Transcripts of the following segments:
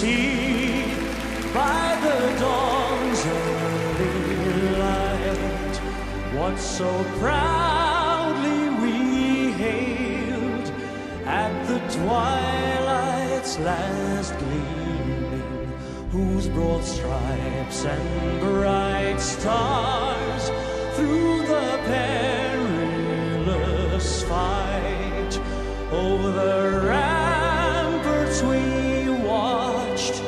see by the dawn's early light what so proudly we hailed at the twilight's last gleaming, whose broad stripes and bright stars through the perilous fight over the ramparts we watched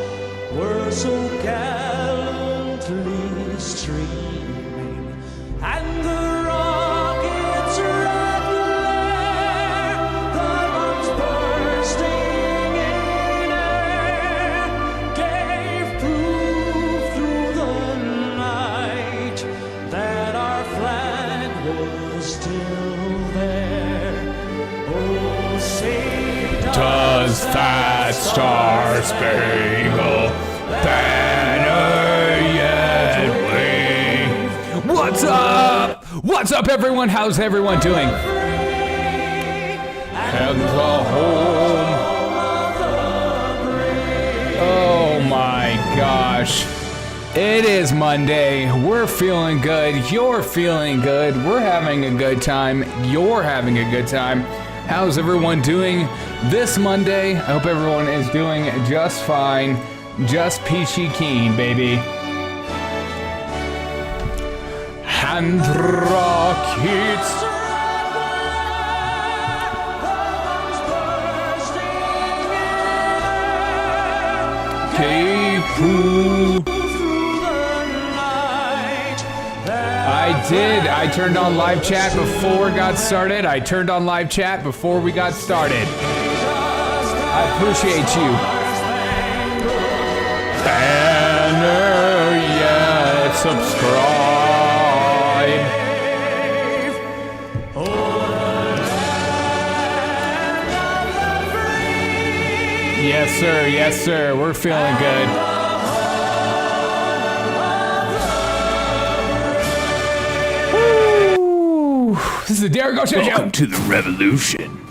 were so gallantly streaming, and the rockets' red glare, the bombs bursting in air, gave proof through the night that our flag was still there. Oh, say does that star-spangled banner yet wave? What's up? What's up, everyone? How's everyone doing? And the home. Oh my gosh. It is Monday. We're feeling good. You're feeling good. We're having a good time. You're having a good time. How's everyone doing this Monday? I hope everyone is doing just fine. Just peachy keen, baby. Hand rockets. K-poo. I did. I turned on live chat before it got started. I turned on live chat before we got started. I appreciate you. Banner yet subscribe. Yes, sir. Yes, sir. We're feeling good. This is the Derek Go Show. Welcome to the revolution.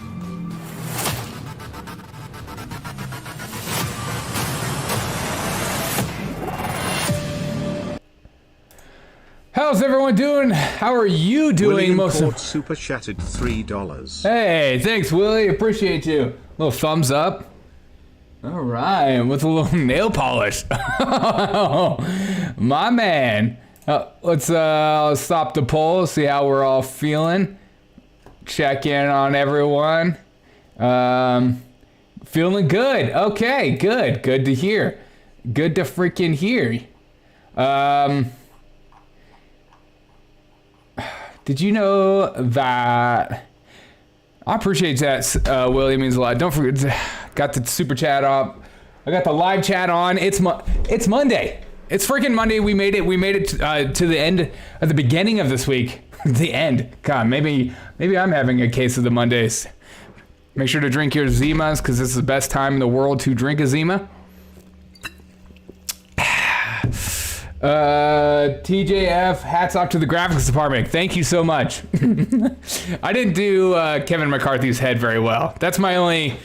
How's everyone doing? How are you doing? William super chatted $3. Hey, thanks, Willie. Appreciate you. Little thumbs up. All right, with a little nail polish. My man. Let's stop the poll, see how we're all feeling. Check in on everyone. Feeling good. Okay, good. Good to hear. Good to freaking hear. Did you know that? I appreciate that, Willie. It means a lot. Don't forget, got the super chat up. I got the live chat on. It's Monday. It's freaking Monday. We made it. We made it to the end, at the beginning of this week. The end. God, maybe I'm having a case of the Mondays. Make sure to drink your Zimas, because this is the best time in the world to drink a Zima. TJF, hats off to the graphics department. Thank you so much. I didn't do Kevin McCarthy's head very well. That's my only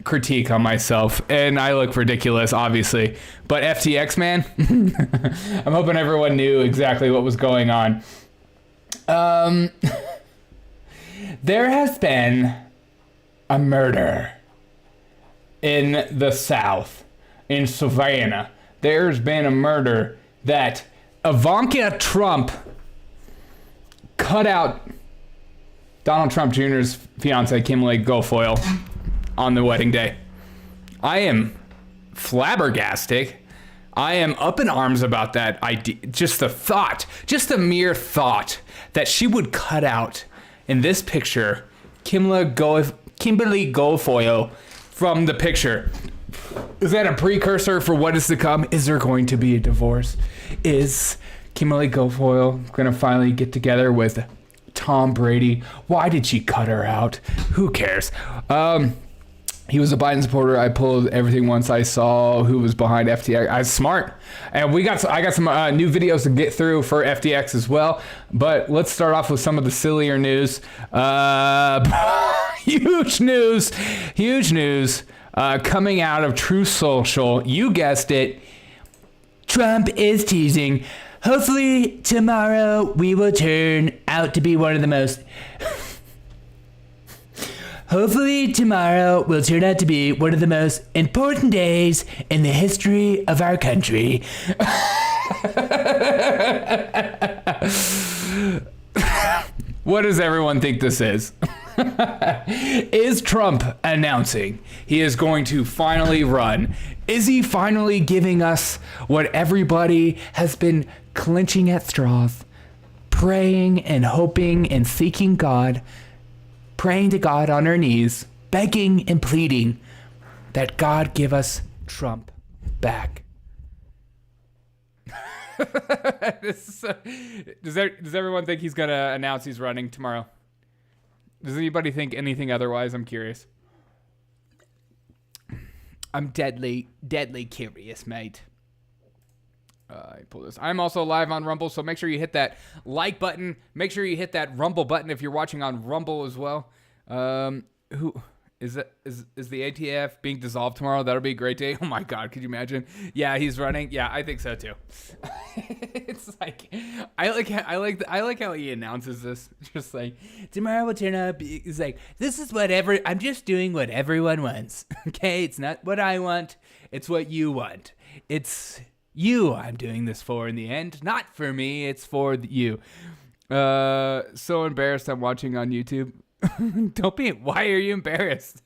critique on myself, and I look ridiculous, obviously. But FTX, man, I'm hoping everyone knew exactly what was going on. There has been a murder in the South, in Savannah. There's been a murder that Ivanka Trump cut out Donald Trump Jr.'s fiance, Kimberly Guilfoyle, on the wedding day. I am flabbergasted. I am up in arms about that idea. Just the mere thought that she would cut out, in this picture, Kimberly Guilfoyle from the picture. Is that a precursor for what is to come? Is there going to be a divorce? Is Kimberly Guilfoyle going to finally get together with Tom Brady? Why did she cut her out? Who cares? He was a Biden supporter. I pulled everything once I saw who was behind FTX. I was smart. And I got some new videos to get through for FTX as well. But let's start off with some of the sillier news. Huge news. coming out of Truth Social. You guessed it. Trump is teasing. Hopefully tomorrow we will turn out to be one of the most... Hopefully tomorrow will turn out to be one of the most important days in the history of our country. What does everyone think this is? Is Trump announcing he is going to finally run? Is he finally giving us what everybody has been clenching at straws, praying and hoping and seeking God, praying to God on our knees, begging and pleading that God give us Trump back? Does everyone think he's going to announce he's running tomorrow? Does anybody think anything otherwise? I'm curious. I'm deadly curious, mate. I pull this. I'm also live on Rumble, so make sure you hit that like button. Make sure you hit that Rumble button if you're watching on Rumble as well. Who is it? Is the ATF being dissolved tomorrow? That'll be a great day. Oh my God, could you imagine? Yeah, he's running. Yeah, I think so too. It's like I like how he announces this. Just like tomorrow will turn up. He's like, this is I'm just doing what everyone wants. Okay, it's not what I want. It's what you want. It's you I'm doing this for in the end, not for me. It's for you. So embarrassed I'm watching on YouTube. Don't be. Why are you embarrassed?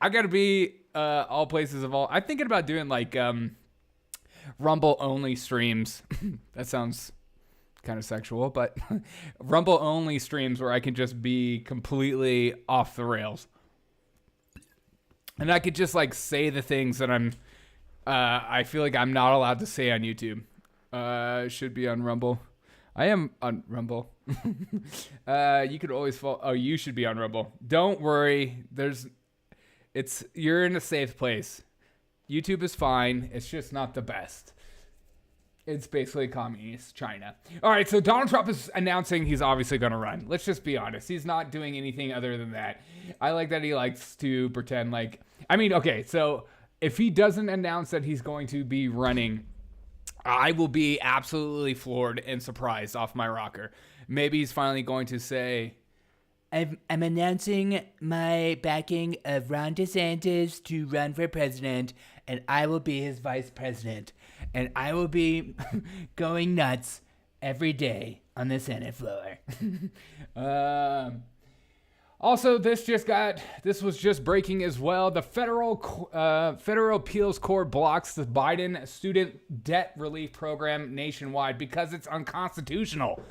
I gotta be all places of all. I'm thinking about doing like Rumble only streams. That sounds kind of sexual, but Rumble only streams where I can just be completely off the rails, and I could just like say the things that I feel like I'm not allowed to say on YouTube. Should be on Rumble. I am on Rumble. You could always fall. Oh, you should be on Rumble. Don't worry. You're in a safe place. YouTube is fine. It's just not the best. It's basically communist China. All right, so Donald Trump is announcing he's obviously going to run. Let's just be honest. He's not doing anything other than that. I like that he likes to pretend like... I mean, okay, so if he doesn't announce that he's going to be running, I will be absolutely floored and surprised off my rocker. Maybe he's finally going to say, I'm announcing my backing of Ron DeSantis to run for president, and I will be his vice president. And I will be going nuts every day on the Senate floor. Also, this was just breaking as well. The federal appeals court blocks the Biden student debt relief program nationwide because it's unconstitutional.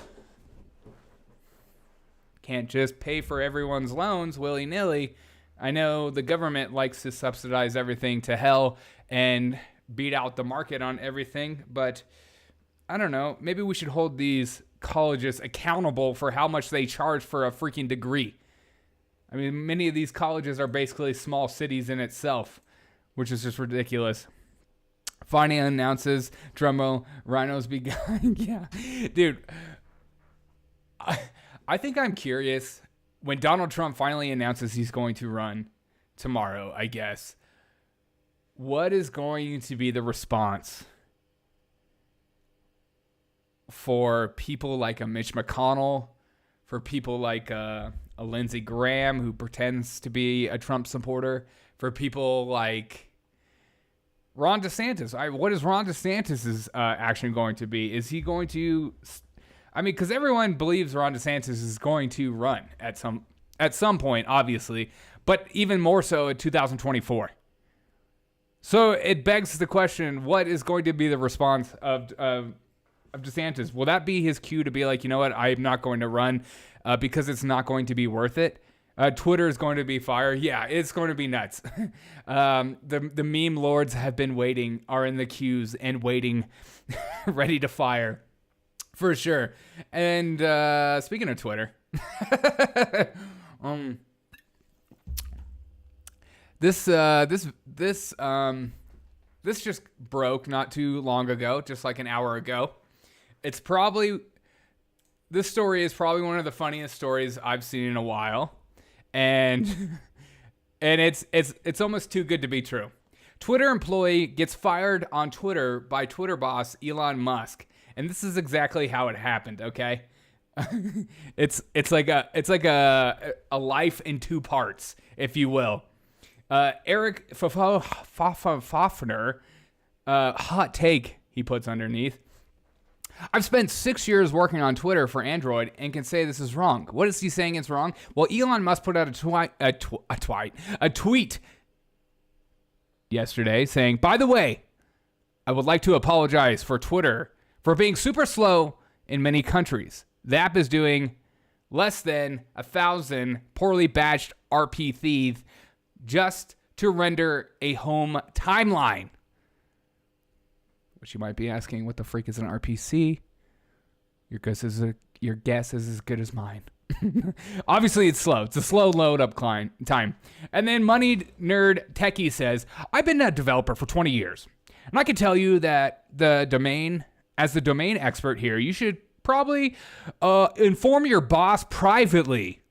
Can't just pay for everyone's loans willy-nilly. I know the government likes to subsidize everything to hell and beat out the market on everything, but I don't know. Maybe we should hold these colleges accountable for how much they charge for a freaking degree. I mean, many of these colleges are basically small cities in itself, which is just ridiculous. Finally announces, drumroll, rhinos begun. Yeah, dude. I think I'm curious when Donald Trump finally announces he's going to run tomorrow, I guess. What is going to be the response for people like a Mitch McConnell, for people like a Lindsey Graham who pretends to be a Trump supporter, for people like Ron DeSantis? What is Ron DeSantis' action going to be? Is he going to... I mean, because everyone believes Ron DeSantis is going to run at some point, obviously, but even more so in 2024. So it begs the question, what is going to be the response of DeSantis? Will that be his cue to be like, you know what, I'm not going to run because it's not going to be worth it? Twitter is going to be fire. Yeah, it's going to be nuts. The meme lords have been waiting, are in the queues and waiting, ready to fire. For sure. And speaking of Twitter, this just broke not too long ago, just like an hour ago. This story is probably one of the funniest stories I've seen in a while. And And it's almost too good to be true. Twitter employee gets fired on Twitter by Twitter boss Elon Musk. And this is exactly how it happened, okay? it's like a life in two parts, if you will. Eric Fafner, hot take he puts underneath. I've spent 6 years working on Twitter for Android and can say this is wrong. What is he saying it's wrong? Well, Elon Musk put out a tweet yesterday saying, by the way, I would like to apologize for Twitter for being super slow in many countries. The app is doing less than 1,000 poorly batched RP thieves just to render a home timeline. Which you might be asking, what the freak is an RPC? Your guess is as good as mine. Obviously, it's slow. It's a slow load up time. And then Moneyed Nerd Techie says, I've been a developer for 20 years. And I can tell you that as the domain expert here, you should probably inform your boss privately.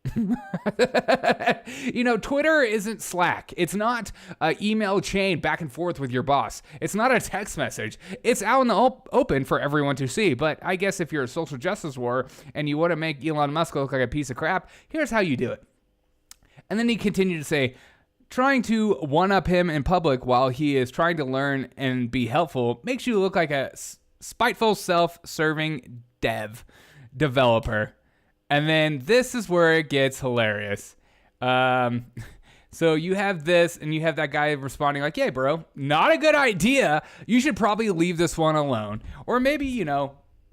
Twitter isn't Slack. It's not an email chain back and forth with your boss. It's not a text message. It's out in the open for everyone to see. But I guess if you're a social justice war and you want to make Elon Musk look like a piece of crap, here's how you do it. And then he continued to say, trying to one-up him in public while he is trying to learn and be helpful makes you look like a spiteful, self-serving developer. And then this is where it gets hilarious. So you have this, and you have that guy responding like, "Hey, bro, not a good idea. You should probably leave this one alone." Or maybe,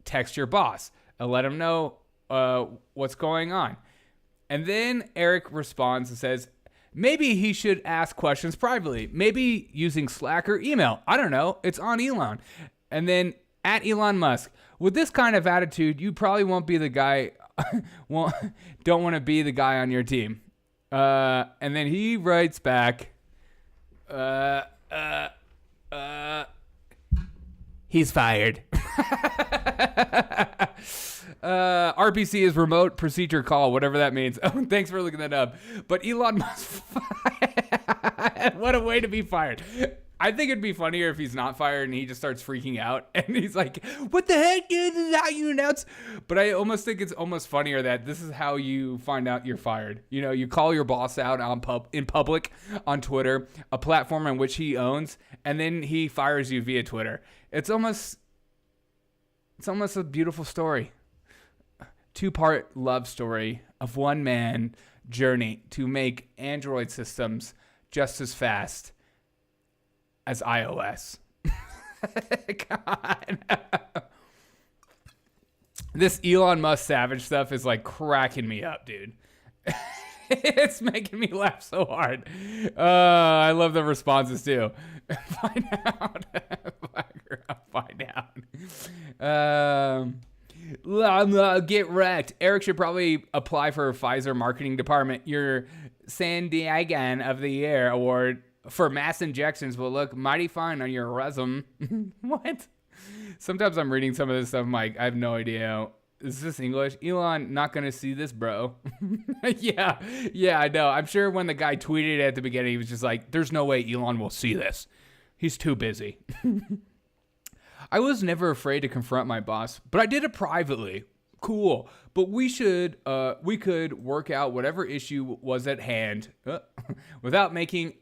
text your boss and let him know what's going on. And then Eric responds and says, maybe he should ask questions privately. Maybe using Slack or email. I don't know. It's on Elon. And then at Elon Musk, with this kind of attitude, you probably won't be the guy... don't want to be the guy on your team. And then he writes back, he's fired. RPC is remote procedure call, whatever that means. Oh, thanks for looking that up. But Elon Musk, what a way to be fired. I think it'd be funnier if he's not fired and he just starts freaking out and he's like, what the heck, dude? This is how you announce. But I almost think it's almost funnier that this is how you find out you're fired. You call your boss out in public on Twitter, a platform in which he owns, and then he fires you via Twitter. It's almost a beautiful story. Two-part love story of one man journey to make Android systems just as fast as iOS. God. This Elon Musk savage stuff is like cracking me up, dude. It's making me laugh so hard. I love the responses too. Find out. Find out. Get wrecked. Eric should probably apply for a Pfizer marketing department. Your San Diegan of the Year award for mass injections will look mighty fine on your resume. What? Sometimes I'm reading some of this stuff, I'm like, I have no idea. Is this English? Elon, not gonna see this, bro. Yeah, I know. I'm sure when the guy tweeted at the beginning, he was just like, there's no way Elon will see this. He's too busy. I was never afraid to confront my boss, but I did it privately. Cool. But we could work out whatever issue was at hand without making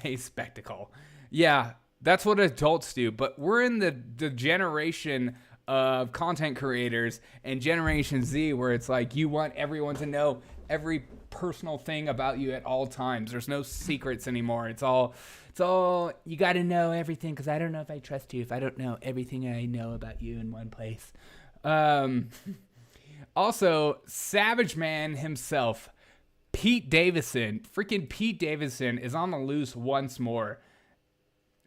a spectacle. Yeah, that's what adults do. But we're in the generation of content creators and Generation Z where it's like you want everyone to know every personal thing about you at all times. There's no secrets anymore. It's all you got to know everything because I don't know if I trust you if I don't know everything I know about you in one place. Also, Savage Man himself, Pete Davidson, freaking Pete Davidson is on the loose once more.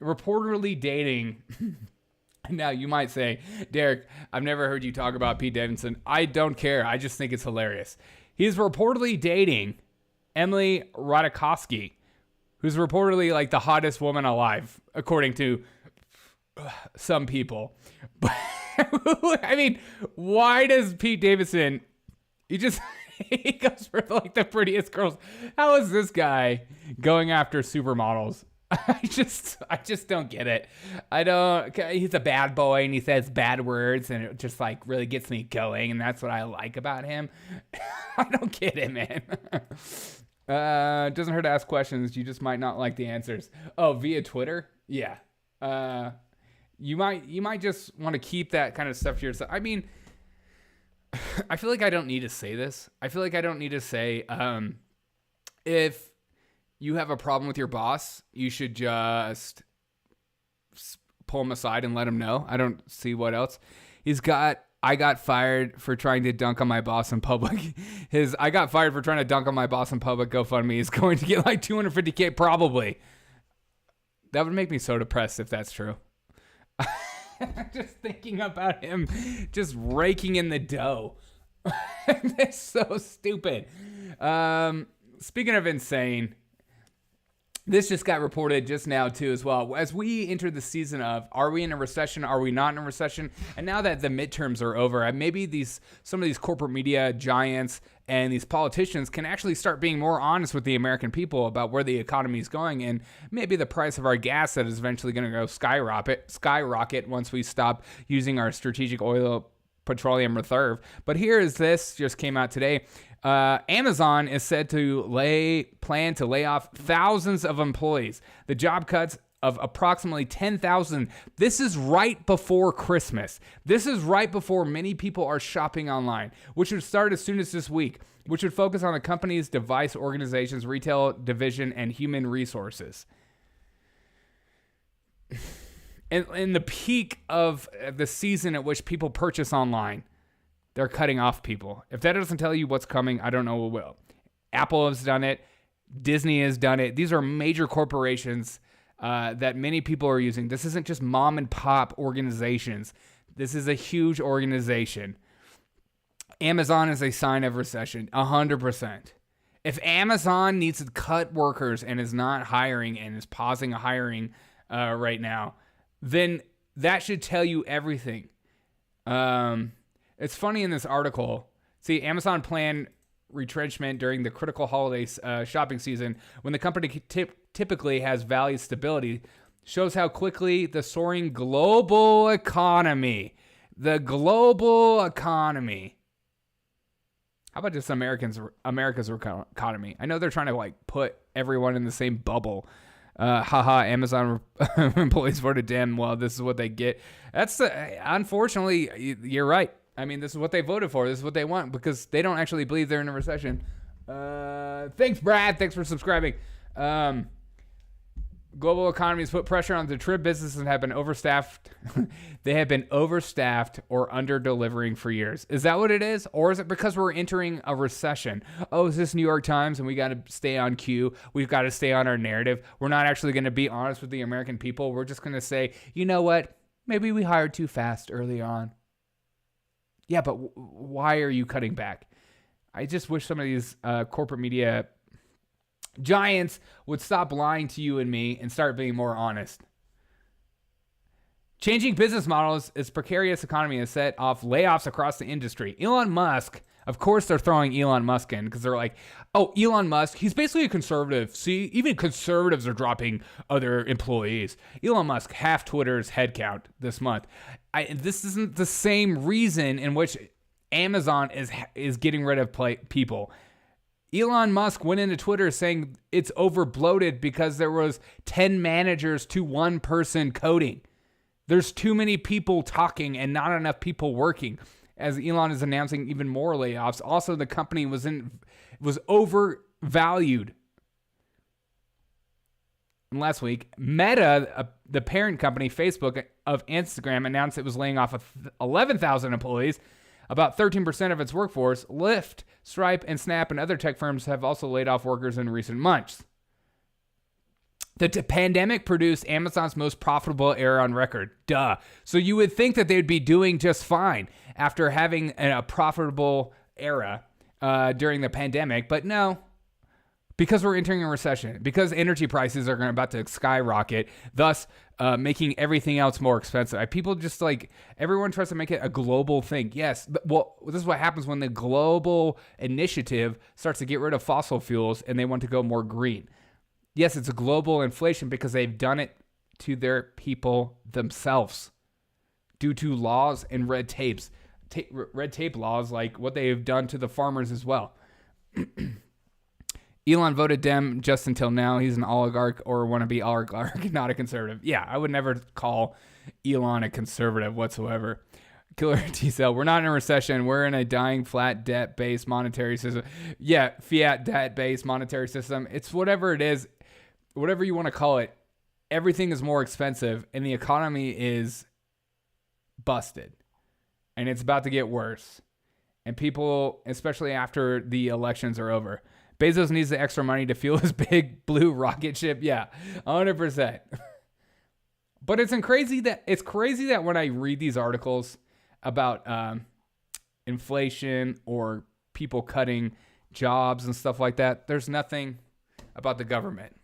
Reportedly dating. Now, you might say, Derek, I've never heard you talk about Pete Davidson. I don't care. I just think it's hilarious. He's reportedly dating Emily Ratajkowski, who's reportedly like the hottest woman alive, according to some people. But I mean, why does Pete Davidson, he just He goes for like the prettiest girls. How is this guy going after supermodels? I just don't get it. I don't. He's a bad boy and he says bad words and it just like really gets me going, and that's what I like about him. I don't get it, man. Doesn't hurt to ask questions. You just might not like the answers. Oh, via Twitter? Yeah. You might just want to keep that kind of stuff to yourself. I mean, I feel like I don't need to say this. I feel like I don't need to say, if you have a problem with your boss, you should just pull him aside and let him know. I don't see what else. I got fired for trying to dunk on my boss in public. I got fired for trying to dunk on my boss in public GoFundMe is going to get like $250K probably. That would make me so depressed if that's true. Just thinking about him just raking in the dough. That's so stupid. Speaking of insane, this just got reported just now too as well. As we enter the season of, are we in a recession? Are we not in a recession? And now that the midterms are over, maybe some of these corporate media giants and these politicians can actually start being more honest with the American people about where the economy is going, and maybe the price of our gas that is eventually going to go skyrocket once we stop using our strategic oil petroleum reserve. But here is this, just came out today. Amazon is said to plan to lay off thousands of employees. The job cuts of approximately 10,000. This is right before Christmas. This is right before many people are shopping online, which would start as soon as this week, which would focus on the company's device organizations, retail division, and human resources. In the peak of the season at which people purchase online, they're cutting off people. If that doesn't tell you what's coming, I don't know what will. Apple has done it. Disney has done it. These are major corporations that many people are using. This isn't just mom and pop organizations. This is a huge organization. Amazon is a sign of recession, 100%. If Amazon needs to cut workers and is not hiring and is pausing hiring right now, then that should tell you everything. It's funny in this article. See, Amazon planned retrenchment during the critical holiday shopping season when the company typically has value stability, shows how quickly the soaring global economy, how about just America's economy? I know they're trying to like put everyone in the same bubble. Amazon employees voted Dem. Well, this is what they get. That's unfortunately, you're right. I mean, this is what they voted for. This is what they want because they don't actually believe they're in a recession. Thanks, Brad. Thanks for subscribing. Global economies put pressure on the trip businesses and have been overstaffed. They have been overstaffed or under-delivering for years. Is that what it is? Or is it because we're entering a recession? Oh, is this New York Times and we got to stay on cue? We've got to stay on our narrative. We're not actually going to be honest with the American people. We're just going to say, you know what? Maybe we hired too fast early on. Yeah, but why are you cutting back? I just wish some of these corporate media giants would stop lying to you and me and start being more honest. Changing business models as precarious economy has set off layoffs across the industry. Elon Musk, of course they're throwing Elon Musk in because they're like, oh, Elon Musk, he's basically a conservative. See, even conservatives are dropping other employees. Elon Musk half Twitter's headcount this month. This isn't the same reason in which Amazon is getting rid of people. Elon Musk went into Twitter saying it's over bloated because there was 10 managers to one person coding. There's too many people talking and not enough people working. As Elon is announcing even more layoffs. Also, the company was overvalued. And last week, Meta, the parent company, Facebook of Instagram, announced it was laying off 11,000 employees. About 13% of its workforce. Lyft, Stripe, and Snap and other tech firms have also laid off workers in recent months. The pandemic produced Amazon's most profitable era on record. Duh. So you would think that they'd be doing just fine after having a profitable era during the pandemic, but no. Because we're entering a recession, because energy prices are about to skyrocket, thus making everything else more expensive. People just like, everyone tries to make it a global thing. Yes, well, this is what happens when the global initiative starts to get rid of fossil fuels and they want to go more green. Yes, it's a global inflation because they've done it to their people themselves due to laws and red tape laws, like what they've done to the farmers as well. Elon voted Dem just until now. He's an oligarch or wannabe oligarch, not a conservative. Yeah, I would never call Elon a conservative whatsoever. Killer Gisele, we're not in a recession. We're in a dying flat debt-based monetary system. Yeah, fiat debt-based monetary system. It's whatever it is, whatever you want to call it. Everything is more expensive and the economy is busted. And it's about to get worse. And people, especially after the elections are over, Bezos needs the extra money to fuel his big blue rocket ship. Yeah, 100%. But it's crazy that when I read these articles about inflation or people cutting jobs and stuff like that, there's nothing about the government.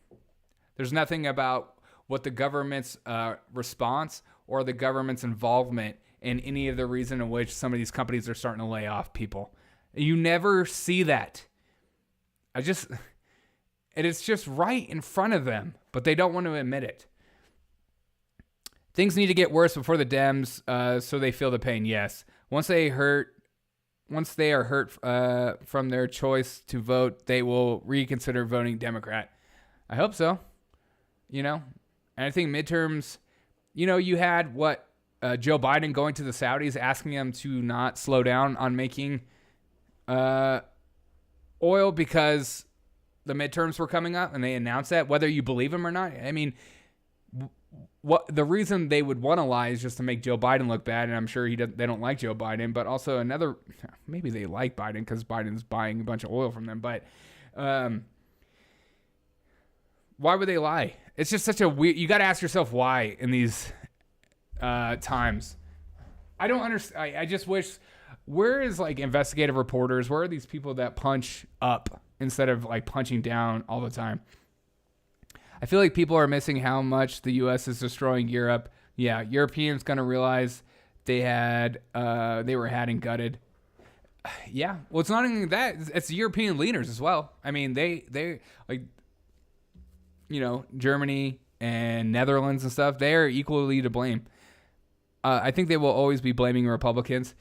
There's nothing about what the government's response or the government's involvement in any of the reason in which some of these companies are starting to lay off people. You never see that. It's just right in front of them, but they don't want to admit it. Things need to get worse before the Dems, so they feel the pain. Yes. Once they are hurt from their choice to vote, they will reconsider voting Democrat. I hope so. And I think midterms, you had Joe Biden going to the Saudis, asking them to not slow down on making oil because the midterms were coming up, and they announced that, whether you believe him or not. I mean, what the reason they would want to lie is just to make Joe Biden look bad, and I'm sure they don't like Joe Biden, but also maybe they like Biden because Biden's buying a bunch of oil from them, but why would they lie? It's just such a weird, you got to ask yourself why in these times. I don't understand. I just wish, where is investigative reporters? Where are these people that punch up instead of punching down all the time? I feel like people are missing how much the U.S. is destroying Europe. Yeah, Europeans gonna realize they were had and gutted. Yeah, well, it's not even that. It's the European leaders as well. I mean, they Germany and Netherlands and stuff. They are equally to blame. I think they will always be blaming Republicans.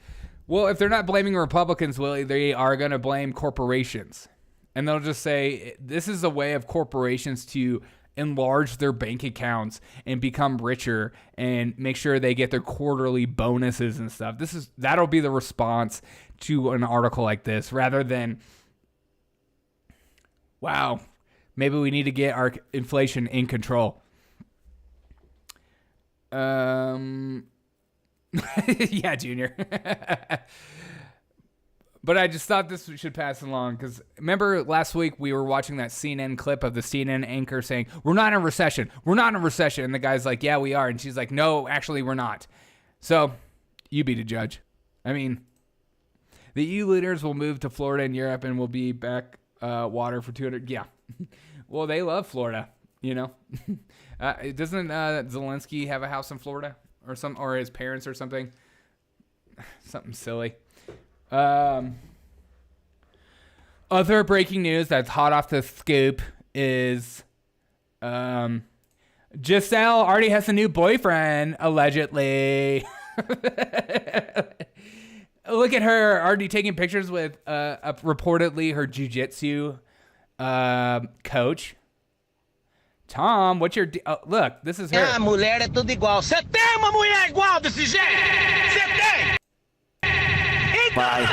Well, if they're not blaming Republicans, Willie, they are going to blame corporations. And they'll just say, this is a way of corporations to enlarge their bank accounts and become richer and make sure they get their quarterly bonuses and stuff. That'll be the response to an article like this, rather than, wow, maybe we need to get our inflation in control. Yeah, Junior. But I just thought this should pass along because remember last week we were watching that CNN clip of the CNN anchor saying, we're not in a recession. We're not in a recession. And the guy's like, yeah, we are. And she's like, no, actually, we're not. So you be the judge. I mean, the EU leaders will move to Florida and Europe and will be back water for 200. Yeah. Well, they love Florida, Doesn't Zelensky have a house in Florida or his parents or something? Something silly. Other breaking news that's hot off the scoop is Gisele already has a new boyfriend, allegedly. Look at her already taking pictures with reportedly her jiu-jitsu coach. Tom, what's your look, this is her. A mulher é tudo igual. Você tem uma mulher igual desse jeito? Você tem? Bye.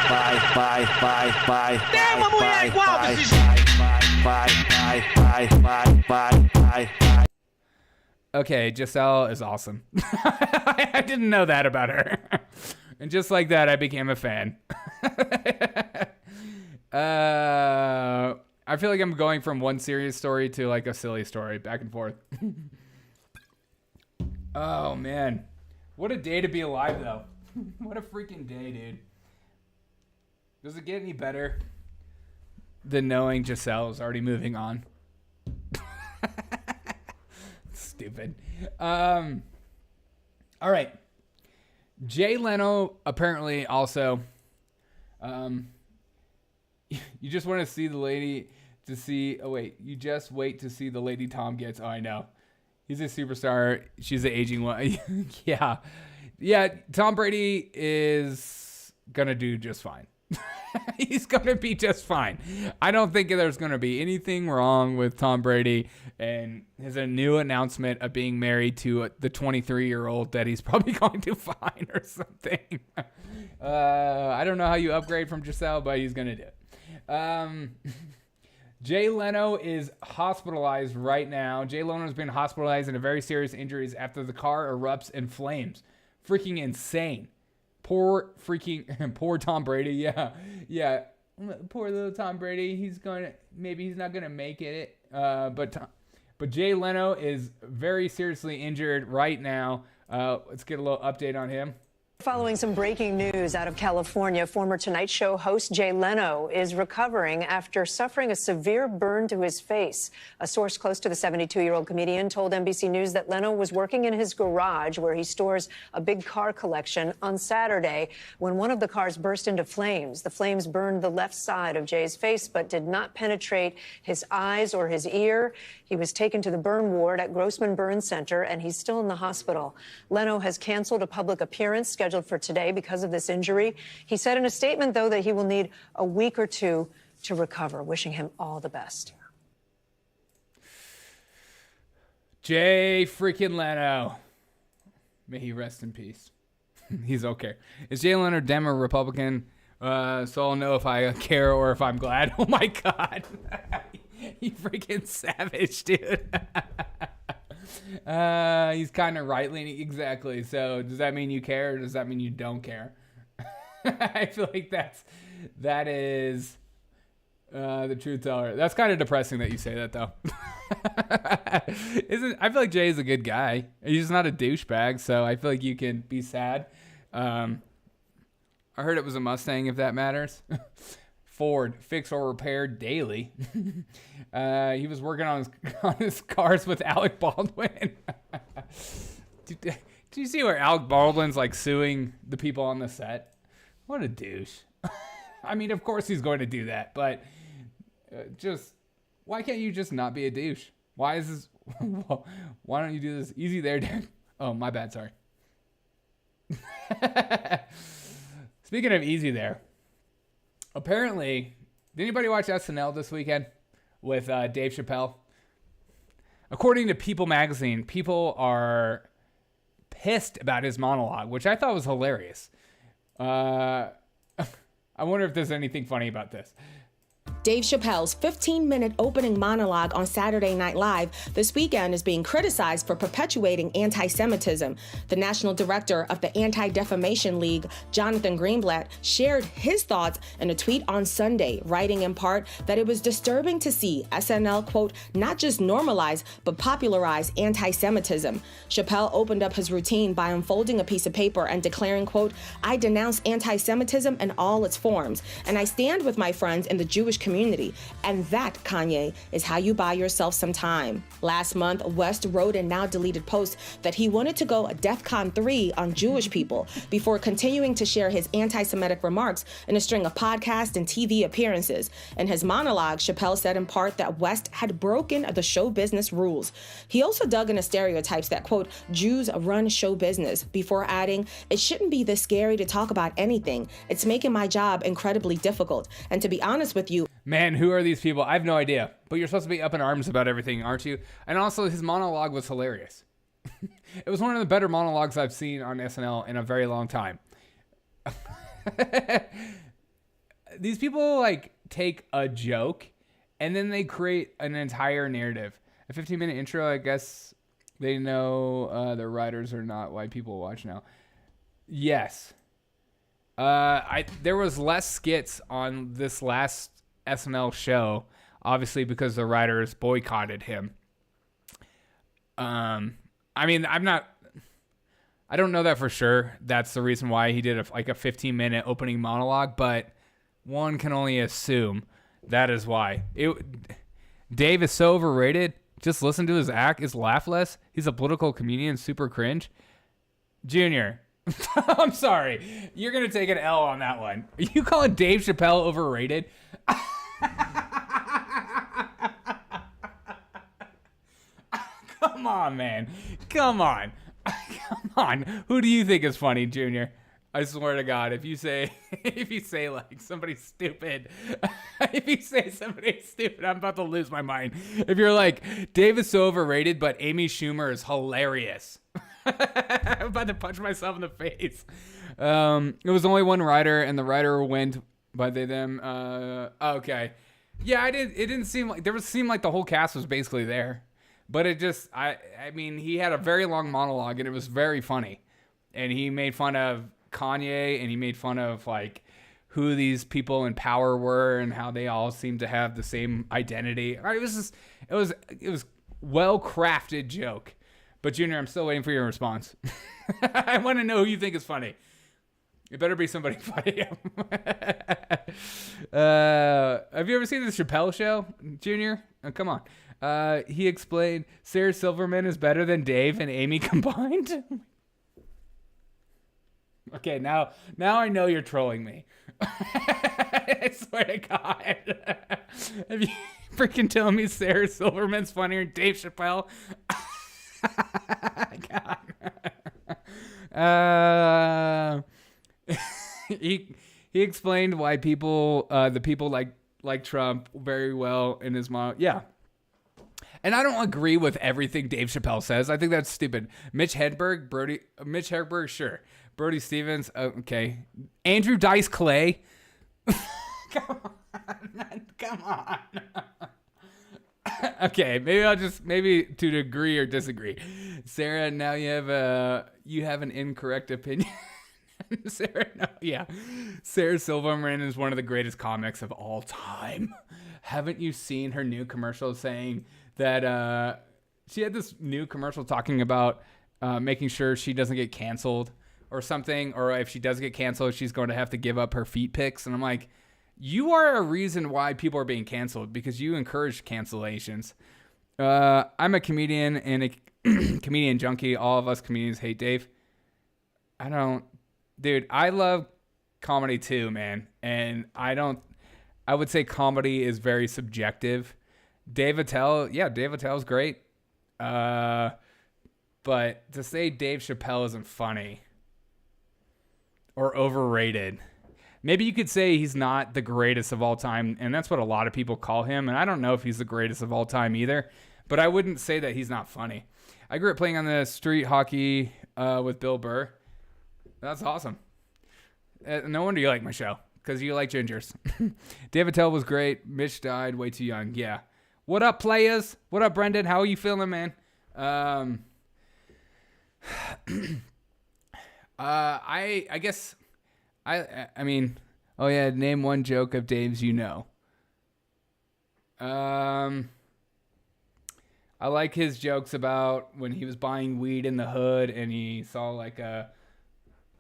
Tem uma mulher igual desse jeito? Okay, Gisele is awesome. I didn't know that about her. And just like that, I became a fan. I feel like I'm going from one serious story to a silly story, back and forth. Oh, man. What a day to be alive, though. What a freaking day, dude. Does it get any better than knowing Gisele is already moving on? It's stupid. All right. Jay Leno apparently also. You just want to see the lady to see. Oh wait, you just wait to see the lady Tom gets. Oh, I know. He's a superstar. She's the aging one. Yeah. Tom Brady is gonna do just fine. He's gonna be just fine. I don't think there's gonna be anything wrong with Tom Brady and his new announcement of being married to the 23-year-old that he's probably going to find or something. I don't know how you upgrade from Gisele, but he's gonna do it. Jay Leno is hospitalized right now. Jay Leno has been hospitalized in a very serious injuries after the car erupts in flames. Freaking insane. Poor Tom Brady. Yeah. Poor little Tom Brady. Maybe he's not gonna make it. But Jay Leno is very seriously injured right now. Let's get a little update on him. Following some breaking news out of California, former Tonight Show host Jay Leno is recovering after suffering a severe burn to his face. A source close to the 72-year-old comedian told NBC News that Leno was working in his garage where he stores a big car collection on Saturday when one of the cars burst into flames. The flames burned the left side of Jay's face but did not penetrate his eyes or his ear. He was taken to the burn ward at Grossman Burn Center, and he's still in the hospital. Leno has canceled a public appearance scheduled for today because of this injury. He said in a statement, though, that he will need a week or two to recover, wishing him all the best. Jay freaking Leno. May he rest in peace. He's okay. Is Jay Leno Dem or Republican? So I'll know if I care or if I'm glad. Oh, my God. You freaking savage, dude. He's kind of right-leaning. Exactly. So does that mean you care or does that mean you don't care? I feel like that is the truth teller. That's kind of depressing that you say that, though. I feel like Jay is a good guy. He's not a douchebag, so I feel like you can be sad. I heard it was a Mustang, if that matters. Ford, fix or repair daily. He was working on his cars with Alec Baldwin. Did you see where Alec Baldwin's like suing the people on the set? What a douche. I mean, of course he's going to do that, but why can't you just not be a douche? Why don't you do this? Easy there, Derek. Oh, my bad. Sorry. Speaking of easy there. Apparently, did anybody watch SNL this weekend with Dave Chappelle? According to People magazine, people are pissed about his monologue, which I thought was hilarious. I wonder if there's anything funny about this. Dave Chappelle's 15-minute opening monologue on Saturday Night Live this weekend is being criticized for perpetuating anti-Semitism. The national director of the Anti-Defamation League, Jonathan Greenblatt, shared his thoughts in a tweet on Sunday, writing in part that it was disturbing to see SNL, quote, not just normalize, but popularize anti-Semitism. Chappelle opened up his routine by unfolding a piece of paper and declaring, quote, I denounce anti-Semitism in all its forms, and I stand with my friends in the Jewish community. And that, Kanye, is how you buy yourself some time. Last month, West wrote in now deleted posts that he wanted to go DEFCON 3 on Jewish people before continuing to share his anti-Semitic remarks in a string of podcast and TV appearances. In his monologue, Chappelle said in part that West had broken the show business rules. He also dug into stereotypes that, quote, Jews run show business, before adding, it shouldn't be this scary to talk about anything. It's making my job incredibly difficult. And to be honest with you, man, who are these people? I have no idea. But you're supposed to be up in arms about everything, aren't you? And also, his monologue was hilarious. It was one of the better monologues I've seen on SNL in a very long time. These people, like, take a joke, and then they create an entire narrative. A 15-minute intro, I guess they know the writers are not why people watch now. Yes. There was less skits on this last SNL show, obviously because the writers boycotted him. I mean, I don't know that for sure. That's the reason why he did a 15-minute opening monologue, but one can only assume that is why. Dave is so overrated. Just listen to his act. It's laughless. He's a political comedian, super cringe. Junior, I'm sorry. You're going to take an L on that one. Are you calling Dave Chappelle overrated? Come on, man. Come on. Come on. Who do you think is funny, Junior? I swear to God, if you say like somebody's stupid, if you say somebody's stupid, I'm about to lose my mind. If you're like, Dave is so overrated, but Amy Schumer is hilarious. I'm about to punch myself in the face. It was only one writer, and the writer went by they them. Okay, yeah, it didn't seem like seemed like the whole cast was basically there, but it just I mean he had a very long monologue and it was very funny, and he made fun of Kanye and he made fun of like who these people in power were and how they all seemed to have the same identity. It was well crafted joke. But Junior, I'm still waiting for your response. I want to know who you think is funny. It better be somebody funny. Have you ever seen the Chappelle show, Junior? Oh, come on. He explained Sarah Silverman is better than Dave and Amy combined. Okay, now I know you're trolling me. I swear to God. Have you freaking telling me Sarah Silverman's funnier than Dave Chappelle? God. He explained why the people like Trump very well in his mom. Yeah. And I don't agree with everything Dave Chappelle says. I think that's stupid. Mitch Hedberg, sure. Brody Stevens, okay. Andrew Dice Clay. Come on. Okay, maybe to agree or disagree. Sarah, now you have an incorrect opinion. Sarah, no, yeah. Sarah Silverman is one of the greatest comics of all time. Haven't you seen her new commercial saying that she had this new commercial talking about making sure she doesn't get canceled or something, or if she does get canceled, she's going to have to give up her feet pics. And I'm like, you are a reason why people are being canceled because you encourage cancellations. I'm a comedian and a comedian junkie. All of us comedians hate Dave. Dude, I love comedy too, man. And I would say comedy is very subjective. Dave Attell's great. But to say Dave Chappelle isn't funny or overrated, maybe you could say he's not the greatest of all time, and that's what a lot of people call him, and I don't know if he's the greatest of all time either, but I wouldn't say that he's not funny. I grew up playing on the street hockey with Bill Burr. That's awesome. No wonder you like my show, because you like gingers. Dave Attell was great. Mitch died way too young. Yeah. What up, players? What up, Brendan? How are you feeling, man? I guess I mean, oh yeah, name one joke of Dave's you know. I like his jokes about when he was buying weed in the hood and he saw like a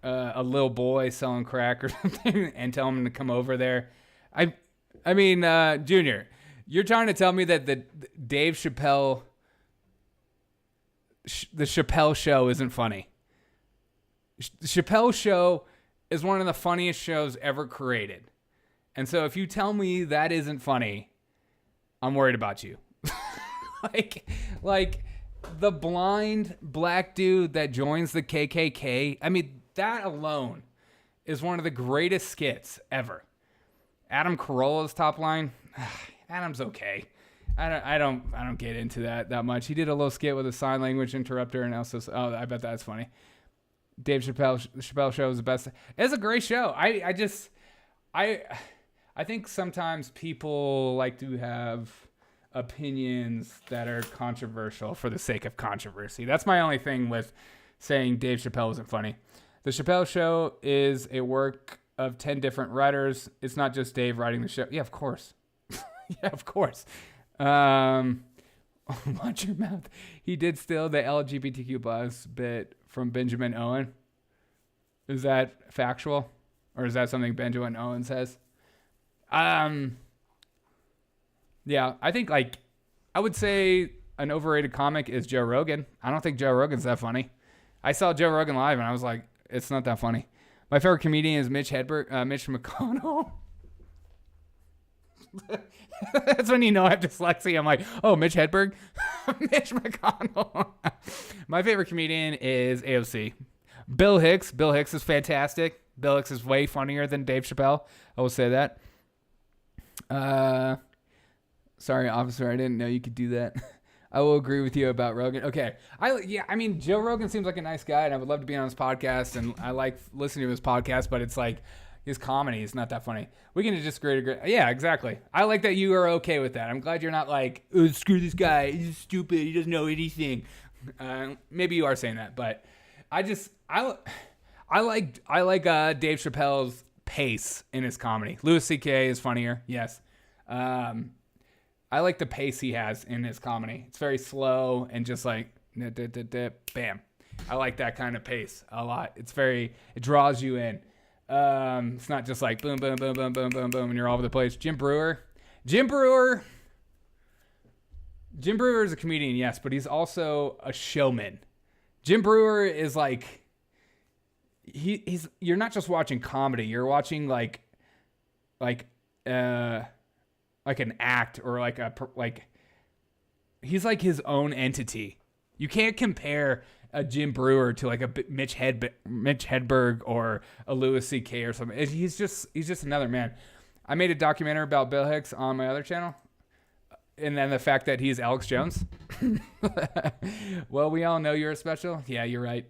little boy selling crack or something and tell him to come over there. I mean, Junior, you're trying to tell me that the Dave Chappelle the Chappelle show isn't funny. The Chappelle show is one of the funniest shows ever created. And so if you tell me that isn't funny, I'm worried about you. like the blind black dude that joins the KKK. I mean, that alone is one of the greatest skits ever. Adam Carolla's top line. Adam's okay. I don't get into that much. He did a little skit with a sign language interpreter and also, I bet that's funny. Dave Chappelle, the Chappelle show is the best. It's a great show. I think sometimes people like to have opinions that are controversial for the sake of controversy. That's my only thing with saying Dave Chappelle isn't funny. The Chappelle show is a work of 10 different writers. It's not just Dave writing the show. Yeah, of course. Yeah, of course. Watch your mouth. He did steal the LGBTQ plus bit from Benjamin Owen. Is that factual? Or is that something Benjamin Owen says? Yeah, I think I would say an overrated comic is Joe Rogan. I don't think Joe Rogan's that funny. I saw Joe Rogan live and I was like, it's not that funny. My favorite comedian is Mitch McConnell. That's when you know I have dyslexia. I'm like, oh, Mitch Hedberg? Mitch McConnell. My favorite comedian is AOC. Bill Hicks. Bill Hicks is fantastic. Bill Hicks is way funnier than Dave Chappelle. I will say that. Sorry, officer. I didn't know you could do that. I will agree with you about Rogan. Okay. I mean, Joe Rogan seems like a nice guy, and I would love to be on his podcast, and I like listening to his podcast, but it's like his comedy is not that funny. We can just agree. Yeah, exactly. I like that you are okay with that. I'm glad you're not like, oh, screw this guy. He's stupid. He doesn't know anything. Maybe you are saying that, but I like Dave Chappelle's pace in his comedy. Louis C.K. is funnier. Yes. I like the pace he has in his comedy. It's very slow and just like, bam. I like that kind of pace a lot. It draws you in. It's not just like boom, boom, boom, boom, boom, boom, boom, and you're all over the place. Jim Brewer is a comedian, yes, but he's also a showman. Jim Brewer is like, you're not just watching comedy, you're watching like an act or he's like his own entity. You can't compare a Jim Brewer to like a Mitch Hedberg or a Louis C.K. or something. He's just another man. I made a documentary about Bill Hicks on my other channel. And then the fact that he's Alex Jones. Well, we all know you're special. Yeah, you're right.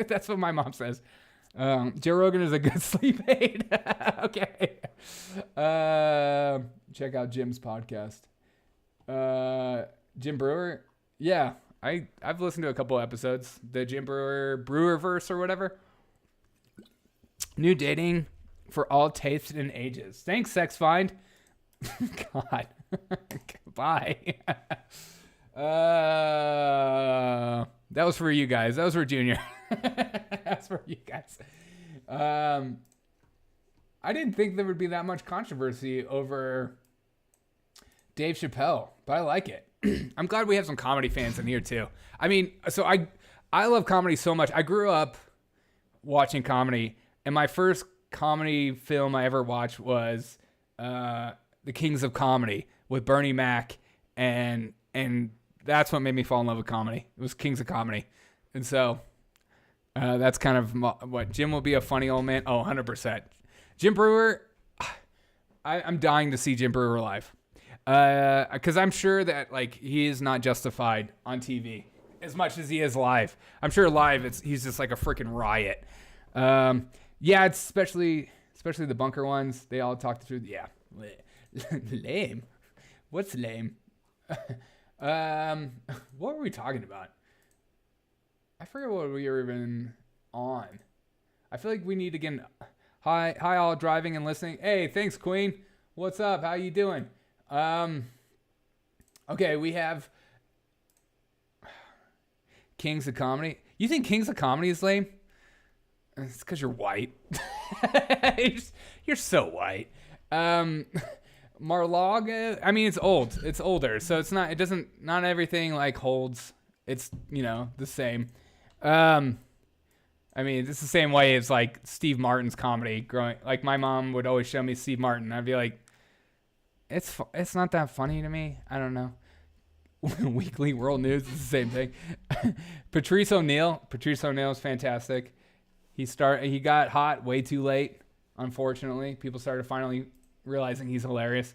That's what my mom says. Joe Rogan is a good sleep aid. Okay. Check out Jim's podcast. Jim Brewer. Yeah, I've listened to a couple episodes. The Jim Brewerverse or whatever. New dating for all tastes and ages. Thanks, Sex Find. God. Bye. That was for you guys. That was for Junior. That's for you guys. I didn't think there would be that much controversy over Dave Chappelle, but I like it. I'm glad we have some comedy fans in here too. I mean, so I love comedy so much. I grew up watching comedy, and my first comedy film I ever watched was The Kings of Comedy with Bernie Mac, and that's what made me fall in love with comedy. It was Kings of Comedy. And so that's kind of what Jim will be a funny old man. Oh, 100%. Jim Brewer, I'm dying to see Jim Brewer live. Because I'm sure that like he is not justified on TV as much as he is live. I'm sure live he's just like a freaking riot. Yeah, it's especially the bunker ones. They all talk the truth. Yeah, lame. What's lame? What were we talking about? I forget what we were even on. I feel like we need to get hi all driving and listening. Hey, thanks Queen. What's up? How you doing? Okay, we have Kings of Comedy. You think Kings of Comedy is lame? It's because you're white. You're so white. Mar-a-Lago, I mean, it's old. It's older, so not everything like holds. It's, the same. I mean, it's the same way as like Steve Martin's comedy growing. Like my mom would always show me Steve Martin. I'd be like, it's not that funny to me. I don't know. Weekly World News is the same thing. Patrice O'Neal is fantastic. He got hot way too late. Unfortunately, people started finally realizing he's hilarious.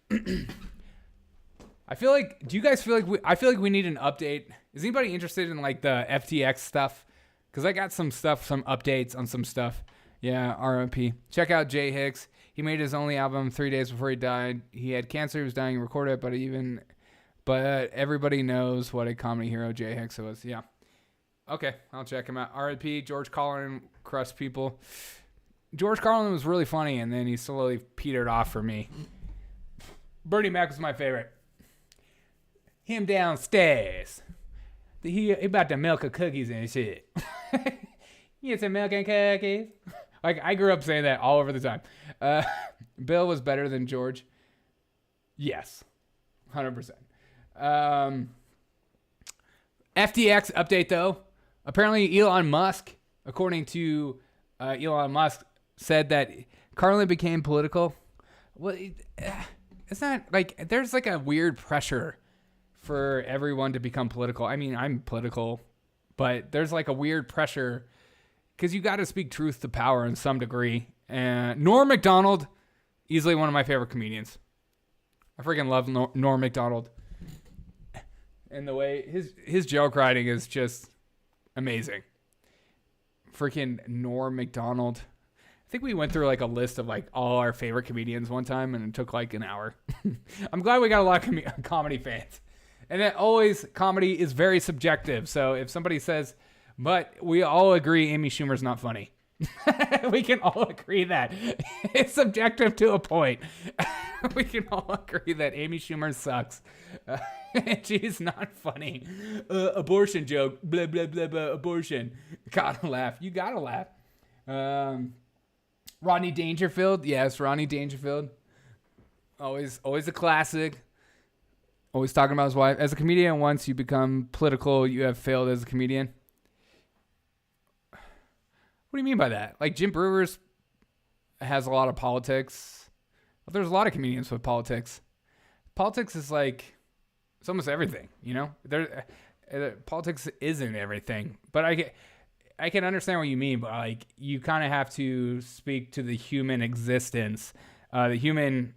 I feel like I feel like we need an update. Is anybody interested in like the FTX stuff? Because I got some updates on some stuff. Yeah, RIP. Check out Jay Hicks. He made his only album 3 days before he died. He had cancer. He was dying to record it, but everybody knows what a comedy hero Jay Hicks was. Yeah. Okay, I'll check him out. RIP. George Carlin crushed people. George Carlin was really funny, and then he slowly petered off for me. Bernie Mac was my favorite. Him downstairs. He about to milk of cookies and shit. You get some milk and cookies. Like, I grew up saying that all over the time. Bill was better than George. Yes. 100%. FTX update though. Apparently Elon Musk, according to Elon Musk, said that Carlin became political. Well, it's not like there's like a weird pressure for everyone to become political. I mean, I'm political, but there's like a weird pressure because you got to speak truth to power in some degree. And Norm Macdonald, easily one of my favorite comedians. I freaking love Norm Macdonald. And the way his joke writing is just amazing. Freaking Norm Macdonald. I think we went through like a list of like all our favorite comedians one time and it took like an hour. I'm glad we got a lot of comedy fans. And it always, comedy is very subjective. So if somebody says, but we all agree Amy Schumer's not funny. We can all agree that. It's subjective to a point. We can all agree that Amy Schumer sucks. She's not funny. Abortion joke. Blah, blah, blah, blah. Abortion. Gotta laugh. You gotta laugh. Rodney Dangerfield. Yes, Rodney Dangerfield. Always a classic. Always talking about his wife. As a comedian, once you become political, you have failed as a comedian. What do you mean by that? Like Jim Breuer's has a lot of politics. Well, there's a lot of comedians with politics. Politics is like, it's almost everything, you know? Politics isn't everything. But I can understand what you mean, but like you kind of have to speak to the human existence. The human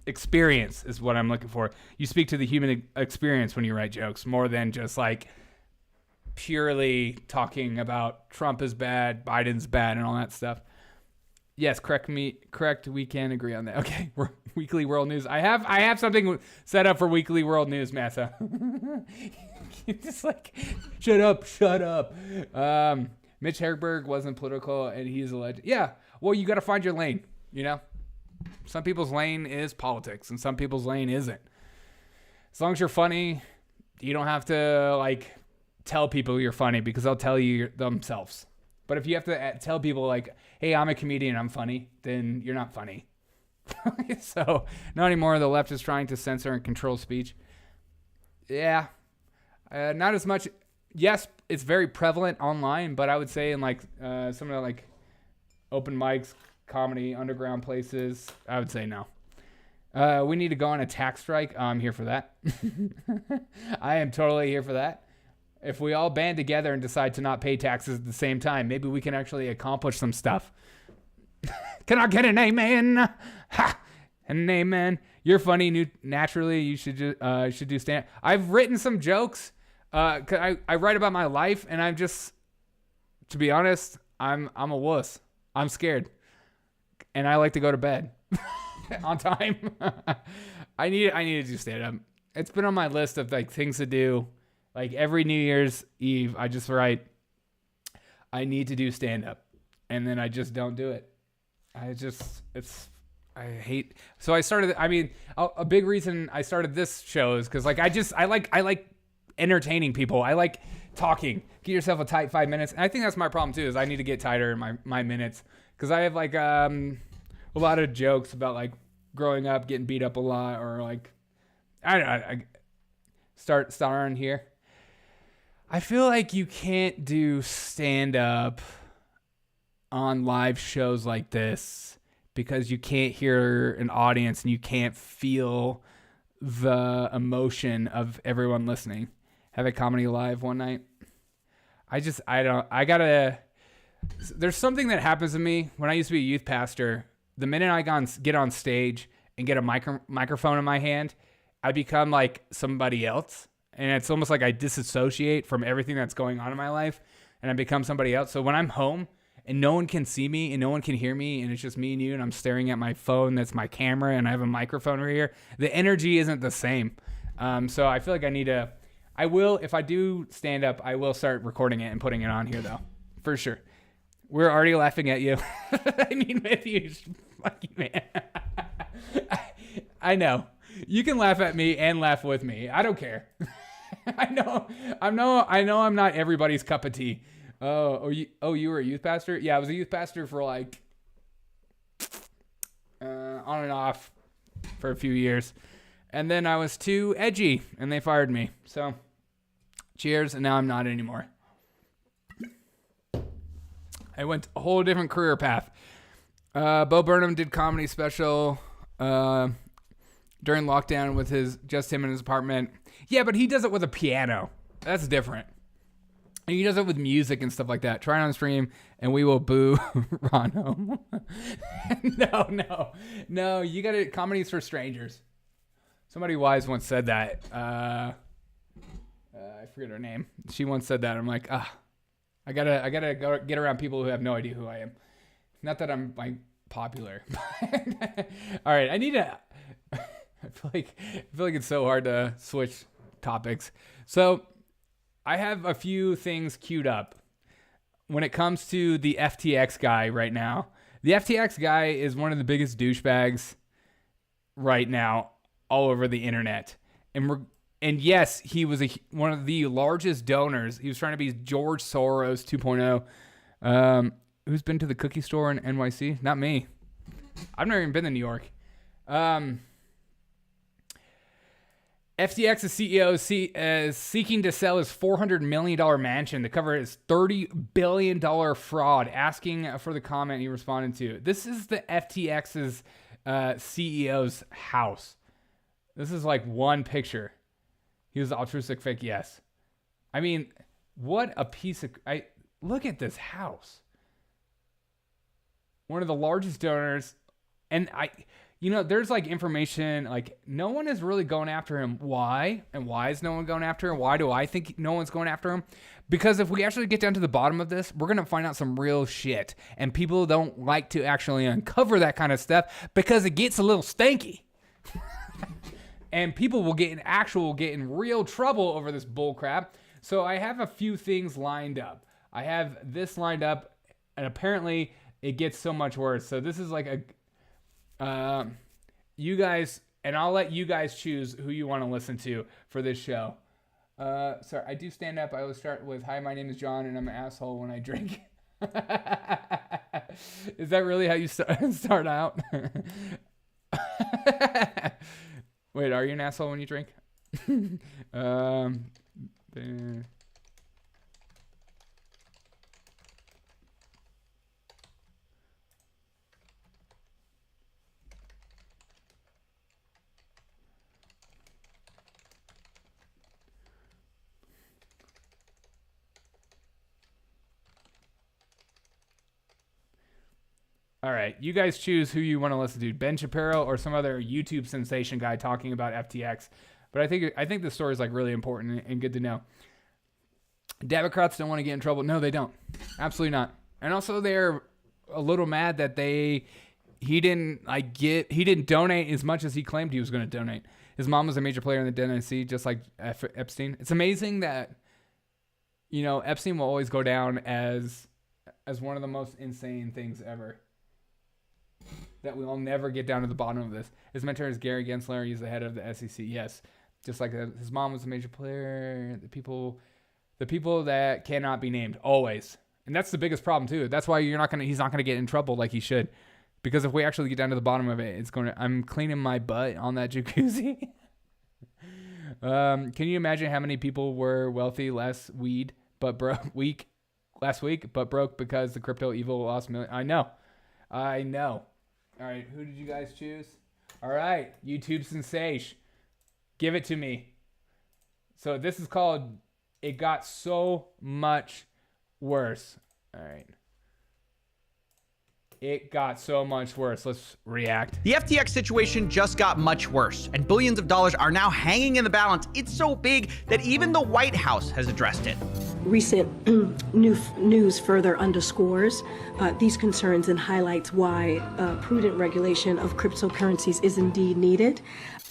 experience is what I'm looking for. You speak to the human experience when you write jokes more than just like purely talking about Trump is bad, Biden's bad, and all that stuff. Yes, correct. We can agree on that. Okay, Weekly World News. I have something set up for Weekly World News, Massa. Just like, shut up. Mitch Hedberg wasn't political, and he's a legend. Yeah, well, you got to find your lane. You know, some people's lane is politics, and some people's lane isn't. As long as you're funny, you don't have to like tell people you're funny because they'll tell you themselves. But if you have to tell people like, hey, I'm a comedian, I'm funny, then you're not funny. So not anymore. The left is trying to censor and control speech. Yeah, not as much. Yes, it's very prevalent online, but I would say in like some of the like open mics, comedy, underground places, I would say no. We need to go on a tax strike. I'm here for that. I am totally here for that. If we all band together and decide to not pay taxes at the same time, maybe we can actually accomplish some stuff. Can I get an amen? Ha! An amen. You're funny. Naturally, you should do stand. I've written some jokes. I write about my life, and I'm just, to be honest, I'm a wuss. I'm scared, and I like to go to bed on time. I need to do stand up. It's been on my list of like things to do. Like every New Year's Eve, I just write, I need to do stand up, and then I just don't do it. I hate. So I started. I mean, a big reason I started this show is because like I like entertaining people. I like talking. Get yourself a tight 5 minutes. And I think that's my problem too. Is I need to get tighter in my minutes because I have like a lot of jokes about like growing up, getting beat up a lot, or like I starting here. I feel like you can't do stand up on live shows like this because you can't hear an audience and you can't feel the emotion of everyone listening. Have a comedy live one night. There's something that happens to me when I used to be a youth pastor. The minute I get on stage and get a microphone in my hand, I become like somebody else. And it's almost like I disassociate from everything that's going on in my life and I become somebody else. So when I'm home and no one can see me and no one can hear me and it's just me and you and I'm staring at my phone that's my camera and I have a microphone right here, the energy isn't the same. So I feel like if I do stand up, I will start recording it and putting it on here though, for sure. We're already laughing at you. I mean, Matthew, fucking man. I know. You can laugh at me and laugh with me. I don't care. I know I'm not everybody's cup of tea. You were a youth pastor? Yeah, I was a youth pastor for like on and off for a few years. And then I was too edgy, and they fired me. So, cheers, and now I'm not anymore. I went a whole different career path. Bo Burnham did comedy special during lockdown with just him in his apartment. Yeah, but he does it with a piano. That's different. And he does it with music and stuff like that. Try it on stream, and we will boo Ron. No. You got to comedy's for strangers. Somebody wise once said that. I forget her name. She once said that. I'm like, I gotta go get around people who have no idea who I am. Not that I'm like popular. All right, I need to. I feel like it's so hard to switch topics. So I have a few things queued up when it comes to the FTX guy right now. The FTX guy is one of the biggest douchebags right now all over the internet. And yes, he was one of the largest donors. He was trying to be George Soros 2.0. Who's been to the cookie store in NYC? Not me. I've never even been to New York. FTX's CEO is seeking to sell his $400 million mansion to cover his $30 billion fraud, asking for the comment he responded to. This is the FTX's CEO's house. This is like one picture. He was altruistic fake, yes. I mean, what a piece of... look at this house. One of the largest donors. And there's like information, like no one is really going after him. Why? And why is no one going after him? Why do I think no one's going after him? Because if we actually get down to the bottom of this, we're going to find out some real shit. And people don't like to actually uncover that kind of stuff because it gets a little stanky. And people will get in real trouble over this bull crap. So I have a few things lined up. I have this lined up, and apparently it gets so much worse. So this is like you guys, and I'll let you guys choose who you want to listen to for this show. Sorry, I do stand up. I always start with, "Hi, my name is John, and I'm an asshole when I drink." Is that really how you start out? Wait, are you an asshole when you drink? All right, you guys choose who you want to listen to, Ben Shapiro or some other YouTube sensation guy talking about FTX. But I think the story is like really important and good to know. Democrats don't want to get in trouble. No, they don't. Absolutely not. And also they're a little mad that he didn't donate as much as he claimed he was going to donate. His mom was a major player in the Tennessee, just like Epstein. It's amazing that Epstein will always go down as one of the most insane things ever. That we will never get down to the bottom of this. His mentor is Gary Gensler. He's the head of the SEC. Yes, just like his mom was a major player. The people that cannot be named always, and that's the biggest problem too. That's why he's not gonna get in trouble like he should, because if we actually get down to the bottom of it, I'm cleaning my butt on that jacuzzi. Can you imagine how many people were wealthy last week, but broke because the crypto evil lost millions? I know. All right, who did you guys choose? All right, YouTube sensation. Give it to me. So this is called It Got So Much Worse. All right. It got so much worse. Let's react. The FTX situation just got much worse, and billions of dollars are now hanging in the balance. It's so big that even the White House has addressed it. Recent news further underscores these concerns and highlights why prudent regulation of cryptocurrencies is indeed needed.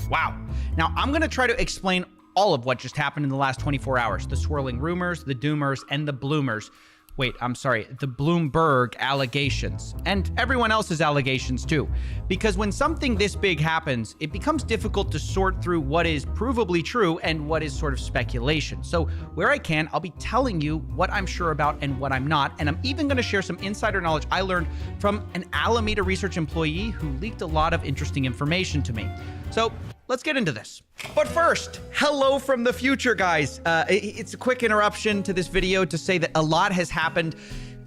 Wow. Now, I'm going to try to explain all of what just happened in the last 24 hours. The swirling rumors, the doomers, and the bloomers. Wait, I'm sorry, the Bloomberg allegations, and everyone else's allegations too. Because when something this big happens, it becomes difficult to sort through what is provably true and what is sort of speculation. So where I can, I'll be telling you what I'm sure about and what I'm not, and I'm even gonna share some insider knowledge I learned from an Alameda research employee who leaked a lot of interesting information to me. So let's get into this. But first, hello from the future, guys. It's a quick interruption to this video to say that a lot has happened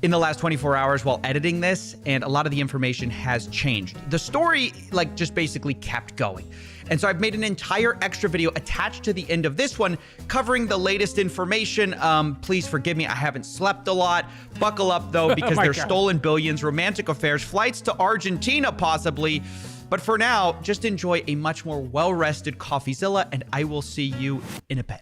in the last 24 hours while editing this, and a lot of the information has changed. The story, like, just basically kept going. And so I've made an entire extra video attached to the end of this one covering the latest information. Please forgive me, I haven't slept a lot. Buckle up, though, because there's stolen billions, romantic affairs, flights to Argentina, possibly. But for now, just enjoy a much more well-rested CoffeeZilla, and I will see you in a bit.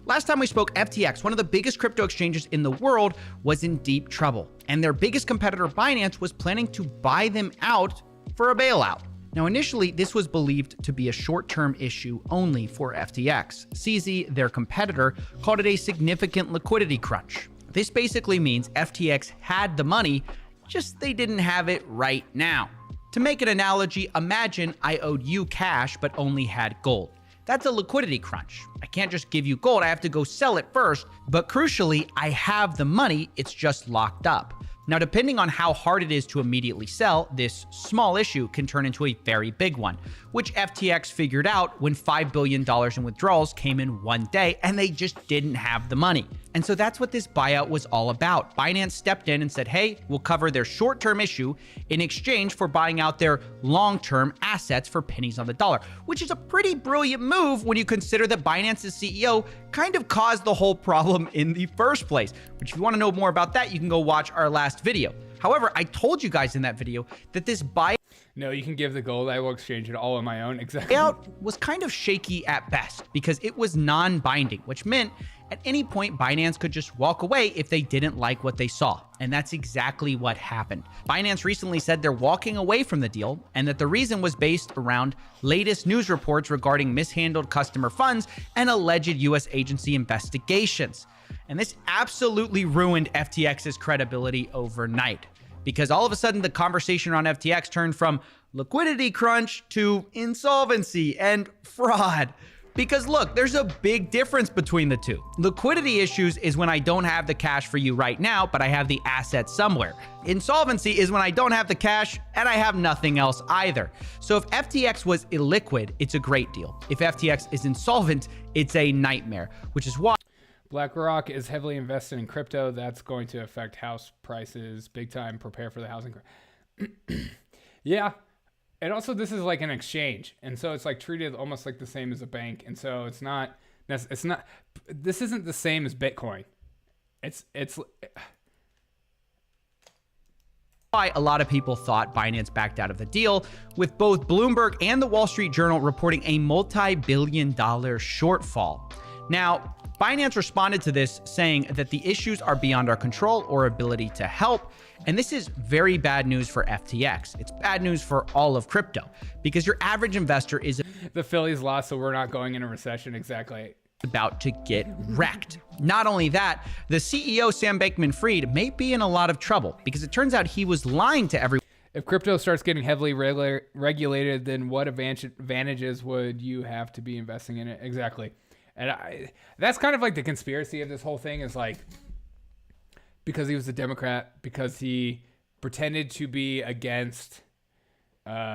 Last time we spoke, FTX, one of the biggest crypto exchanges in the world, was in deep trouble. And their biggest competitor, Binance, was planning to buy them out for a bailout. Now, initially, this was believed to be a short-term issue only for FTX. CZ, their competitor, called it a significant liquidity crunch. This basically means FTX had the money, just they didn't have it right now. To make an analogy, imagine I owed you cash but only had gold. That's a liquidity crunch. I can't just give you gold, I have to go sell it first. But crucially, I have the money, it's just locked up. Now, depending on how hard it is to immediately sell, this small issue can turn into a very big one, which FTX figured out when $5 billion in withdrawals came in one day, and they just didn't have the money. And so that's what this buyout was all about. Binance stepped in and said, hey, we'll cover their short-term issue in exchange for buying out their long-term assets for pennies on the dollar, which is a pretty brilliant move when you consider that Binance's CEO kind of caused the whole problem in the first place. Which, if you want to know more about that, you can go watch our last video. However, I told you guys in that video that this buyout No, you can give the gold. I will exchange it all on my own. Exactly. was kind of shaky at best because it was non-binding, which meant at any point Binance could just walk away if they didn't like what they saw. And that's exactly what happened. Binance recently said they're walking away from the deal and that the reason was based around latest news reports regarding mishandled customer funds and alleged US agency investigations. And this absolutely ruined FTX's credibility overnight, because all of a sudden the conversation around FTX turned from liquidity crunch to insolvency and fraud. Because look, there's a big difference between the two. Liquidity issues is when I don't have the cash for you right now, but I have the asset somewhere. Insolvency is when I don't have the cash and I have nothing else either. So if FTX was illiquid, it's a great deal. If FTX is insolvent, it's a nightmare, which is why BlackRock is heavily invested in crypto. That's going to affect house prices big time. Prepare for the housing crash. Yeah. And also, this is like an exchange. And so it's like treated almost like the same as a bank. And so it's not, this isn't the same as Bitcoin. It's why a lot of people thought Binance backed out of the deal, with both Bloomberg and the Wall Street Journal reporting a multi-billion-dollar shortfall. Now, Binance responded to this saying that the issues are beyond our control or ability to help. And this is very bad news for FTX. It's bad news for all of crypto because your average investor is the Phillies lost, so we're not going into recession. Exactly. About to get wrecked. Not only that, the CEO, Sam Bankman-Fried, may be in a lot of trouble because it turns out he was lying to everyone. If crypto starts getting heavily regulated, then what advantages would you have to be investing in it? Exactly. And that's kind of like the conspiracy of this whole thing, is like, because he was a Democrat, because he pretended to be against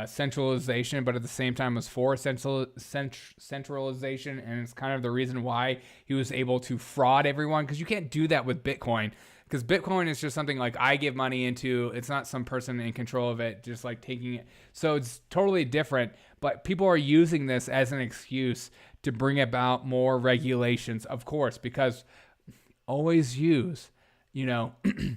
centralization, but at the same time was for centralization. And it's kind of the reason why he was able to fraud everyone, because you can't do that with Bitcoin. Because Bitcoin is just something like I give money into. It's not some person in control of it, just like taking it. So it's totally different. But people are using this as an excuse to bring about more regulations, of course, because always use, an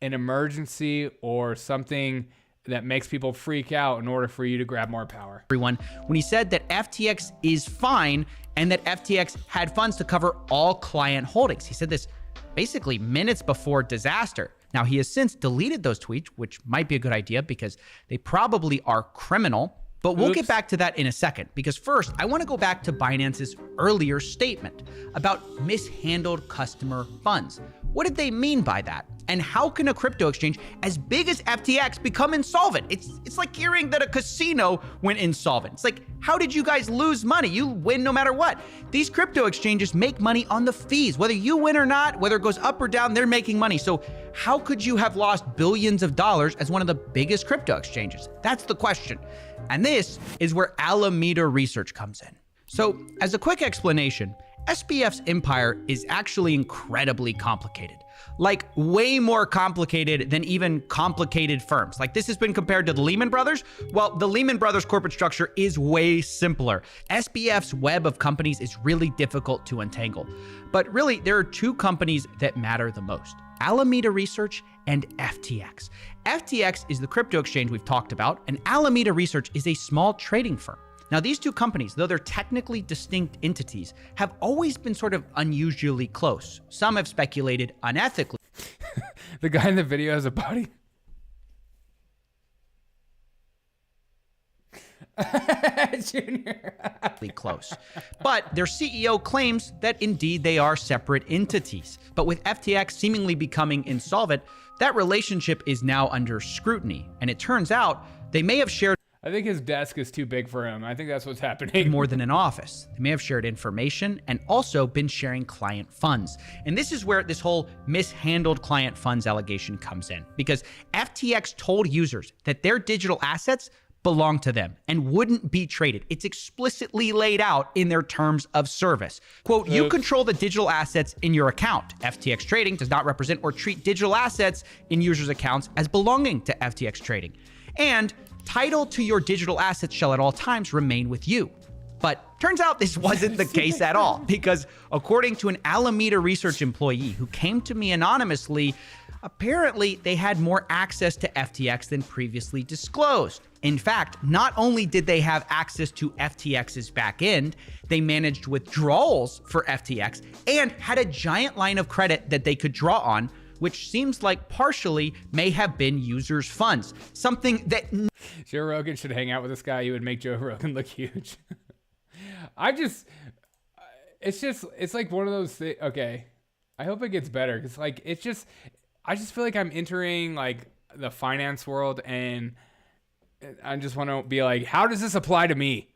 emergency or something that makes people freak out in order for you to grab more power. Everyone, when he said that FTX is fine and that FTX had funds to cover all client holdings. He said this basically minutes before disaster. Now, he has since deleted those tweets, which might be a good idea because they probably are criminal. But we'll get back to that in a second, because first, I want to go back to Binance's earlier statement about mishandled customer funds. What did they mean by that? And how can a crypto exchange as big as FTX become insolvent? It's like hearing that a casino went insolvent. It's like, how did you guys lose money? You win no matter what. These crypto exchanges make money on the fees. Whether you win or not, whether it goes up or down, they're making money. So how could you have lost billions of dollars as one of the biggest crypto exchanges? That's the question. And this is where Alameda Research comes in. So as a quick explanation, SBF's empire is actually incredibly complicated. Like way more complicated than even complicated firms. Like this has been compared to the Lehman Brothers. Well, the Lehman Brothers corporate structure is way simpler. SBF's web of companies is really difficult to untangle. But really, there are two companies that matter the most: Alameda Research and FTX. FTX is the crypto exchange we've talked about, and Alameda Research is a small trading firm. Now, these two companies, though they're technically distinct entities, have always been sort of unusually close. Some have speculated unethically. The guy in the video has a body. Junior. Close. But their CEO claims that indeed they are separate entities. But with FTX seemingly becoming insolvent, that relationship is now under scrutiny. And it turns out they may have shared I think his desk is too big for him. I think that's what's happening. more than an office. They may have shared information and also been sharing client funds. And this is where this whole mishandled client funds allegation comes in, because FTX told users that their digital assets belong to them and wouldn't be traded. It's explicitly laid out in their terms of service. Quote, you control the digital assets in your account. FTX Trading does not represent or treat digital assets in users' accounts as belonging to FTX Trading. And title to your digital assets shall at all times remain with you. But turns out this wasn't the case at all, because according to an Alameda Research employee who came to me anonymously, apparently they had more access to FTX than previously disclosed. In fact, not only did they have access to FTX's back end, they managed withdrawals for FTX and had a giant line of credit that they could draw on, which seems like partially may have been users' funds. Something that Joe Rogan should hang out with this guy. He would make Joe Rogan look huge. It's like one of those things. Okay, I hope it gets better, because like I just feel like I'm entering like the finance world, and I just want to be like, how does this apply to me?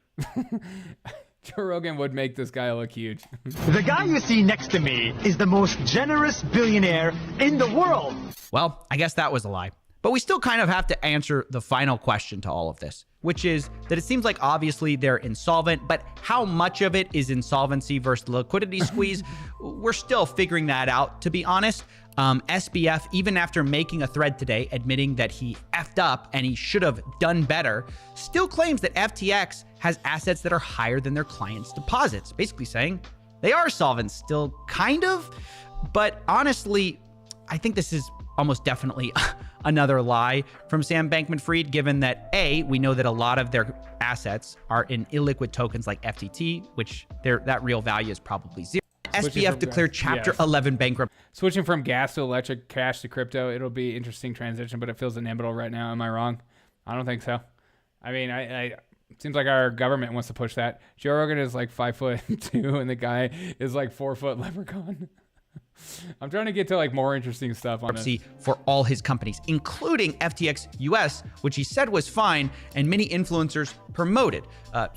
Joe Rogan would make this guy look huge. The guy you see next to me is the most generous billionaire in the world. Well, I guess that was a lie. But we still kind of have to answer the final question to all of this, which is that it seems like obviously they're insolvent, but how much of it is insolvency versus liquidity squeeze? We're still figuring that out, to be honest. SBF, even after making a thread today admitting that he effed up and he should have done better, still claims that FTX has assets that are higher than their clients' deposits, basically saying they are solvent still, kind of. But honestly, I think this is almost definitely another lie from Sam Bankman-Fried, given that A, we know that a lot of their assets are in illiquid tokens like FTT, which that real value is probably zero. SBF declared Chapter 11 bankrupt. Switching from gas to electric, cash to crypto, it'll be interesting transition, but it feels inevitable right now. Am I wrong? I don't think so. I mean, it seems like our government wants to push that. Joe Rogan is like 5'2", and the guy is like 4 foot leprechaun. I'm trying to get to like more interesting stuff on this. For all his companies, including FTX US, which he said was fine, and many influencers promoted.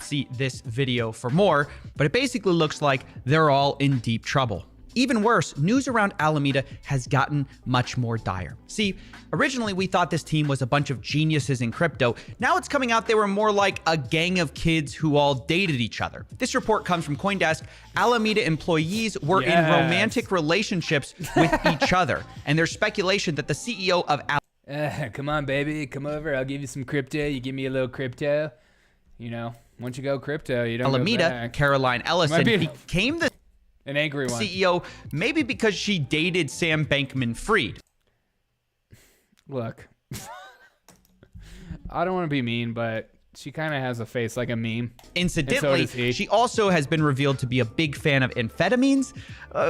See this video for more, but it basically looks like they're all in deep trouble. Even worse, news around Alameda has gotten much more dire. See, originally we thought this team was a bunch of geniuses in crypto. Now it's coming out they were more like a gang of kids who all dated each other. This report comes from CoinDesk. Alameda employees were in romantic relationships with each other. And there's speculation that the CEO of come on, baby, come over. I'll give you some crypto. You give me a little crypto. You know, once you go crypto, you don't Alameda, go back. Caroline Ellison, became the an angry one. CEO, maybe because she dated Sam Bankman-Fried. Look, I don't want to be mean, but she kind of has a face like a meme. Incidentally, she also has been revealed to be a big fan of amphetamines,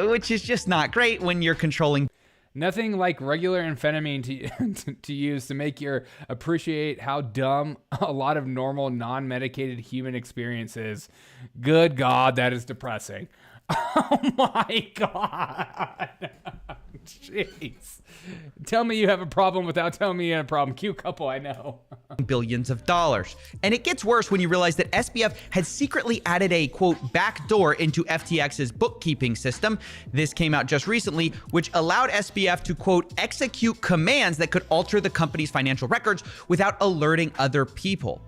which is just not great when you're controlling. Nothing like regular amphetamine to use to make you appreciate how dumb a lot of normal non-medicated human experience is. Good God, that is depressing. Oh my God. Jeez. Tell me you have a problem without telling me you have a problem. Cute couple, I know. Billions of dollars. And it gets worse when you realize that SBF had secretly added a, quote, backdoor into FTX's bookkeeping system. This came out just recently, which allowed SBF to, quote, execute commands that could alter the company's financial records without alerting other people.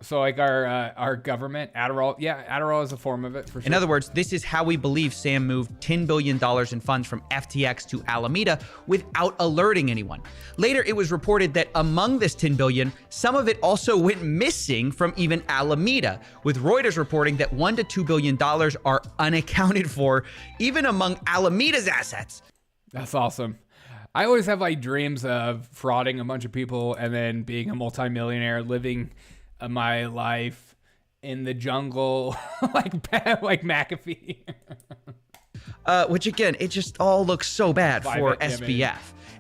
So like our government, Adderall, yeah, Adderall is a form of it for sure. In other words, this is how we believe Sam moved $10 billion in funds from FTX to Alameda without alerting anyone. Later, it was reported that among this $10 billion, some of it also went missing from even Alameda, with Reuters reporting that $1 to $2 billion are unaccounted for, even among Alameda's assets. That's awesome. I always have like dreams of frauding a bunch of people and then being a multimillionaire, living my life in the jungle, like McAfee. Which again, it just all looks so bad for SBF.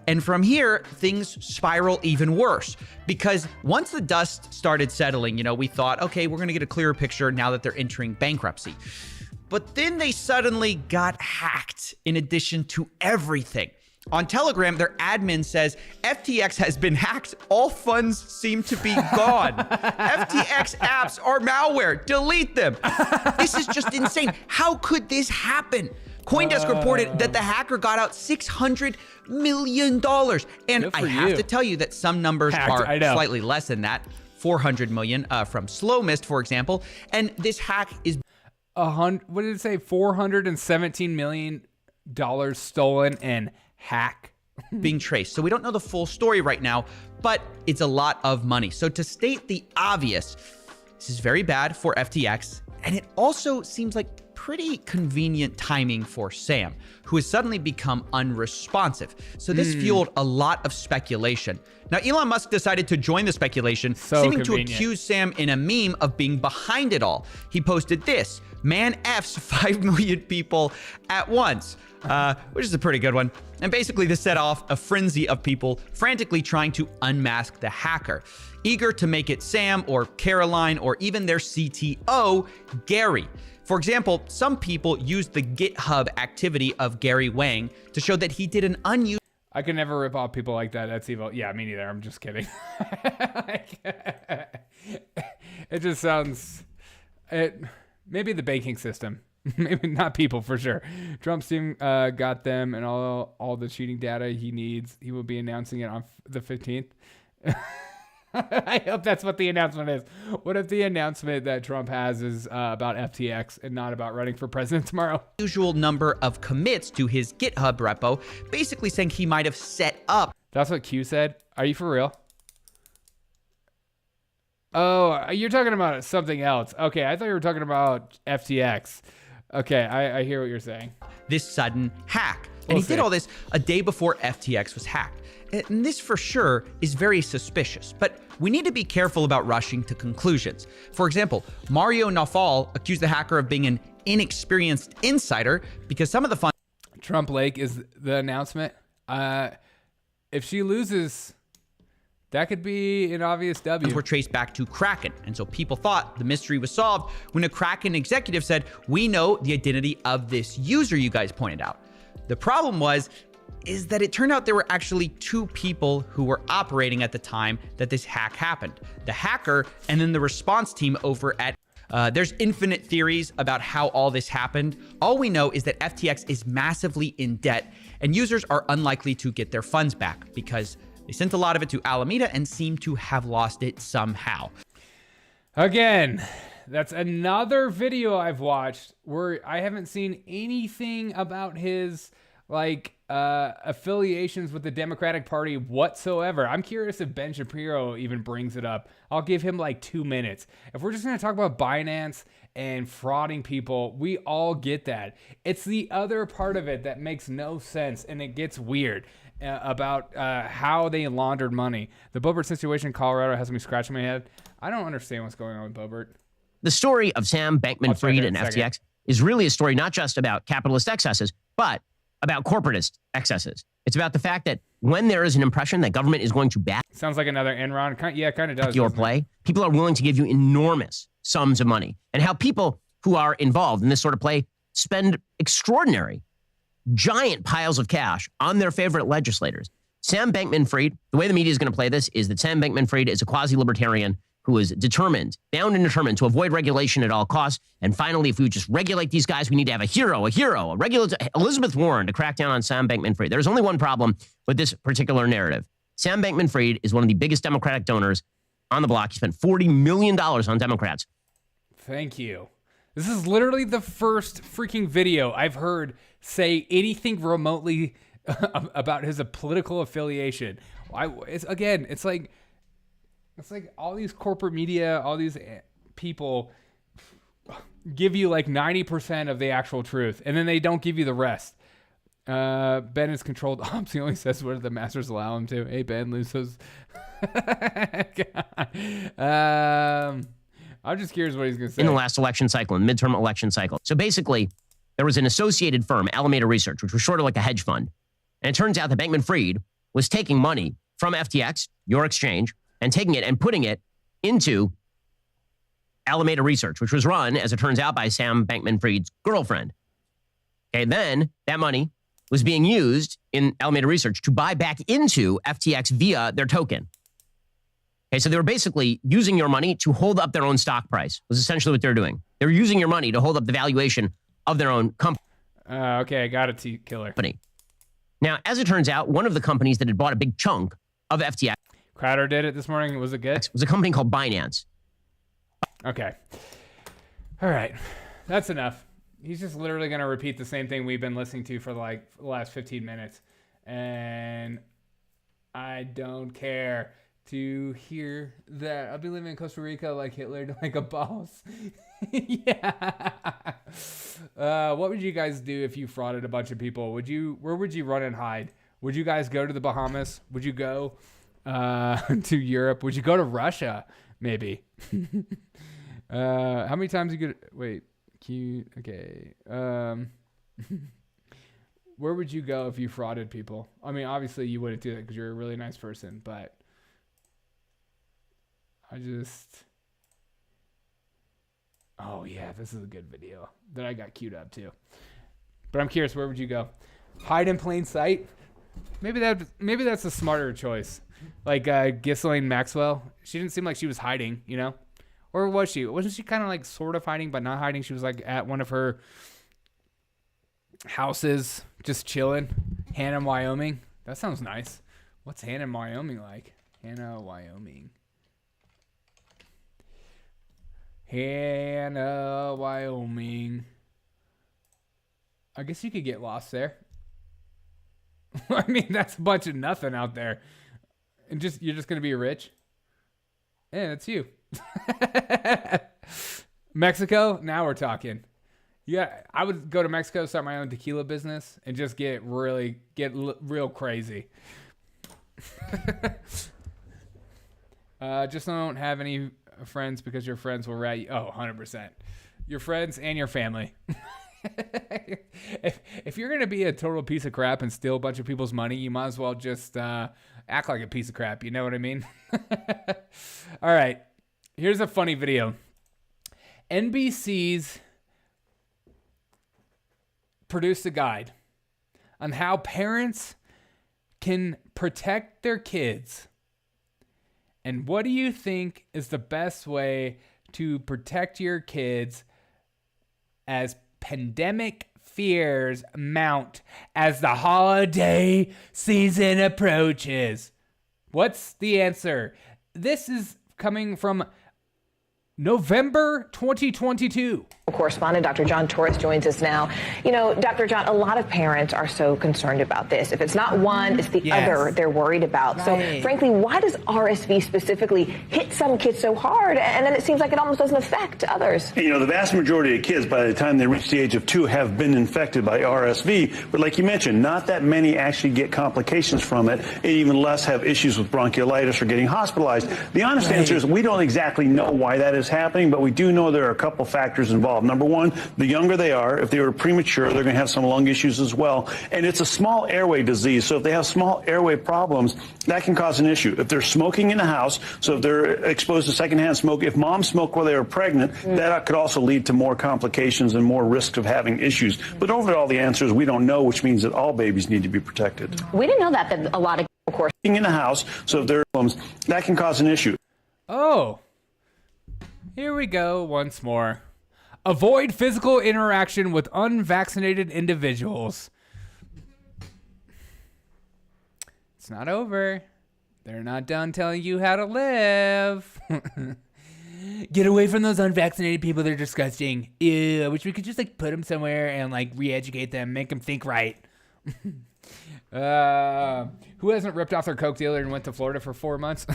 And from here, things spiral even worse, because once the dust started settling, you know, we thought, okay, we're going to get a clearer picture now that they're entering bankruptcy. But then they suddenly got hacked in addition to everything. On Telegram, their admin says, FTX has been hacked. All funds seem to be gone. FTX apps are malware. Delete them. This is just insane. How could this happen? CoinDesk reported that the hacker got out $600 million. And I have to tell you that some numbers are slightly less than that. 400 million from Slow Mist, for example. And this hack is... what did it say? $417 million stolen and hack being traced. So we don't know the full story right now, but it's a lot of money. So to state the obvious, this is very bad for FTX, and it also seems like pretty convenient timing for Sam, who has suddenly become unresponsive. So this fueled a lot of speculation. Now, Elon Musk decided to join the speculation, seeming to accuse Sam in a meme of being behind it all. He posted this: man F's 5 million people at once. Which is a pretty good one. And basically this set off a frenzy of people frantically trying to unmask the hacker, eager to make it Sam or Caroline or even their CTO, Gary. For example, some people used the GitHub activity of Gary Wang to show that he did an unusual... I can never rip off people like that. That's evil. Yeah, me neither. I'm just kidding. It just sounds... Maybe the banking system. Maybe not people, for sure. Trump's team got them and all the cheating data he needs. He will be announcing it on the 15th. I hope that's what the announcement is. What if the announcement that Trump has is about FTX and not about running for president tomorrow? Usual number of commits to his GitHub repo, basically saying he might have set up. That's what Q said? Are you for real? Oh, you're talking about something else. Okay, I thought you were talking about FTX. Okay, I hear what you're saying. This sudden hack. And he did all this a day before FTX was hacked. And this for sure is very suspicious, but we need to be careful about rushing to conclusions. For example, Mario Nawfal accused the hacker of being an inexperienced insider because some of the funds... Trump Lake is the announcement. If she loses... that could be an obvious W. Were traced back to Kraken. And so people thought the mystery was solved when a Kraken executive said, we know the identity of this user you guys pointed out. The problem is that it turned out there were actually two people who were operating at the time that this hack happened. The hacker and then the response team over at... there's infinite theories about how all this happened. All we know is that FTX is massively in debt and users are unlikely to get their funds back because they sent a lot of it to Alameda and seem to have lost it somehow. Again, that's another video I've watched where I haven't seen anything about his affiliations with the Democratic Party whatsoever. I'm curious if Ben Shapiro even brings it up. I'll give him like 2 minutes. If we're just going to talk about Binance and frauding people, we all get that. It's the other part of it that makes no sense and it gets weird. About how they laundered money. The Boebert situation in Colorado has me scratching my head. I don't understand what's going on with Boebert. The story of Sam Bankman-Fried and FTX is really a story not just about capitalist excesses, but about corporatist excesses. It's about the fact that when there is an impression that government is going to back... Sounds like another Enron. Yeah, it kind of does. ...your play, people are willing to give you enormous sums of money. And how people who are involved in this sort of play spend extraordinary giant piles of cash on their favorite legislators. Sam Bankman-Fried, the way the media is going to play this is that Sam Bankman-Fried is a quasi-libertarian who is determined, bound and determined to avoid regulation at all costs. And finally, if we just regulate these guys, we need to have a Elizabeth Warren to crack down on Sam Bankman-Fried. There's only one problem with this particular narrative. Sam Bankman-Fried is one of the biggest Democratic donors on the block. He spent $40 million on Democrats. Thank you. This is literally the first freaking video I've heard say anything remotely about his political affiliation. It's like all these corporate media, all these people give you like 90% of the actual truth, and then they don't give you the rest. Ben is controlled ops. He only says what the masters allow him to. Hey, Ben, lose those. I'm just curious what he's going to say. In the last election cycle, in the midterm election cycle. So basically, there was an associated firm, Alameda Research, which was sort of like a hedge fund. And it turns out that Bankman-Fried was taking money from FTX, your exchange, and taking it and putting it into Alameda Research, which was run, as it turns out, by Sam Bankman-Fried's girlfriend. Okay, then that money was being used in Alameda Research to buy back into FTX via their token. Okay, so they were basically using your money to hold up their own stock price, was essentially what they're doing. They're using your money to hold up the valuation of their own company. Okay, I got it, Killer. Now, as it turns out, one of the companies that had bought a big chunk of FTX Crowder did it this morning. Was it good? was a company called Binance. Okay. All right. That's enough. He's just literally going to repeat the same thing we've been listening to for like the last 15 minutes. And I don't care to hear that. I'll be living in Costa Rica like Hitler, like a boss. Yeah. What would you guys do if you frauded a bunch of people? Where would you run and hide? Would you guys go to the Bahamas? Would you go to Europe? Would you go to Russia? Maybe. How many times you could wait? Okay. Where would you go if you frauded people? I mean, obviously you wouldn't do that because you're a really nice person, but oh yeah, this is a good video that I got queued up too. But I'm curious, where would you go? Hide in plain sight? Maybe that's a smarter choice. Like Ghislaine Maxwell, she didn't seem like she was hiding, you know? Or was she? Wasn't she kind of like sort of hiding, but not hiding? She was like at one of her houses, just chilling. Hannah, Wyoming. That sounds nice. What's Hannah, Wyoming like? Hannah, Wyoming. Hannah, Wyoming. I guess you could get lost there. I mean, that's a bunch of nothing out there. And you're just gonna be rich. Yeah, that's you. Mexico, now we're talking. Yeah, I would go to Mexico, start my own tequila business, and just get real crazy. Just don't have any friends because your friends will rat you. Oh, 100%. Your friends and your family. If you're going to be a total piece of crap and steal a bunch of people's money, you might as well just act like a piece of crap. You know what I mean? All right. Here's a funny video. NBC's produced a guide on how parents can protect their kids. And what do you think is the best way to protect your kids as pandemic fears mount as the holiday season approaches? What's the answer? This is coming from November 2022. Correspondent Dr. John Torres joins us now. You know, Dr. John, a lot of parents are so concerned about this. If it's not one, it's the other they're worried about. Right. So, frankly, why does RSV specifically hit some kids so hard, and then it seems like it almost doesn't affect others? You know, the vast majority of kids, by the time they reach the age of 2, have been infected by RSV. But like you mentioned, not that many actually get complications from it, and even less have issues with bronchiolitis or getting hospitalized. The honest answer is we don't exactly know why that is is happening, but we do know there are a couple factors involved. Number one, the younger they are, if they were premature, they're going to have some lung issues as well. And it's a small airway disease, so if they have small airway problems, that can cause an issue. If they're smoking in the house, so if they're exposed to secondhand smoke, if mom smoked while they were pregnant, that could also lead to more complications and more risk of having issues. But overall, the answer is we don't know, which means that all babies need to be protected. We didn't know that a lot of people, of course, in the house, so if there are problems, that can cause an issue. Oh, here we go once more. Avoid physical interaction with unvaccinated individuals. It's not over. They're not done telling you how to live. Get away from those unvaccinated people. They're disgusting. Ew, I wish we could just like put them somewhere and like re-educate them, make them think right. Who hasn't ripped off their Coke dealer and went to Florida for 4 months?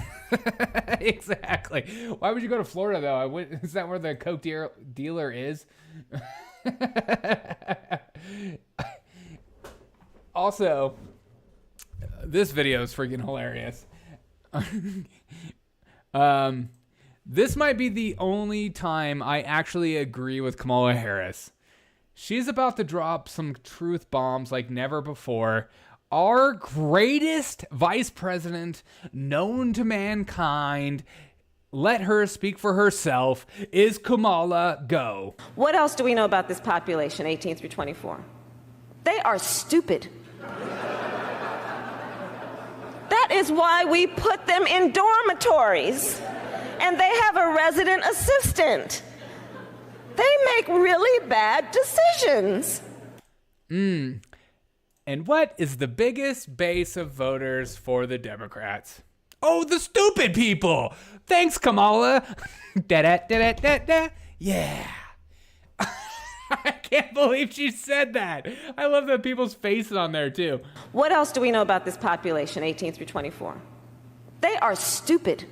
Exactly. Why would you go to Florida though? Is that where the Coke dealer is? Also, this video is freaking hilarious. This might be the only time I actually agree with Kamala Harris. She's about to drop some truth bombs like never before. Our greatest vice president known to mankind, let her speak for herself, is Kamala. Go. What else do we know about this population, 18 through 24? They are stupid. That is why we put them in dormitories. And they have a resident assistant. They make really bad decisions. And what is the biggest base of voters for the Democrats? Oh, the stupid people. Thanks, Kamala. Da-da-da-da-da-da. Yeah. I can't believe she said that. I love the people's faces on there, too. What else do we know about this population, 18 through 24? They are stupid.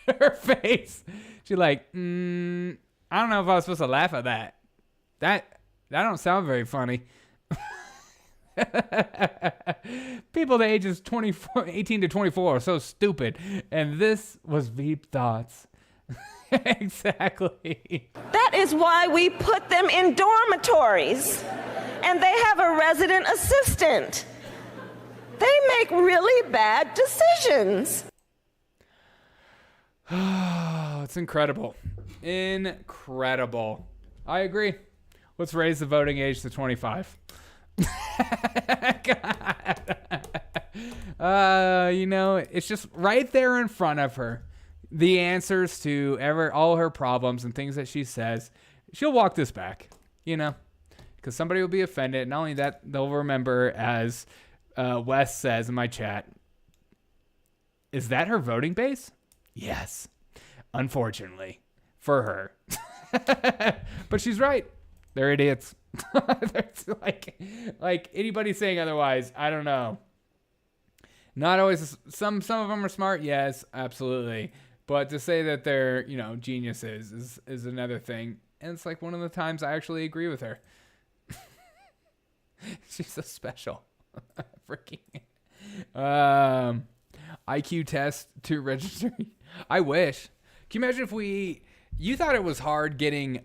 Her face. She's like, I don't know if I was supposed to laugh at that. That don't sound very funny. People the ages 18 to 24 are so stupid. And this was Veep Thoughts. Exactly. That is why we put them in dormitories. And they have a resident assistant. They make really bad decisions. Oh, it's incredible. Incredible. I agree. Let's raise the voting age to 25. You know, it's just right there in front of her. The answers to all her problems and things that she says. She'll walk this back, you know, because somebody will be offended. Not only that, they'll remember, as Wes says in my chat, is that her voting base? Yes, unfortunately for her. But she's right. They're idiots. like anybody saying otherwise, I don't know. Not always. Some of them are smart. Yes, absolutely. But to say that they're, you know, geniuses is another thing. And it's like one of the times I actually agree with her. She's so special. Freaking. IQ test to register. I wish. Can you imagine if you thought it was hard getting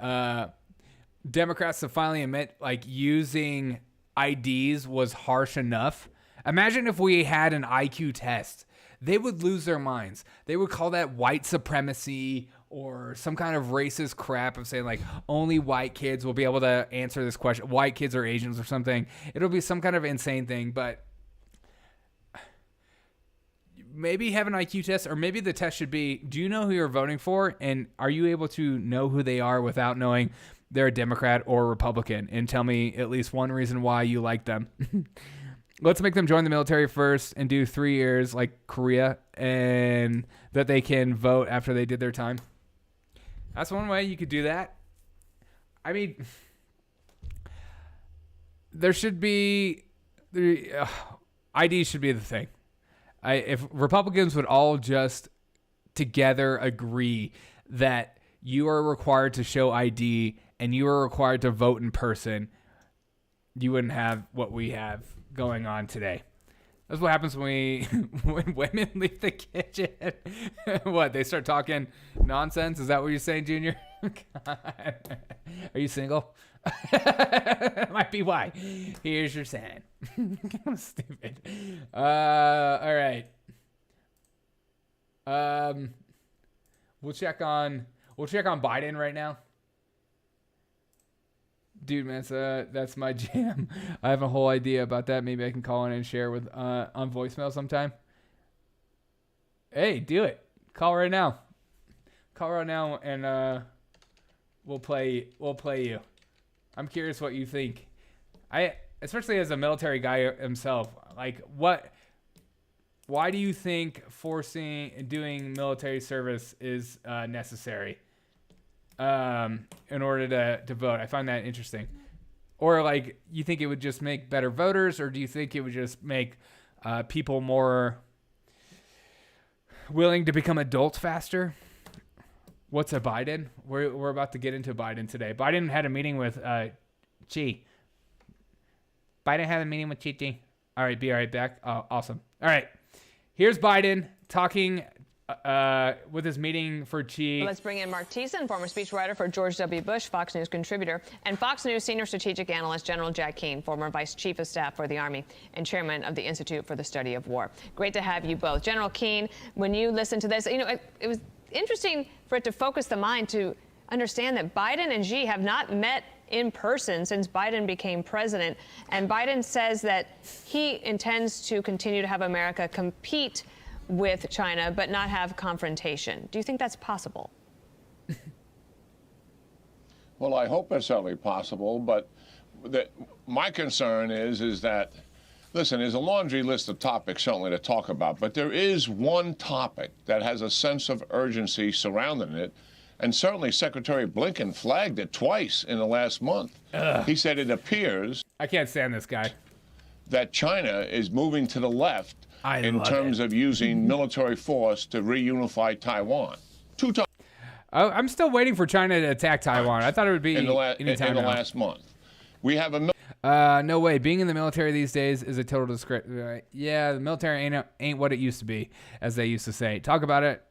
Democrats to finally admit like using IDs was harsh enough? Imagine if we had an IQ test. They would lose their minds. They would call that white supremacy or some kind of racist crap of saying like only white kids will be able to answer this question. White kids or Asians or something. It'll be some kind of insane thing, but maybe have an IQ test, or maybe the test should be, do you know who you're voting for? And are you able to know who they are without knowing they're a Democrat or Republican? And tell me at least one reason why you like them. Let's make them join the military first and do 3 years like Korea, and that they can vote after they did their time. That's one way you could do that. I mean, there should be... IDs should be the thing. If Republicans would all just together agree that you are required to show ID and you are required to vote in person, you wouldn't have what we have going on today. That's what happens when women leave the kitchen. What, they start talking nonsense? Is that what you're saying, Junior? God. Are you single? Might be why. Here's your sign. Stupid. All right. We'll check on Biden right now. Dude, man, that's my jam. I have a whole idea about that. Maybe I can call in and share with on voicemail sometime. Hey, do it. Call right now. Call right now, and we'll play you. I'm curious what you think. Especially as a military guy himself, like why do you think doing military service is necessary? In order to vote. I find that interesting. Or like, you think it would just make better voters, or do you think it would just make people more willing to become adults faster? What's a Biden? We're about to get into Biden today. Biden had a meeting with Xi. Biden had a meeting with Xi. All right, be right back. Oh, awesome. All right, here's Biden talking with his meeting for Xi. Let's bring in Mark Thiessen, former speechwriter for George W. Bush, Fox News contributor, and Fox News senior strategic analyst General Jack Keane, former vice chief of staff for the Army and chairman of the Institute for the Study of War. Great to have you both. General Keane, when you listen to this, it was interesting for it to focus the mind to understand that Biden and Xi have not met in person since Biden became president. And Biden says that he intends to continue to have America compete with China, but not have confrontation. Do you think that's possible? Well, I hope it's certainly possible, but my concern is that, listen, there's a laundry list of topics certainly to talk about, but there is one topic that has a sense of urgency surrounding it, and certainly Secretary Blinken flagged it twice in the last month. Ugh. He said it appears I can't stand this guy. that China is moving to the left in terms of using military force to reunify Taiwan. I'm still waiting for China to attack Taiwan. I thought it would be in the anytime now. last month. We have a no way. Being in the military these days is a total disgrace. Yeah, the military ain't what it used to be, as they used to say. Talk about it.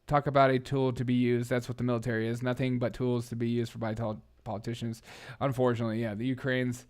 Talk about a tool to be used. That's what the military is. Nothing but tools to be used by politicians. Unfortunately, yeah, the Ukraine's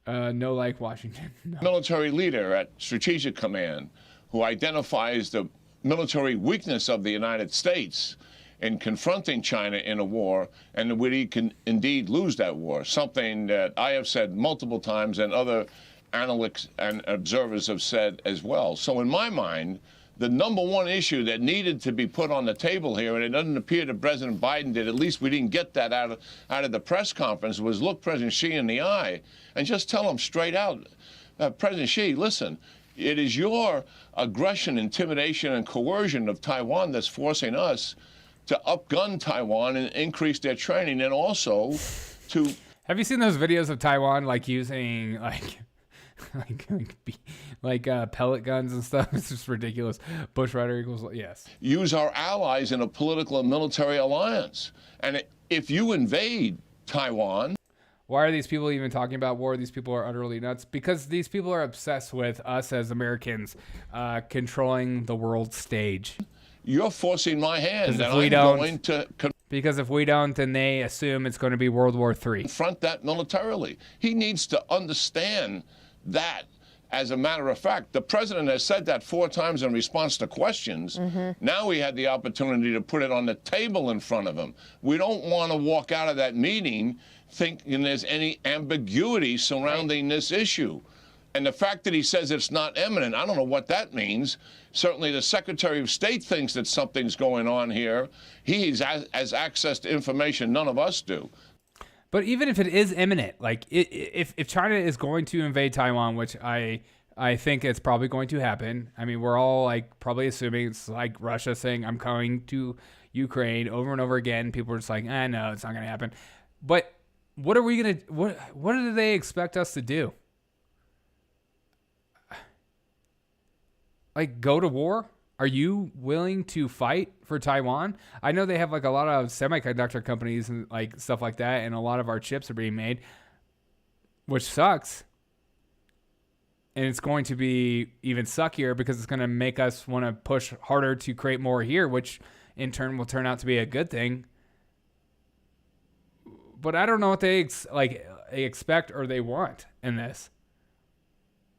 no like Washington. No. Military leader at Strategic Command who identifies the military weakness of the United States in confronting China in a war, and that we can indeed lose that war, something that I have said multiple times and other analysts and observers have said as well. So in my mind, the number one issue that needed to be put on the table here, and it doesn't appear that President Biden did, at least we didn't get that out of the press conference, was look President Xi in the eye and just tell him straight out, President Xi, listen, it is your aggression, intimidation, and coercion of Taiwan that's forcing us to upgun Taiwan and increase their training, and also to... Have you seen those videos of Taiwan like using pellet guns and stuff? It's just ridiculous. Bush Rider equals yes. Use our allies in a political and military alliance. And if you invade Taiwan... Why are these people even talking about war? These people are utterly nuts. Because these people are obsessed with us as Americans controlling the world stage. You're forcing my hand, and I'm going to... Because if we don't, then they assume it's going to be World War III. Confront that militarily. He needs to understand that. As a matter of fact, the president has said that 4 times in response to questions. Now we had the opportunity to put it on the table in front of him. We don't want to walk out of that meeting thinking there's any ambiguity surrounding this issue. And the fact that he says it's not imminent, I don't know what that means. Certainly the Secretary of State thinks that something's going on here. He has access to information none of us do. But even if it is imminent, like if China is going to invade Taiwan, which I think it's probably going to happen. I mean, we're all like probably assuming it's like Russia saying I'm coming to Ukraine over and over again. People are just like, no, it's not going to happen. But what are we going to what do they expect us to do? Like go to war? Are you willing to fight for Taiwan? I know they have like a lot of semiconductor companies and like stuff like that, and a lot of our chips are being made, which sucks. And it's going to be even suckier because it's going to make us want to push harder to create more here, which in turn will turn out to be a good thing. But I don't know what they expect or they want in this.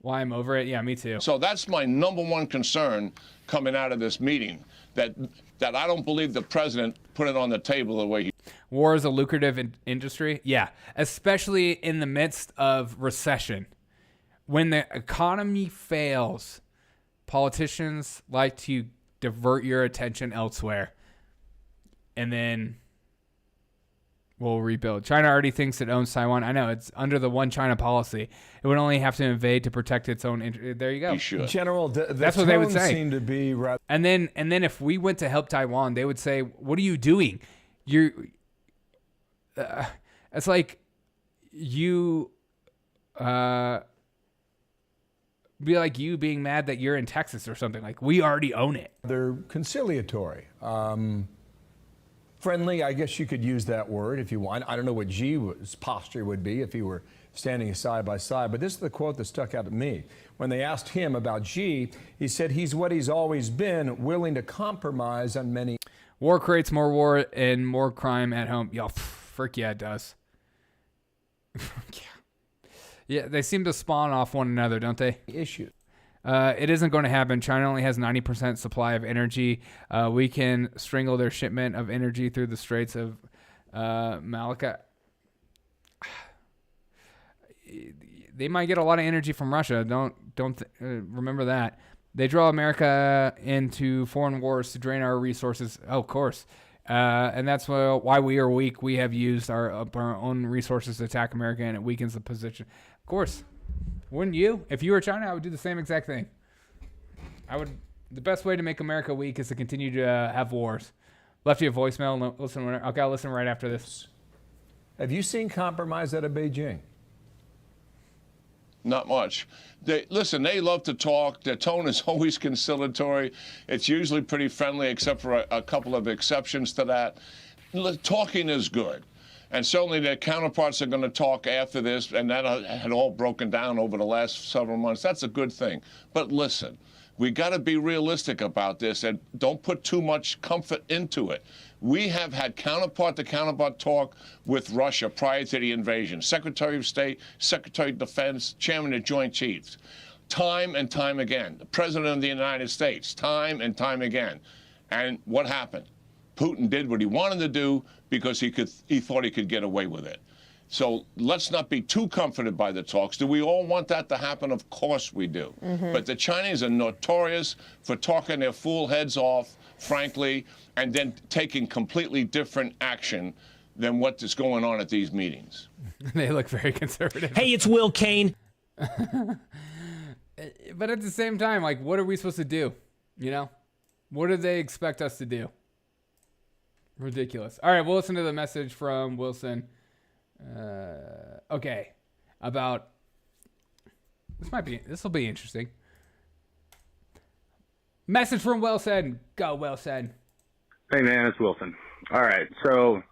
Why I'm over it? Yeah, me too. So that's my number one concern coming out of this meeting, that I don't believe the president put it on the table the way he... War is a lucrative industry? Yeah, especially in the midst of recession. When the economy fails, politicians like to divert your attention elsewhere. And then we'll rebuild. China already thinks it owns Taiwan. I know, it's under the one China policy. It would only have to invade to protect its own interest. There you go. You should. General, that's what they would say. Seem to be rather... And then if we went to help Taiwan, they would say, "What are you doing? It's like you be like you being mad that you're in Texas or something. Like, we already own it." They're conciliatory. Friendly, I guess you could use that word if you want. I don't know what Xi's posture would be if he were standing side by side, but this is the quote that stuck out to me. When they asked him about Xi, he said he's what he's always been, willing to compromise on many. War creates more war and more crime at home. Yo, frick yeah, it does. Yeah, they seem to spawn off one another, don't they? Issues. It isn't going to happen. China only has 90% supply of energy. We can strangle their shipment of energy through the Straits of Malacca. They might get a lot of energy from Russia. Don't remember that. They draw America into foreign wars to drain our resources. Oh, of course. And that's why we are weak. We have used our own resources to attack America, and it weakens the position. Of course. Wouldn't you? If you were China, I would do the same exact thing. The best way to make America weak is to continue to have wars. Left you a voicemail. Listen. Okay, I'll listen right after this. Have you seen compromise out of Beijing? Not much. They love to talk. Their tone is always conciliatory. It's usually pretty friendly, except for a couple of exceptions to that. Talking is good. And certainly their counterparts are going to talk after this, and that had all broken down over the last several months. That's a good thing. But listen, we got to be realistic about this and don't put too much comfort into it. We have had counterpart-to-counterpart talk with Russia prior to the invasion. Secretary of State, Secretary of Defense, Chairman of Joint Chiefs. Time and time again. The President of the United States, time and time again. And what happened? Putin did what he wanted to do because he thought he could get away with it. So let's not be too comforted by the talks. Do we all want that to happen? Of course we do. Mm-hmm. But the Chinese are notorious for talking their fool heads off, frankly, and then taking completely different action than what is going on at these meetings. They look very conservative. Hey, it's Will Kane. But at the same time, like, what are we supposed to do? You know? What do they expect us to do? Ridiculous. All right, we'll listen to the message from Wilson. Okay, about this will be interesting. Message from Wilson. Go, Wilson. Hey man, it's Wilson. All right, so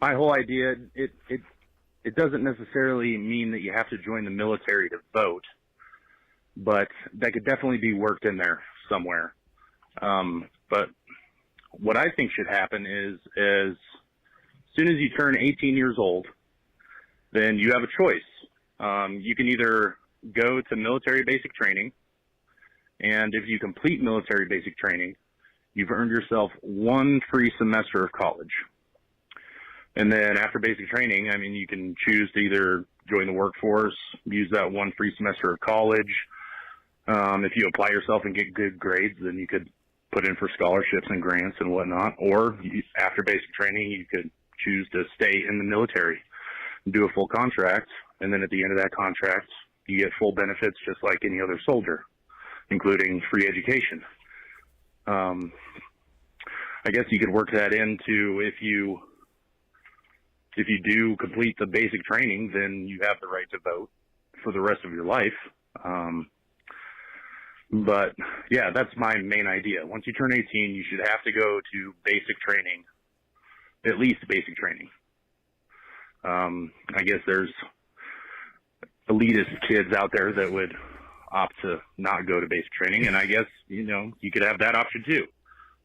my whole idea, it doesn't necessarily mean that you have to join the military to vote, but that could definitely be worked in there somewhere. But what I think should happen is as soon as you turn 18 years old, then you have a choice. You can either go to military basic training, and if you complete military basic training, you've earned yourself one free semester of college. And then after basic training, I mean, you can choose to either join the workforce, use that one free semester of college. If you apply yourself and get good grades, then you could put in for scholarships and grants and whatnot. Or after basic training, you could choose to stay in the military, do a full contract, and then at the end of that contract, you get full benefits just like any other soldier, including free education. I guess you could work that into if you do complete the basic training, then you have the right to vote for the rest of your life. But yeah, that's my main idea. Once you turn 18, you should have to go to basic training, at least basic training. I guess there's elitist kids out there that would opt to not go to basic training. And I guess, you could have that option too.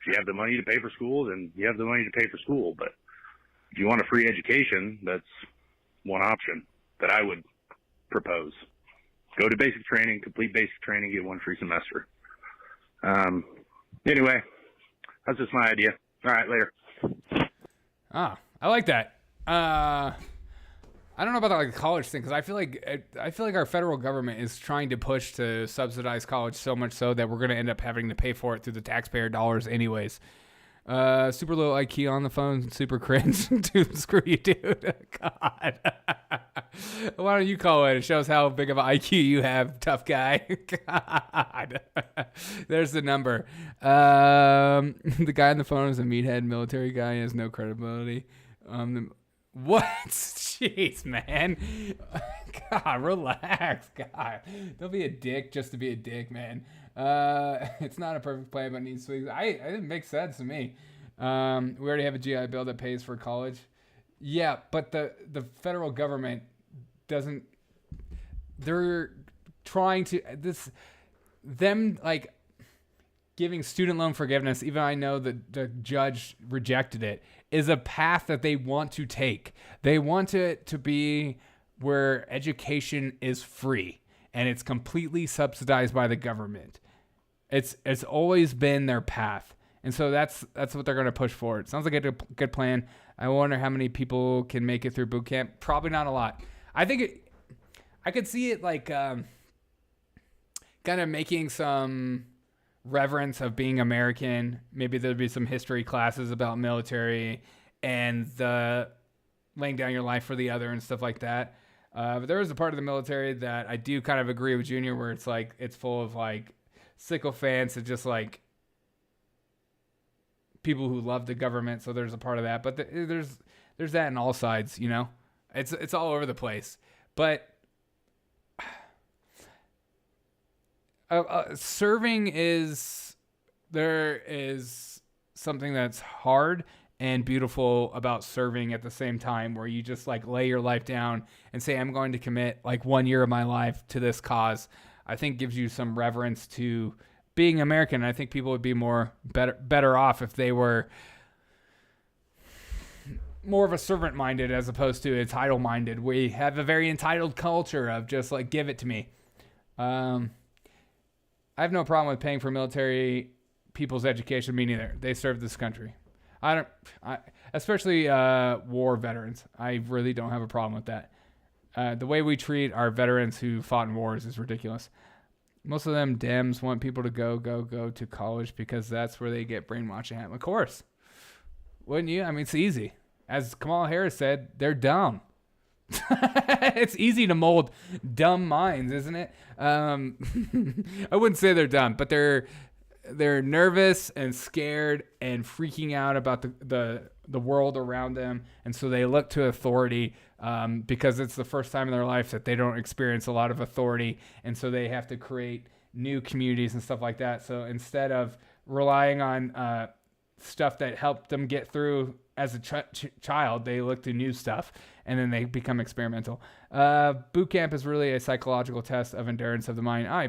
If you have the money to pay for school, then you have the money to pay for school. But if you want a free education, that's one option that I would propose. Go to basic training, complete basic training, get one free semester. Anyway, that's just my idea. All right, later. I like that. I don't know about the college thing, because I feel like our federal government is trying to push to subsidize college so much so that we're going to end up having to pay for it through the taxpayer dollars anyways. Super low IQ on the phone, super cringe. Dude, screw you, dude. God. Why don't you call it? It shows how big of an IQ you have, tough guy. God. There's the number. The guy on the phone is a meathead military guy. He has no credibility. What? Jeez, man. God, relax. God. Don't be a dick just to be a dick, man. It's not a perfect plan, but needs swings. It makes sense to me. We already have a GI Bill that pays for college. Yeah, but the federal government doesn't. They're trying to giving student loan forgiveness. Even I know that the judge rejected it. Is a path that they want to take. They want it to be where education is free and it's completely subsidized by the government. It's always been their path. And so that's what they're going to push forward. Sounds like a good plan. I wonder how many people can make it through boot camp. Probably not a lot. I could see it like kind of making some reverence of being American. Maybe there'd be some history classes about military and the laying down your life for the other and stuff like that. But there is a part of the military that I do kind of agree with Junior, where it's like it's full of like sycophants and just like people who love the government. So there's a part of that, but there's that in all sides. It's all over the place. But serving is something that's hard and beautiful about serving at the same time, where you just like lay your life down and say, I'm going to commit like 1 year of my life to this cause. I think gives you some reverence to being American. I think people would be better off if they were more of a servant minded as opposed to entitled minded. We have a very entitled culture of just like, give it to me. I have no problem with paying for military people's education. Me neither. They serve this country. Especially war veterans. I really don't have a problem with that. The way we treat our veterans who fought in wars is ridiculous. Most of them Dems want people to go to college because that's where they get brainwashing at. Of course. Wouldn't you? I mean, it's easy. As Kamala Harris said, they're dumb. It's easy to mold dumb minds, isn't it? I wouldn't say they're dumb, but they're nervous and scared and freaking out about the world around them, and so they look to authority because it's the first time in their life that they don't experience a lot of authority, and so they have to create new communities and stuff like that. So instead of relying on stuff that helped them get through as a child, they look to new stuff, and then they become experimental. Boot camp is really a psychological test of endurance of the mind. I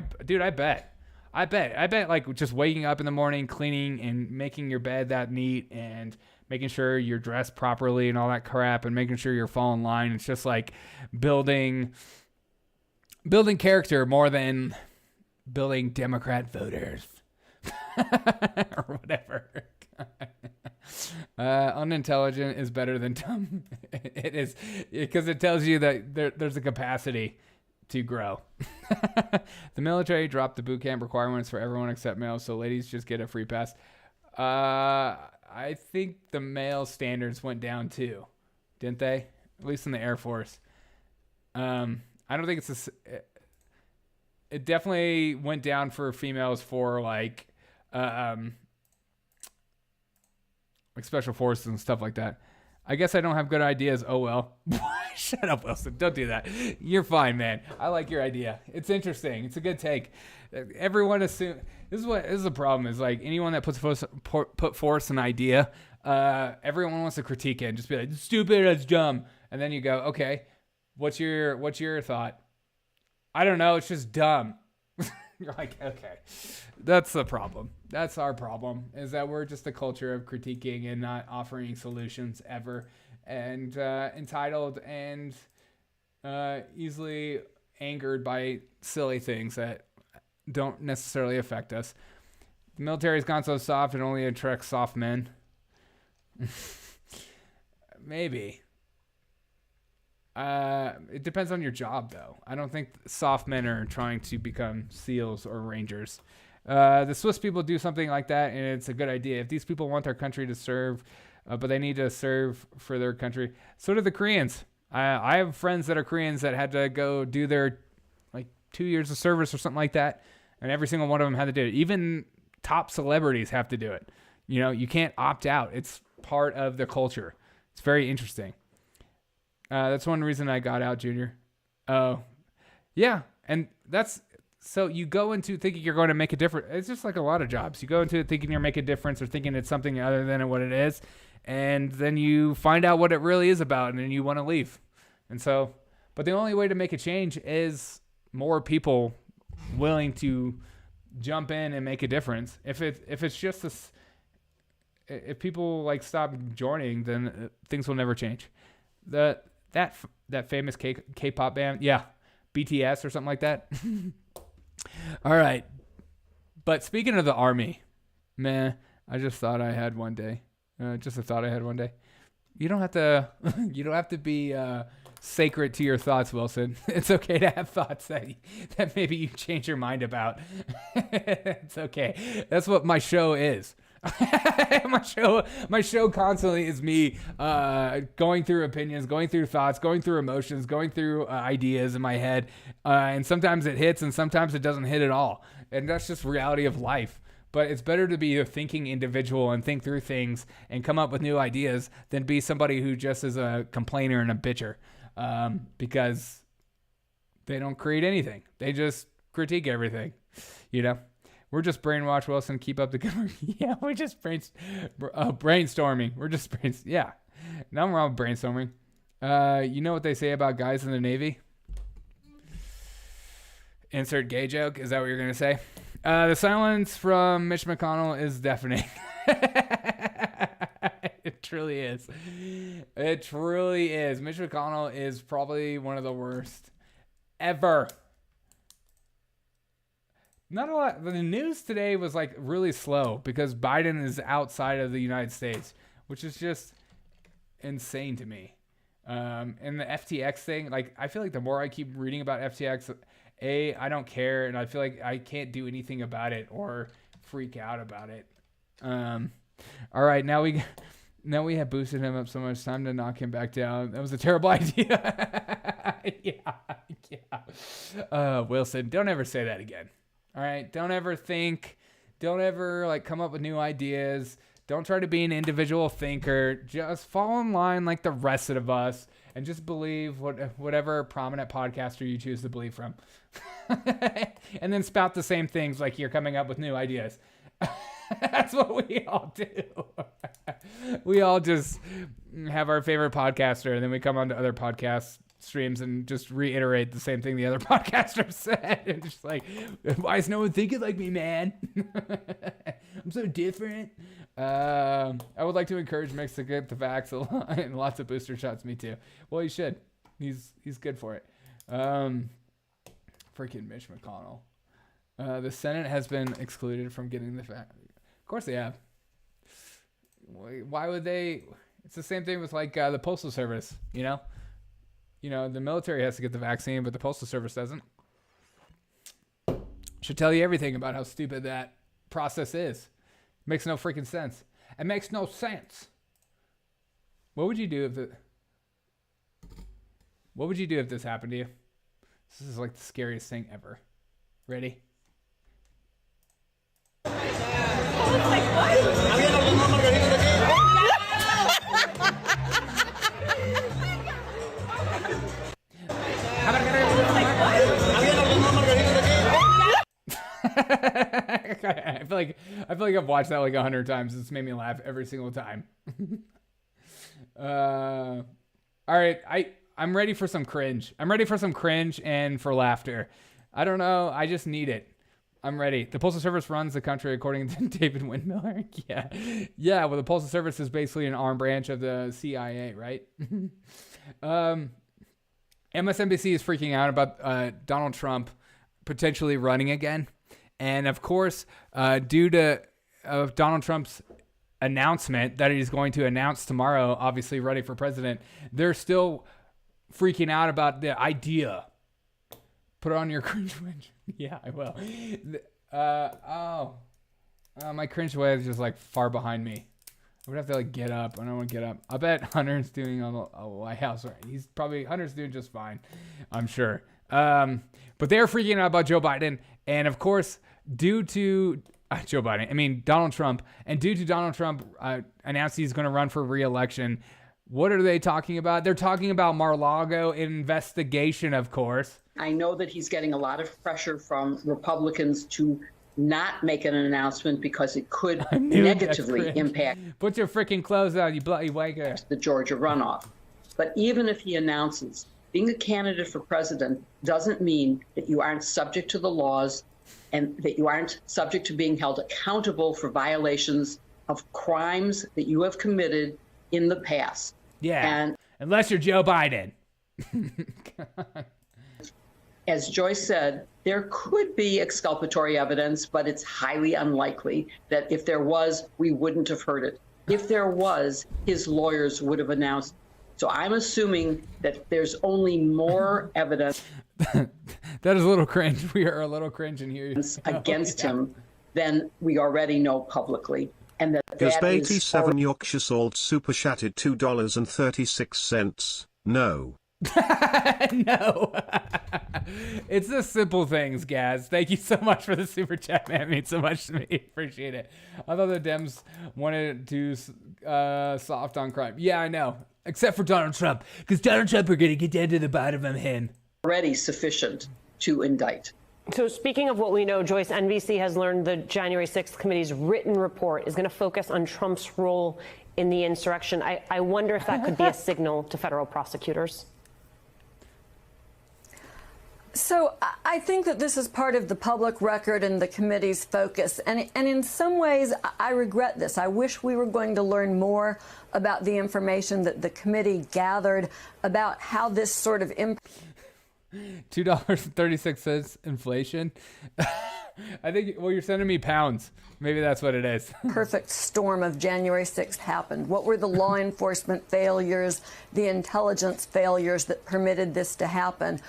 bet like just waking up in the morning, cleaning and making your bed that neat and making sure you're dressed properly and all that crap and making sure you're falling in line. It's just like building character more than building Democrat voters or whatever. Unintelligent is better than dumb. It is, because it tells you that there's a capacity to grow. The military dropped the boot camp requirements for everyone except males, so ladies just get a free pass. I think the male standards went down too, didn't they? At least in the Air Force. I don't think it definitely went down for females for like special forces and stuff like that. I guess I don't have good ideas. Oh well. Shut up, Wilson. Don't do that. You're fine, man. I like your idea. It's interesting. It's a good take. Everyone assumes this is the problem. Is like anyone that put forth an idea, everyone wants to critique it and just be like, it's stupid, it's dumb. And then you go, okay, what's your thought? I don't know. It's just dumb. You're like, okay, that's the problem. That's our problem, is that we're just a culture of critiquing and not offering solutions ever, and entitled and easily angered by silly things that don't necessarily affect us. The military's gone so soft it only attracts soft men. Maybe. It depends on your job, though. I don't think soft men are trying to become SEALs or Rangers. The Swiss people do something like that, and it's a good idea. If these people want their country to serve, but they need to serve for their country, so do the Koreans. I have friends that are Koreans that had to go do their 2 years of service or something like that, and every single one of them had to do it. Even top celebrities have to do it. You can't opt out. It's part of the culture. It's very interesting. That's one reason I got out, Junior. Oh, yeah. And so you go into thinking you're going to make a difference. It's just like a lot of jobs. You go into it thinking you're making a difference or thinking it's something other than what it is. And then you find out what it really is about, and then you want to leave. But the only way to make a change is more people willing to jump in and make a difference. If it's just this, if people stop joining, then things will never change. That famous K-pop band, yeah, BTS or something like that. All right, but speaking of the army, man, I just thought I had one day. Just a thought I had one day. You don't have to. You don't have to be sacred to your thoughts, Wilson. It's okay to have thoughts that maybe you change your mind about. It's okay. That's what my show is. my show constantly is me going through opinions, going through thoughts, going through emotions, going through ideas in my head, and sometimes it hits and sometimes it doesn't hit at all, and that's just reality of life. But it's better to be a thinking individual and think through things and come up with new ideas than be somebody who just is a complainer and a bitcher, because they don't create anything. They just critique everything, We're just brainwashed, Wilson. Keep up the good work. Yeah, we're just brainstorming. We're just yeah. Nothing wrong with brainstorming. You know what they say about guys in the Navy? Insert gay joke. Is that what you're going to say? The silence from Mitch McConnell is deafening. It truly is. It truly is. Mitch McConnell is probably one of the worst ever. Not a lot. The news today was really slow because Biden is outside of the United States, which is just insane to me. And the FTX thing, I feel like the more I keep reading about FTX, I don't care, and I feel like I can't do anything about it or freak out about it. All right, now we have boosted him up so much. Time to knock him back down. That was a terrible idea. Yeah. Wilson, don't ever say that again. All right, don't ever come up with new ideas. Don't try to be an individual thinker. Just fall in line like the rest of us and just believe whatever prominent podcaster you choose to believe from. And then spout the same things like you're coming up with new ideas. That's what we all do. We all just have our favorite podcaster, and then we come on to other podcast streams and just reiterate the same thing the other podcaster said. And just why is no one thinking like me, man? I'm so different. I would like to encourage Mix to get the vax and lots of booster shots. Me too. Well, he should. He's good for it. Freaking Mitch McConnell. The Senate has been excluded from getting the vax. Of course they have. Why would they? It's the same thing with the Postal Service, the military has to get the vaccine, but the Postal Service doesn't. Should tell you everything about how stupid that process is. Makes no freaking sense. It makes no sense. What would you do if this happened to you? This is the scariest thing ever. Ready? I feel like I've watched that 100 times. It's made me laugh every single time. All right, I'm ready for some cringe. I'm ready for some cringe and for laughter. I don't know. I just need it. I'm ready. The Postal Service runs the country according to David Windmiller. Yeah. Well, the Postal Service is basically an arm branch of the CIA, right? MSNBC is freaking out about Donald Trump potentially running again. And of course, due to Donald Trump's announcement that he's going to announce tomorrow, obviously running for president, they're still freaking out about the idea. Put on your cringe wedge. Yeah, I will. My cringe wedge is just like far behind me. I would have to like get up. I don't want to get up. I bet Hunter's doing on the White House. Right? Hunter's doing just fine, I'm sure. But they're freaking out about Joe Biden. And of course, due to Donald Trump. And due to Donald Trump announced he's going to run for re-election, what are they talking about? They're talking about Mar-a-Lago investigation, of course. I know that he's getting a lot of pressure from Republicans to not make an announcement because it could negatively impact. Put your freaking clothes on, you bloody wanker. The Georgia runoff. But even if he announces, being a candidate for president doesn't mean that you aren't subject to the laws and that you aren't subject to being held accountable for violations of crimes that you have committed in the past. Yeah, and unless you're Joe Biden. As Joyce said, there could be exculpatory evidence, but it's highly unlikely that if there was, we wouldn't have heard it. If there was, his lawyers would have announced. So I'm assuming that there's only more evidence. That is a little cringe. We are a little cringe in here. Against him than we already know publicly. And that is 87 Yorkshire Salt Super Chatted $2.36. No. No. It's the simple things, Gaz. Thank you so much for the super chat, man. It means so much to me. Appreciate it. I thought the Dems wanted to soft on crime. Yeah, I know. Except for Donald Trump. Because Donald Trump are going to get down to the bottom of him. Already sufficient to indict. So speaking of what we know, Joyce, NBC has learned the January 6th committee's written report is going to focus on Trump's role in the insurrection. I wonder if that could be a signal to federal prosecutors. So I think that this is part of the public record and the committee's focus. And in some ways, I regret this. I wish we were going to learn more about the information that the committee gathered about how this sort of $2.36 inflation. I think, well, you're sending me pounds. Maybe that's what it is. Perfect storm of January 6th happened. What were the law enforcement failures, the intelligence failures that permitted this to happen?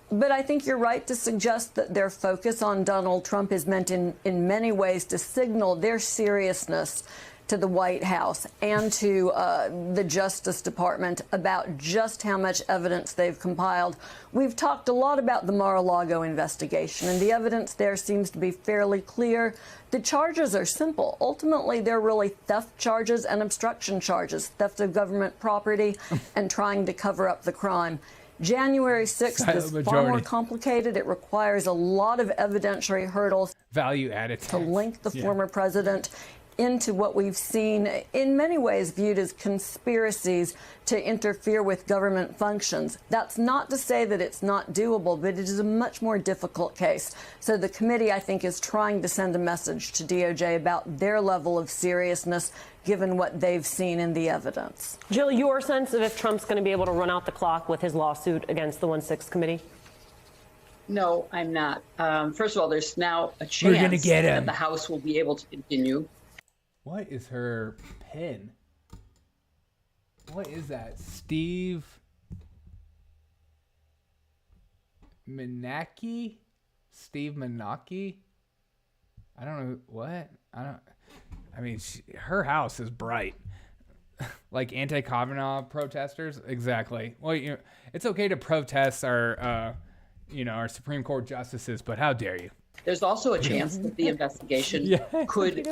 But I think you're right to suggest that their focus on Donald Trump is meant in many ways to signal their seriousness to the White House and to the Justice Department about just how much evidence they've compiled. We've talked a lot about the Mar-a-Lago investigation, and the evidence there seems to be fairly clear. The charges are simple. Ultimately, they're really theft charges and obstruction charges, theft of government property and trying to cover up the crime. January 6th is far more complicated. It requires a lot of evidentiary hurdles. Value added to link the former president into what we've seen, in many ways viewed as conspiracies to interfere with government functions. That's not to say that it's not doable, but it is a much more difficult case. So the committee, I think, is trying to send a message to DOJ about their level of seriousness, given what they've seen in the evidence. Jill, your sense of if Trump's going to be able to run out the clock with his lawsuit against the 1-6 committee? No, I'm not. First of all, there's now a chance that the House will be able to continue. What is her pen? What is that? Steve Menacke? Steve Menacke? I don't know what. I mean, her house is bright. Like anti-Kavanaugh protesters? Exactly. Well, it's okay to protest our Supreme Court justices, but how dare you? There's also a chance that the investigation could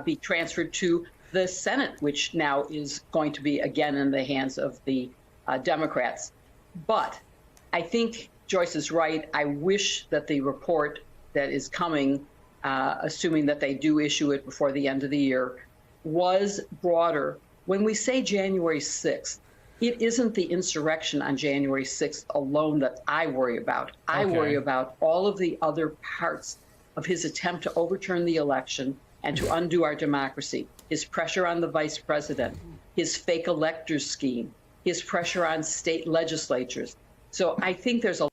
be transferred to the Senate, which now is going to be again in the hands of the Democrats. But I think Joyce is right. I wish that the report that is coming, assuming that they do issue it before the end of the year, was broader. When we say January 6th, it isn't the insurrection on January 6th alone that I worry about. I worry about all of the other parts of his attempt to overturn the election and to undo our democracy. His pressure on the vice president, his fake electors scheme, his pressure on state legislatures. So I think there's a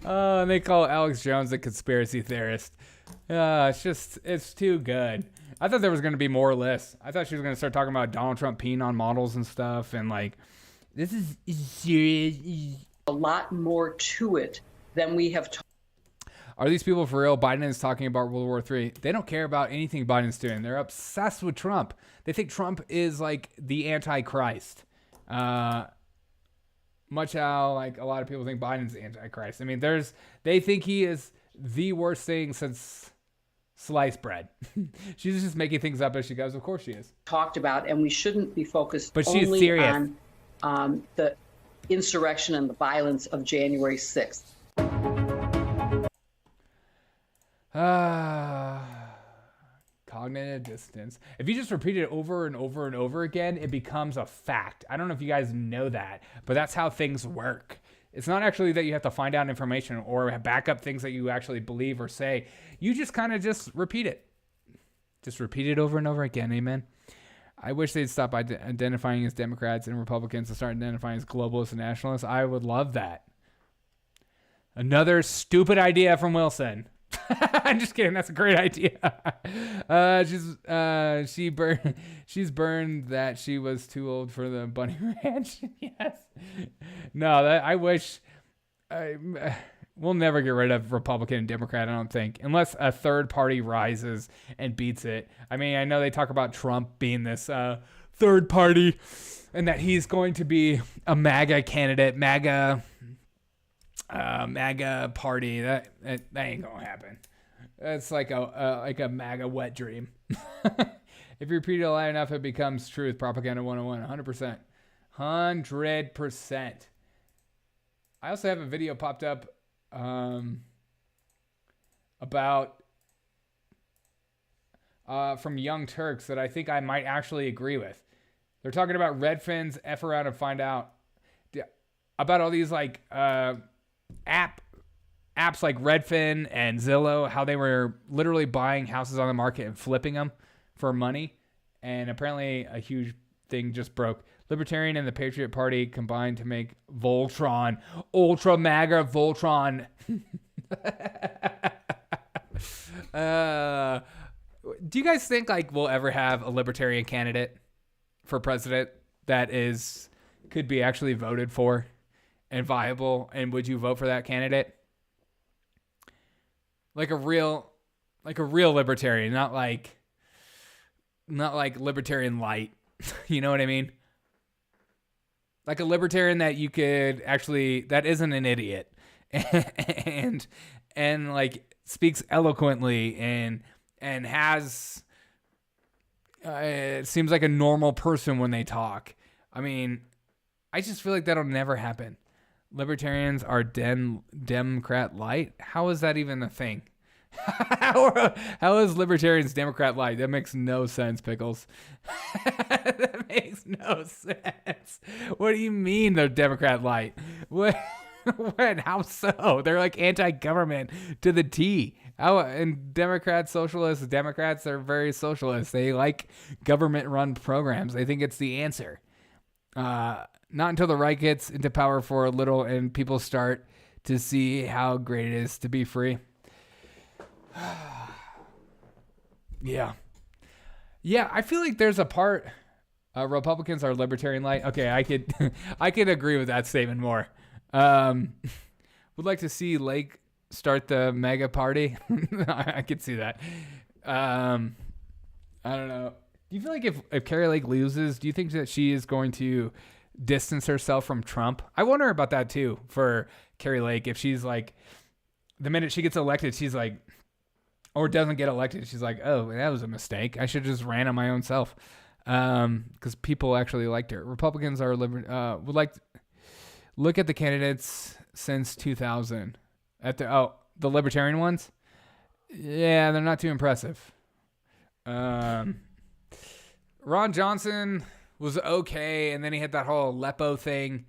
Oh, and they call Alex Jones a conspiracy theorist. It's too good. I thought there was going to be more or less. I thought she was going to start talking about Donald Trump peeing on models and stuff. And like, this is serious. A lot more to it than we have talked. Are these people for real? Biden is talking about World War III. They don't care about anything Biden's doing. They're obsessed with Trump. They think Trump is like the Antichrist. Much how like a lot of people think Biden's the Antichrist. I mean, they think he is the worst thing since sliced bread. She's just making things up as she goes. Of course she is. Talked about, and we shouldn't be focused but she's only serious. on the insurrection and the violence of January 6th. Cognitive dissonance. If you just repeat it over and over and over again, it becomes a fact. I don't know if you guys know that, but that's how things work. It's not actually that you have to find out information or back up things that you actually believe or say. You just kind of just repeat it. Just repeat it over and over again. Amen. I wish they'd stop identifying as Democrats and Republicans and start identifying as globalists and nationalists. I would love that. Another stupid idea from Wilson. I'm just kidding. That's a great idea. She's burned that she was too old for the Bunny Ranch. Yes. No, I wish. We'll never get rid of Republican and Democrat, I don't think, unless a third party rises and beats it. I mean, I know they talk about Trump being this third party and that he's going to be a MAGA candidate, MAGA party. That ain't gonna happen. That's like a MAGA wet dream. If you repeat it loud enough, it becomes truth. Propaganda 101, 100%. 100%. I also have a video popped up about from Young Turks that I think I might actually agree with. They're talking about Redfin's F around and find out about all these like apps like Redfin and Zillow, how they were literally buying houses on the market and flipping them for money. And apparently a huge thing just broke. Libertarian and the Patriot Party combined to make Voltron, Ultra MAGA Voltron. Do you guys think like we'll ever have a libertarian candidate for president that could be actually voted for and viable? And would you vote for that candidate? Like a real libertarian, not like libertarian light. You know what I mean? Like a libertarian that you could actually, that isn't an idiot and like speaks eloquently and has, it seems like a normal person when they talk. I mean, I just feel like that'll never happen. Libertarians are Democrat light. How is that even a thing? How is libertarians Democrat light? That makes no sense, Pickles. That makes no sense. What do you mean they're Democrat light? What? How so? They're like anti-government to the T. And Democrats, socialists, Democrats, they're very socialist. They like government-run programs. They think it's the answer. Not until the right gets into power for a little and people start to see how great it is to be free. Yeah, I feel like there's a part Republicans are libertarian light. Okay, I could agree with that statement more. Would like to see Lake start the MAGA party. I could see that. I don't know. Do you feel like if Carrie Lake loses, do you think that she is going to distance herself from Trump? I wonder about that too for Carrie Lake. If she's like, the minute she gets elected, she's like, or doesn't get elected, she's like, oh, that was a mistake. I should have just ran on my own self. Because people actually liked her. Republicans are would like to look at the candidates since 2000. The libertarian ones. Yeah, they're not too impressive. Ron Johnson was okay, and then he had that whole Aleppo thing,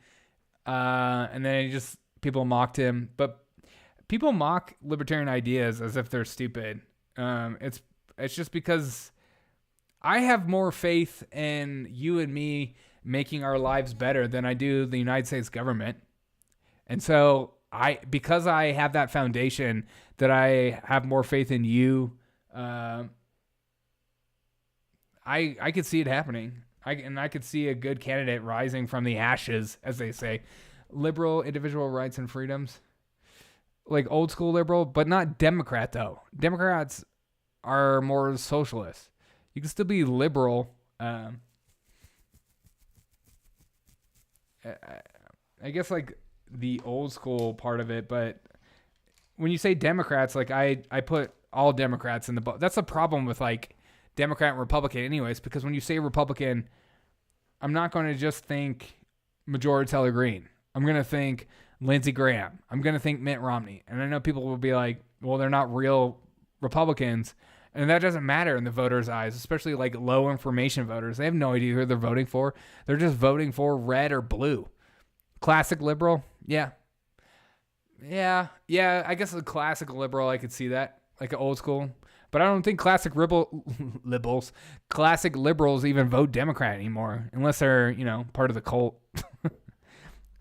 and then people mocked him. But people mock libertarian ideas as if they're stupid. It's just because I have more faith in you and me making our lives better than I do the United States government. And so because I have that foundation that I have more faith in you, I could see it happening. I could see a good candidate rising from the ashes, as they say. Liberal individual rights and freedoms. Like old school liberal, but not Democrat though. Democrats are more socialist. You can still be liberal. I guess like the old school part of it, but when you say Democrats, like I put all Democrats in the boat. That's the problem with like Democrat and Republican anyways, because when you say Republican, I'm not going to just think Majority Taylor Greene. I'm going to think Lindsey Graham. I'm going to think Mitt Romney. And I know people will be like, well, they're not real Republicans. And that doesn't matter in the voters' eyes, especially like low information voters. They have no idea who they're voting for. They're just voting for red or blue. Classic liberal? Yeah. I guess a classic liberal, I could see that. Like an old school. But I don't think classic liberals even vote Democrat anymore. Unless they're, part of the cult.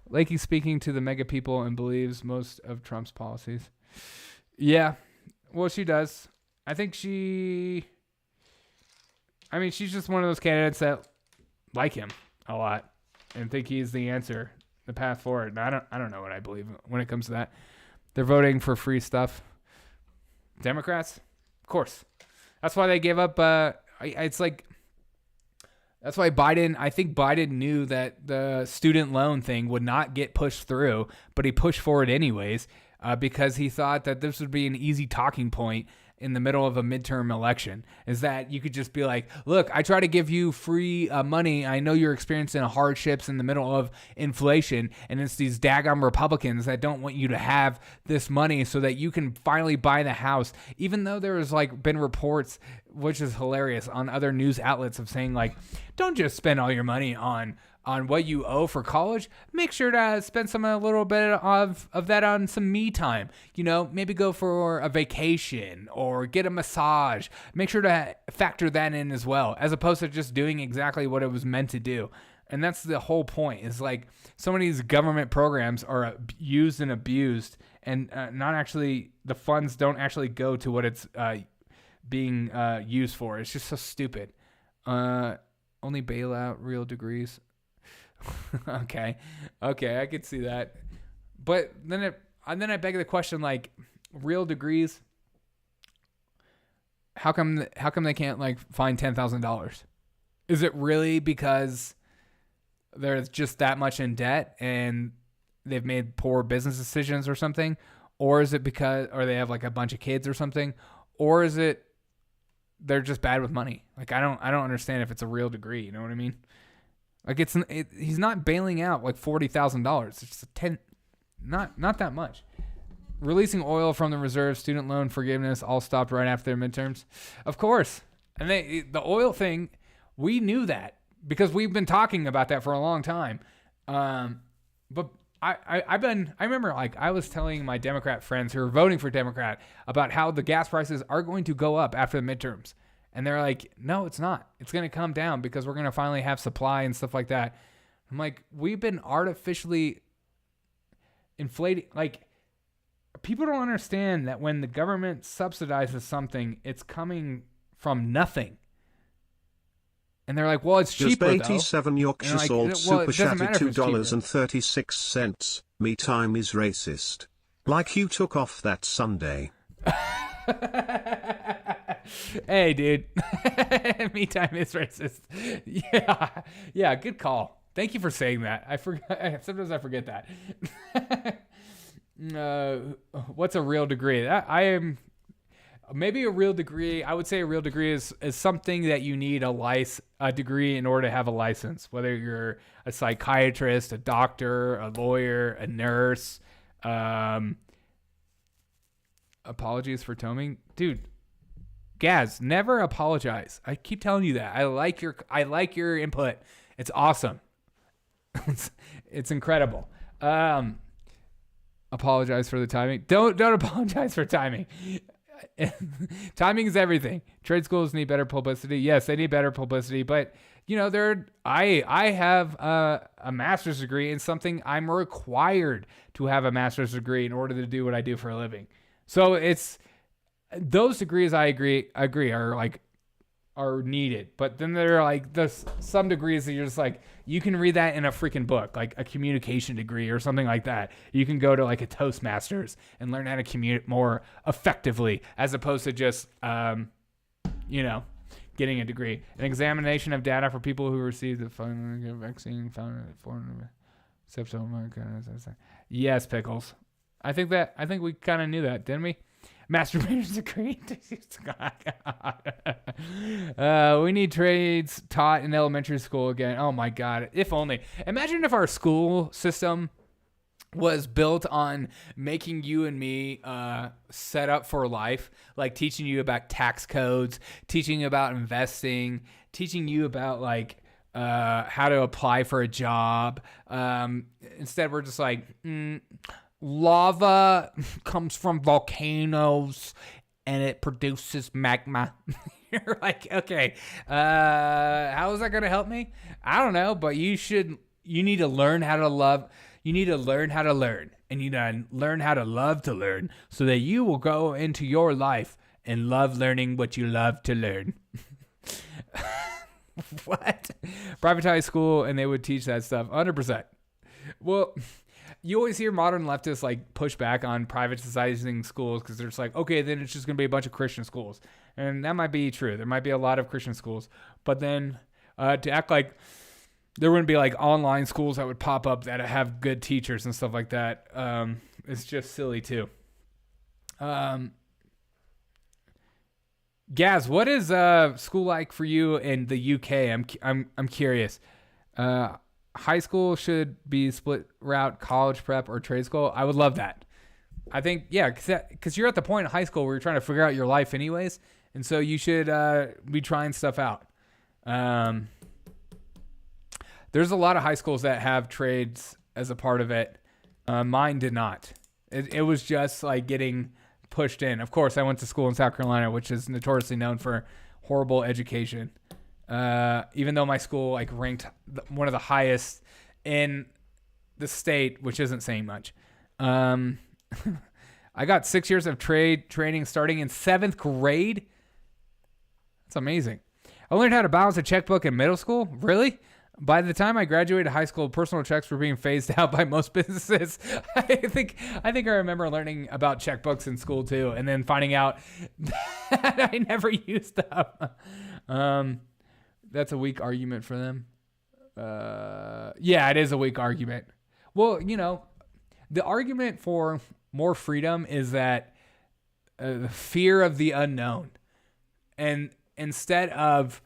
Lakey speaking to the mega people and believes most of Trump's policies. Yeah. Well, she does. I think she's just one of those candidates that like him a lot and think he's the answer, the path forward. And I don't know what I believe when it comes to that. They're voting for free stuff. Democrats? Of course. That's why they gave up. It's like, that's why I think Biden knew that the student loan thing would not get pushed through, but he pushed for it anyways, because he thought that this would be an easy talking point in the middle of a midterm election, is that you could just be like, look, I try to give you free money. I know you're experiencing hardships in the middle of inflation, and it's these daggone Republicans that don't want you to have this money so that you can finally buy the house. Even though there has like been reports, which is hilarious, on other news outlets of saying like, don't just spend all your money on what you owe for college. Make sure to spend a little bit of that on some me time. Maybe go for a vacation or get a massage. Make sure to factor that in as well, as opposed to just doing exactly what it was meant to do. And that's the whole point, is like some of these government programs are used and abused, and not actually, the funds don't actually go to what it's being used for. It's just so stupid. Only bailout, real degrees. Okay, I could see that. But then I beg the question, like, real degrees, how come they can't like find $10,000? Is it really because they're just that much in debt and they've made poor business decisions or something? Or is it or they have like a bunch of kids or something? Or is it they're just bad with money? Like, I don't understand if it's a real degree, you know what I mean? Like, he's not bailing out like $40,000. It's just not that much. Releasing oil from the reserve, student loan forgiveness, all stopped right after their midterms. Of course. And the oil thing, we knew that because we've been talking about that for a long time. But I remember, like, I was telling my Democrat friends who are voting for Democrat about how the gas prices are going to go up after the midterms. And they're like, no, it's not. It's going to come down because we're going to finally have supply and stuff like that. I'm like, we've been artificially inflating. Like, people don't understand that when the government subsidizes something, it's coming from nothing. And they're like, well, it's cheaper, Just 87 Yorkshire salt super chatted $2.36. Me time is racist. Like you took off that Sunday. Hey, dude. Me time is racist. Yeah, good call. Thank you for saying that. I forgot. Sometimes I forget that. What's a real degree? Maybe a real degree. I would say a real degree is something that you need a degree in order to have a license. Whether you're a psychiatrist, a doctor, a lawyer, a nurse. Apologies for toning, dude. Gaz, never apologize. I keep telling you that. I like your input. It's awesome. It's incredible. Apologize for the timing. Don't apologize for timing. Timing is everything. Trade schools need better publicity. Yes, they need better publicity, but I have a master's degree in something I'm required to have a master's degree in order to do what I do for a living. So it's those degrees I agree are needed, but then there are like some degrees that you're just like, you can read that in a freaking book, like a communication degree or something like that. You can go to like a Toastmasters and learn how to communicate more effectively as opposed to just, getting a degree. An examination of data for people who received the vaccine found Yes, Pickles. I think we kind of knew that, didn't we? Masturbators degree. We need trades taught in elementary school again. Oh my God. If only. Imagine if our school system was built on making you and me set up for life, like teaching you about tax codes, teaching you about investing, teaching you about like how to apply for a job. Instead, we're just like, lava comes from volcanoes and it produces magma. You're like, okay, how is that going to help me? I don't know, but you need to learn how to love. You need to learn how to learn, and you need to learn how to love to learn so that you will go into your life and love learning what you love to learn. What? Privatized school and they would teach that stuff. 100%. Well, you always hear modern leftists like push back on privatizing schools because they're just like, okay, then it's just going to be a bunch of Christian schools. And that might be true. There might be a lot of Christian schools. But then to act like there wouldn't be like online schools that would pop up that have good teachers and stuff like that, it's just silly too. Gaz, what is school like for you in the UK? I'm curious. High school should be split route, college prep or trade school. I would love that. I think, yeah, because you're at the point in high school where you're trying to figure out your life anyways. And so you should be trying stuff out. There's a lot of high schools that have trades as a part of it. Mine did not. It was just like getting pushed in. Of course, I went to school in South Carolina, which is notoriously known for horrible education. Even though my school like ranked one of the highest in the state, which isn't saying much. I got 6 years of training starting in 7th grade. That's amazing. I learned how to balance a checkbook in middle school. Really? By the time I graduated high school, personal checks were being phased out by most businesses. I think I remember learning about checkbooks in school too, and then finding out that I never used them. That's a weak argument for them. Yeah, it is a weak argument. Well, the argument for more freedom is that the fear of the unknown. And instead of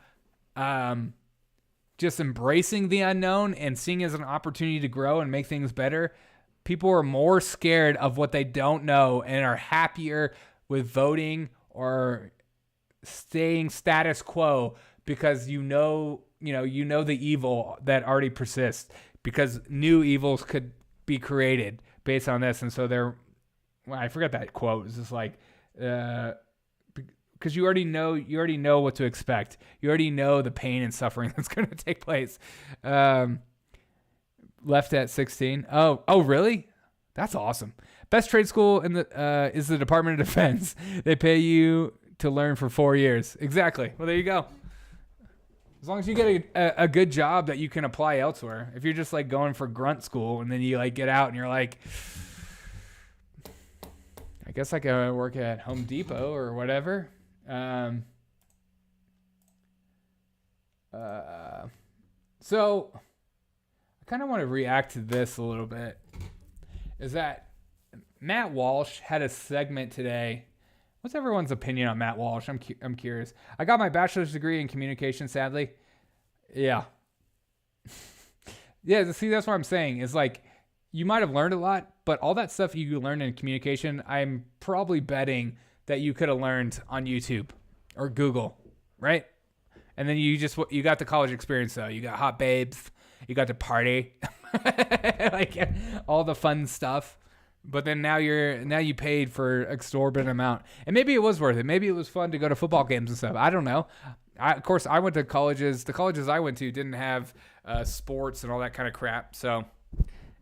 just embracing the unknown and seeing it as an opportunity to grow and make things better, people are more scared of what they don't know and are happier with voting or staying status quo because you know the evil that already persists, because new evils could be created based on this. And so I forgot that quote. It's just like, because you already know what to expect. You already know the pain and suffering that's going to take place. Left at 16. Oh, really? That's awesome. Best trade school is the Department of Defense. They pay you to learn for 4 years. Exactly. Well, there you go. As long as you get a good job that you can apply elsewhere. If you're just like going for grunt school and then you like get out and you're like, I guess I could work at Home Depot or whatever. So I kind of want to react to this a little bit. Is that Matt Walsh had a segment today. What's everyone's opinion on Matt Walsh? I'm curious. I got my bachelor's degree in communication, sadly. Yeah. Yeah, see, that's what I'm saying. Is like, you might have learned a lot, but all that stuff you learned in communication, I'm probably betting that you could have learned on YouTube or Google, right? And then you got the college experience though. You got hot babes, you got to party, like all the fun stuff. But then now you paid for exorbitant amount, and maybe it was worth it. Maybe it was fun to go to football games and stuff. I don't know. Of course, I went to colleges. The colleges I went to didn't have sports and all that kind of crap. So,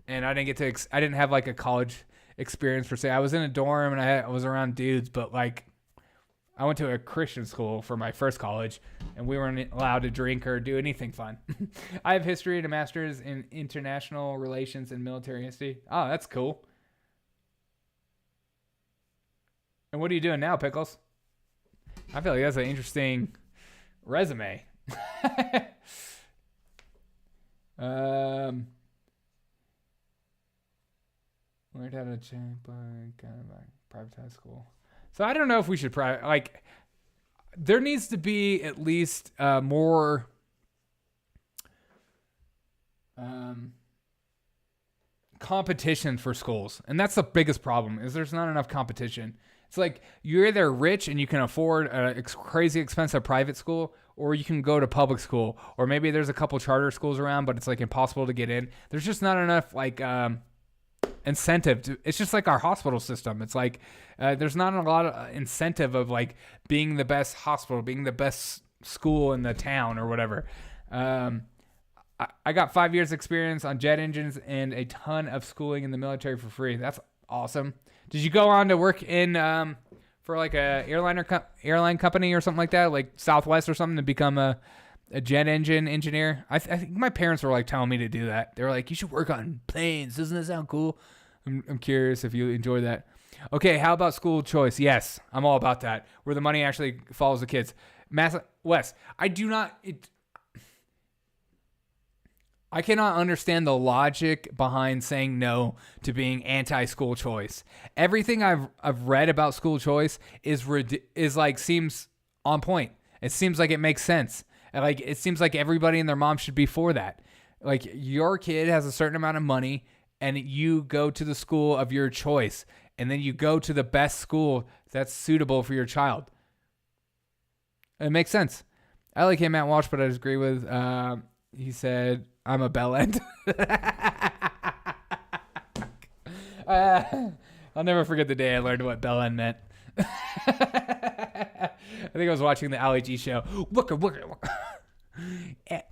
and I didn't have like a college experience per se. I was in a dorm and I was around dudes, but like I went to a Christian school for my first college, and we weren't allowed to drink or do anything fun. I have history and a master's in international relations and military history. Oh, that's cool. And what are you doing now, Pickles? I feel like that's an interesting resume. Learned how to change privatized school. So I don't know if we should there needs to be at least more competition for schools. And that's the biggest problem, is there's not enough competition. It's like you're either rich and you can afford a crazy expensive private school, or you can go to public school, or maybe there's a couple charter schools around, but it's like impossible to get in. There's just not enough incentive. It's just like our hospital system. It's like there's not a lot of incentive of like being the best hospital, being the best school in the town or whatever. I got 5 years experience on jet engines and a ton of schooling in the military for free. That's awesome. Did you go on to work in for like a airline company or something like that, like Southwest or something, to become a jet engine engineer? I think my parents were like telling me to do that. They were like, you should work on planes. Doesn't that sound cool? I'm curious if you enjoy that. Okay, how about school choice? Yes, I'm all about that, where the money actually follows the kids. Wes, I cannot understand the logic behind saying no to being anti-school choice. Everything I've read about school choice is like seems on point. It seems like it makes sense. Like it seems like everybody and their mom should be for that. Like your kid has a certain amount of money, and you go to the school of your choice, and then you go to the best school that's suitable for your child. It makes sense. I like him, Matt Walsh, but I disagree with. He said, I'm a bell end. I'll never forget the day I learned what bell end meant. I think I was watching the Ali G show. Wooker.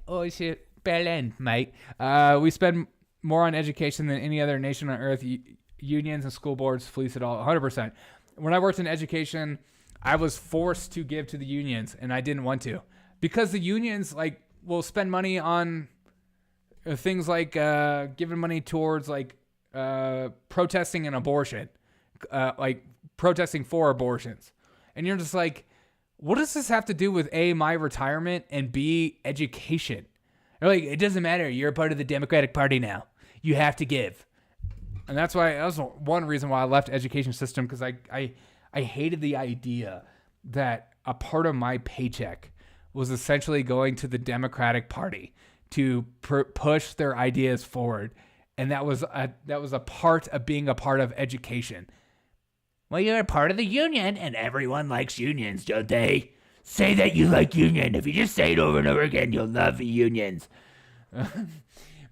Oh shit, bell end, mate. We spend more on education than any other nation on earth. Unions and school boards fleece it all, 100%. When I worked in education, I was forced to give to the unions, and I didn't want to, because the unions will spend money on things like giving money towards protesting an abortion, protesting for abortions. And you're just like, what does this have to do with A, my retirement, and B, education? They're like, it doesn't matter. You're a part of the Democratic Party now. You have to give. And that was one reason why I left education system, because I hated the idea that a part of my paycheck was essentially going to the Democratic Party to push their ideas forward. And that was a part of being a part of education. Well, you're a part of the union, and everyone likes unions, don't they? Say that you like union. If you just say it over and over again, you'll love the unions.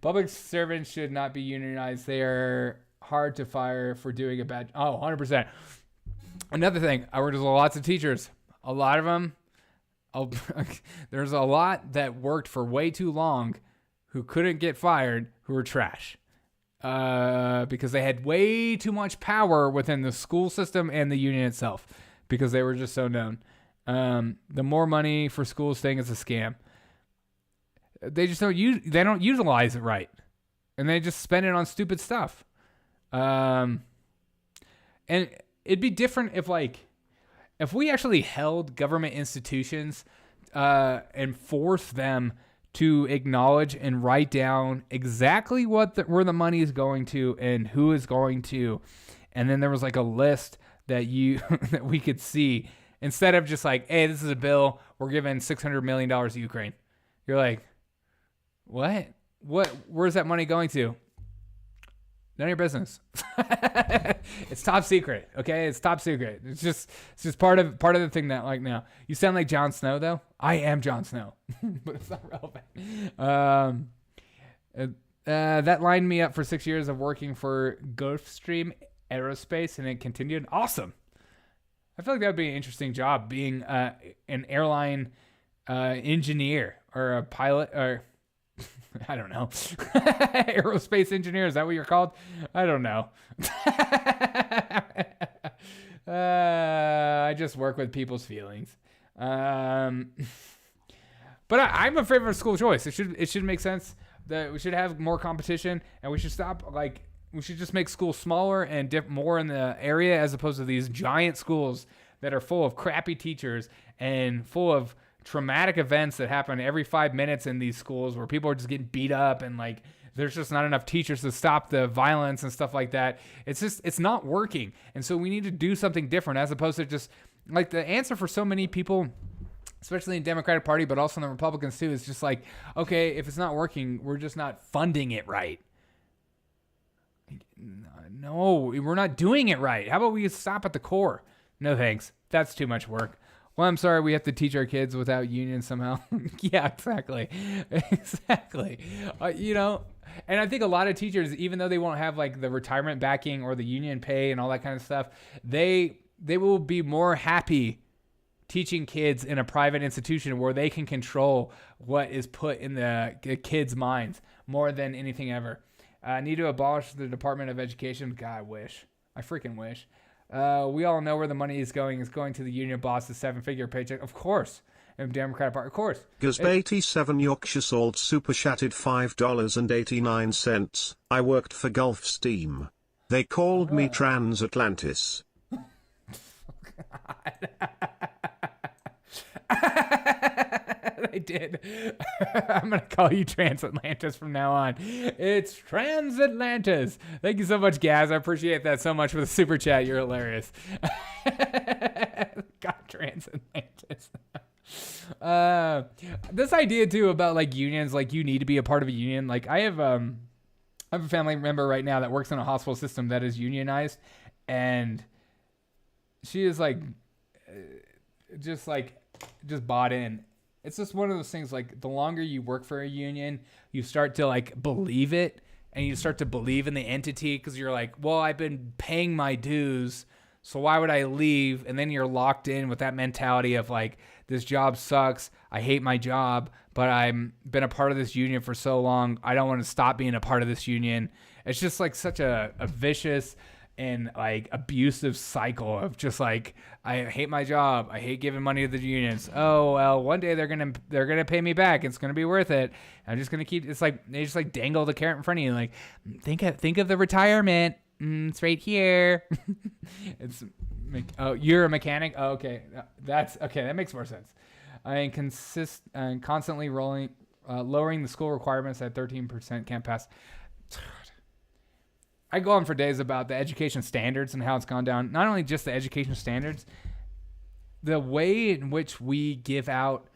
Public servants should not be unionized. They are hard to fire for doing a bad... Oh, 100%. Another thing, I worked with lots of teachers. A lot of them... there's a lot that worked for way too long who couldn't get fired, who were trash. Because they had way too much power within the school system and the union itself, because they were just so known. The more money for schools thing is a scam. They just don't utilize it right, and they just spend it on stupid stuff. And it'd be different if we actually held government institutions and forced them to acknowledge and write down exactly where the money is going to and who is going to, and then there was like a list that that we could see, instead of just like, hey, this is a bill, we're giving $600 million to Ukraine. You're like, what? Where's that money going to? None of your business. It's top secret. Okay, it's top secret. It's just part of the thing that like now. You sound like Jon Snow though. I am Jon Snow, but it's not relevant. That lined me up for 6 years of working for Gulfstream Aerospace, and it continued. Awesome. I feel like that would be an interesting job, being an airline engineer or a pilot or. I don't know. Aerospace engineer, is that what you're called? I don't know. I just work with people's feelings. But I'm a favor of school choice. It should make sense that we should have more competition, and we should stop we should just make schools smaller and dip more in the area as opposed to these giant schools that are full of crappy teachers and full of traumatic events that happen every 5 minutes in these schools where people are just getting beat up and like there's just not enough teachers to stop the violence and stuff like that. It's not working. And so we need to do something different as opposed to just like the answer for so many people, especially in the Democratic Party, but also in the Republicans too, is just like, okay, if it's not working, we're just not funding it right. No, we're not doing it right. How about we stop at the core? No thanks. That's too much work. Well, I'm sorry, we have to teach our kids without unions somehow. Yeah, exactly. Exactly. And I think a lot of teachers, even though they won't have like the retirement backing or the union pay and all that kind of stuff, they will be more happy teaching kids in a private institution where they can control what is put in the kids' minds more than anything ever. Need to abolish the Department of Education. God, I wish. I freaking wish. We all know where the money is going. It's going to the union boss's 7-figure paycheck. Of course. And Democratic Party, of course. Gazba87 Yorkshire Salt Super Chatted $5.89. I worked for Gulfstream. They called me Transatlantis. I did. I'm going to call you Transatlantis from now on. It's Transatlantis. Thank you so much, Gaz. I appreciate that so much for the super chat. You're hilarious. God, Transatlantis. This idea too about like unions, like you need to be a part of a union. Like I have a family member right now that works in a hospital system that is unionized, and she is like just bought in. It's just one of those things, like the longer you work for a union, you start to like believe it, and you start to believe in the entity because you're like, well, I've been paying my dues, so why would I leave? And then you're locked in with that mentality of like, this job sucks, I hate my job, but I've been a part of this union for so long, I don't want to stop being a part of this union. It's just like such a vicious and like abusive cycle of just like, I hate my job, I hate giving money to the unions. Oh well, one day they're gonna pay me back. It's gonna be worth it. I'm just gonna keep. It's like they just like dangle the carrot in front of you. Like think of the retirement. It's right here. It's you're a mechanic. Oh, okay, that's okay. That makes more sense. I constantly lowering the school requirements at 13% can't pass. I go on for days about the education standards and how it's gone down. Not only just the education standards, the way in which we give out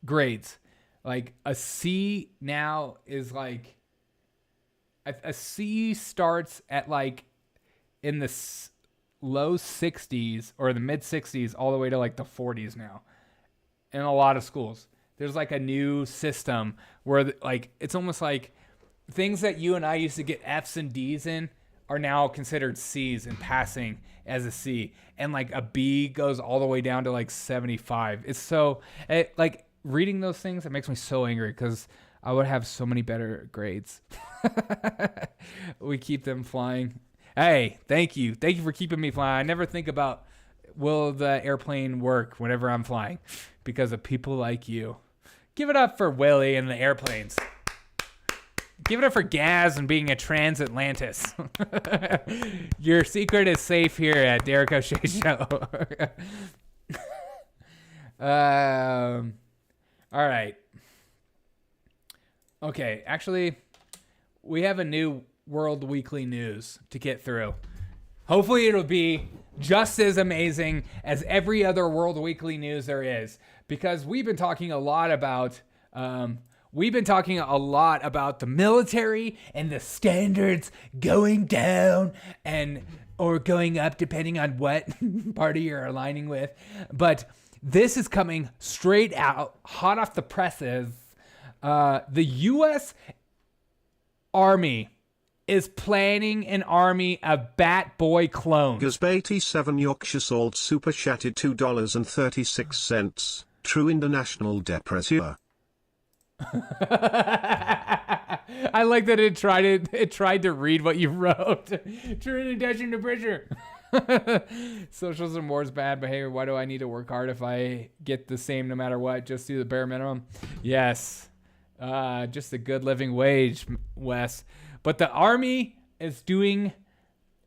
grades. Like a C now is like a C starts at like in the low 60s or the mid 60s all the way to like the 40s now in a lot of schools. There's like a new system where like it's almost like things that you and I used to get F's and D's in are now considered C's and passing as a C, and like a B goes all the way down to like 75. It's so like reading those things, it makes me so angry because I would have so many better grades. We keep them flying. Hey, thank you for keeping me flying. I never think about will the airplane work whenever I'm flying because of people like you. Give it up for Willie and the airplanes. Give it up for Gaz and being a transatlantis. Your secret is safe here at Derek O'Shea Show. All right. Okay, actually, we have a new World Weekly News to get through. Hopefully it'll be just as amazing as every other World Weekly News there is, because we've been talking a lot about we've been talking a lot about the military and the standards going down or going up depending on what party you're aligning with. But this is coming straight out, hot off the presses. The U.S. Army is planning an army of Bat Boy clones. Gazbait7 Yorkshire Salt Super Chatted $2.36. True International Depressure. I like that it tried to read what you wrote. True International Depressure. Socialism wars bad behavior. Why do I need to work hard if I get the same no matter what? Just do the bare minimum. Yes. Just a good living wage, Wes. But the army is doing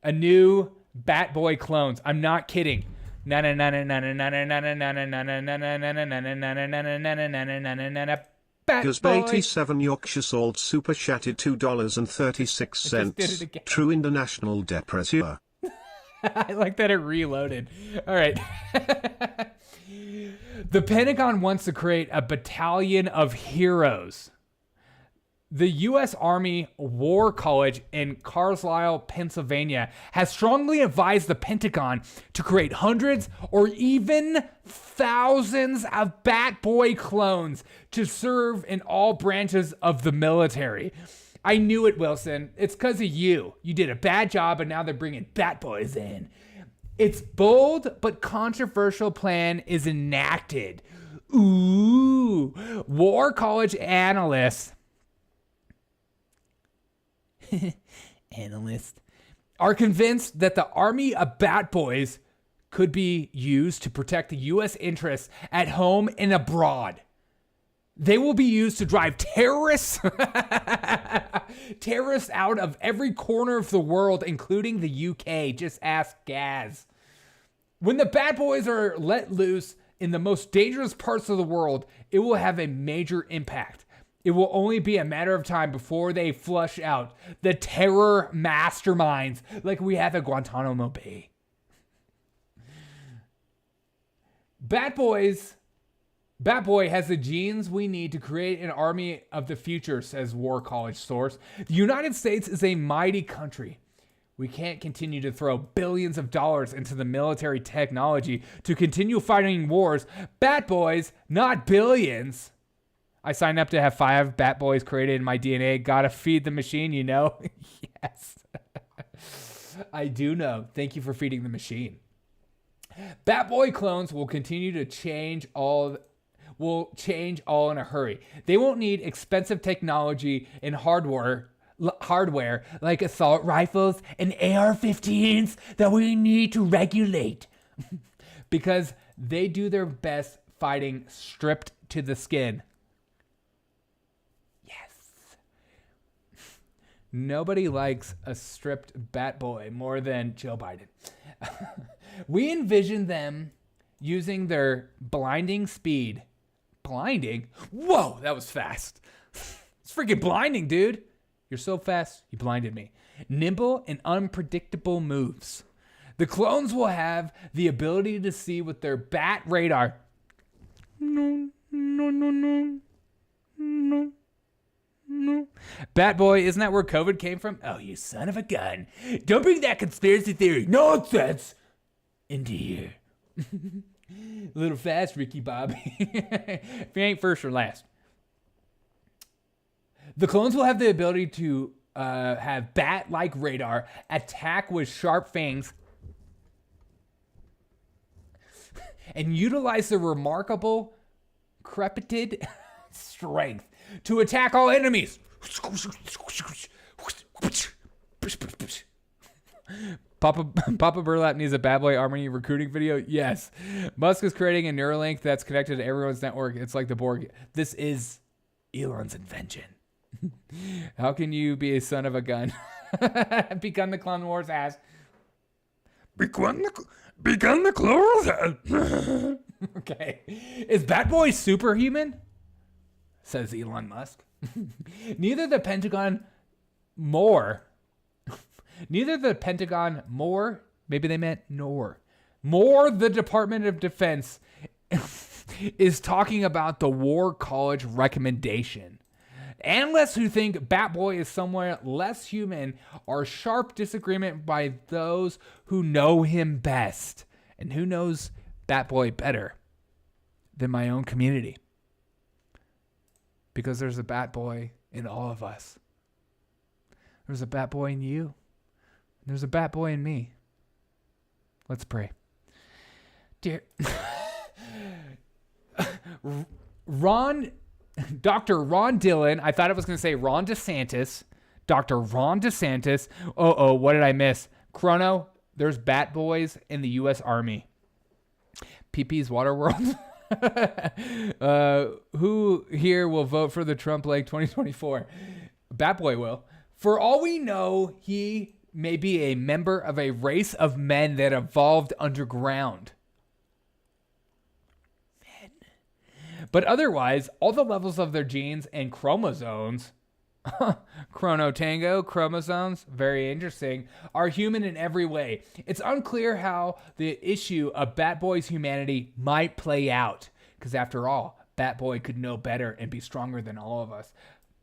a new Bat Boy clones. I'm not kidding. Gazbait7 Yorkshire Salt Super Chatted $2.36. True International Depressure. I like that it reloaded. All right. The Pentagon wants to create a battalion of heroes. The U.S. Army War College in Carlisle, Pennsylvania, has strongly advised the Pentagon to create hundreds or even thousands of Bat Boy clones to serve in all branches of the military. I knew it, Wilson. It's because of you. You did a bad job, and now they're bringing Bat Boys in. Its bold but controversial plan is enacted. Ooh. War College analysts are convinced that the army of Bat Boys could be used to protect the U.S. interests at home and abroad. They will be used to drive terrorists out of every corner of the world, including the UK. Just ask Gaz. When the Bat Boys are let loose in the most dangerous parts of the world, it will have a major impact. It will only be a matter of time before they flush out the terror masterminds like we have at Guantanamo Bay. Bat Boy has the genes we need to create an army of the future, says War College source. The United States is a mighty country. We can't continue to throw billions of dollars into the military technology to continue fighting wars. Bat Boys, not billions. I signed up to have 5 Bat Boys created in my DNA. Gotta feed the machine, you know? Yes. I do know. Thank you for feeding the machine. Bat Boy clones will continue to change all in a hurry. They won't need expensive technology and hardware like assault rifles and AR-15s that we need to regulate. Because they do their best fighting stripped to the skin. Nobody likes a stripped Bat Boy more than Joe Biden. We envision them using their blinding speed. Blinding? Whoa, that was fast. It's freaking blinding, dude. You're so fast, you blinded me. Nimble and unpredictable moves. The clones will have the ability to see with their bat radar. No. Bat Boy, isn't that where COVID came from? Oh, you son of a gun. Don't bring that conspiracy theory nonsense into here. A little fast, Ricky Bobby. If you ain't first or last. The clones will have the ability to have bat-like radar, attack with sharp fangs, and utilize their remarkable crepited strength to attack all enemies. Papa Burlap needs a Bat Boy Army recruiting video. Yes. Musk is creating a Neuralink that's connected to everyone's network. It's like the Borg. This is Elon's invention. How can you be a son of a gun? Begun the Clone Wars ass. Begun the Clone Wars ass. Okay. Is Bat Boy superhuman? Says Elon Musk. Neither the Pentagon maybe they meant nor the Department of Defense is talking about the War College recommendation. Analysts who think Bat Boy is somewhere less human are sharp disagreement by those who know him best. And who knows Bat Boy better than my own community? Because there's a Bat Boy in all of us. There's a Bat Boy in you. There's a Bat Boy in me. Let's pray. Dear Dr. Ron Dillon, I thought it was going to say Ron DeSantis. Dr. Ron DeSantis. Oh, what did I miss? Chrono, there's Bat Boys in the U.S. Army. PP's Waterworld. Who here will vote for the Trump leg 2024? Bat Boy will. For all we know, he may be a member of a race of men that evolved underground. Men. But otherwise, all the levels of their genes and chromosomes, chrono tango, chromosomes, very interesting, are human in every way. It's unclear how the issue of Bat Boy's humanity might play out. Because after all, Bat Boy could know better and be stronger than all of us.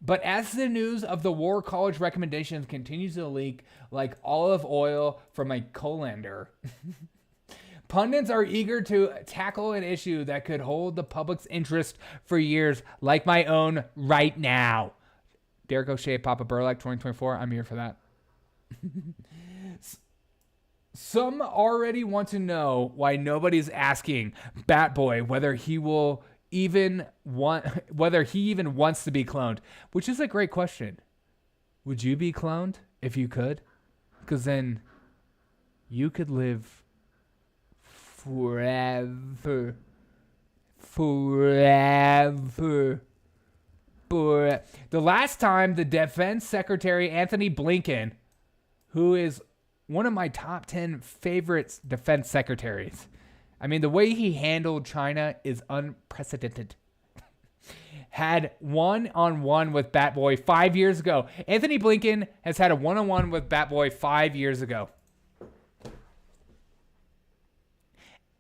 But as the news of the war college recommendations continues to leak like olive oil from a colander, pundits are eager to tackle an issue that could hold the public's interest for years, like my own right now. Derek O'Shea, Papa Burlak, 2024. I'm here for that. Some already want to know why nobody's asking Bat Boy whether he even wants to be cloned, which is a great question. Would you be cloned if you could? Because then you could live forever. The last time the Defense Secretary Anthony Blinken, who is one of my top 10 favorite defense secretaries. I mean, the way he handled China is unprecedented. Had one-on-one with Bat Boy 5 years ago. Anthony Blinken has had a one-on-one with Bat Boy 5 years ago.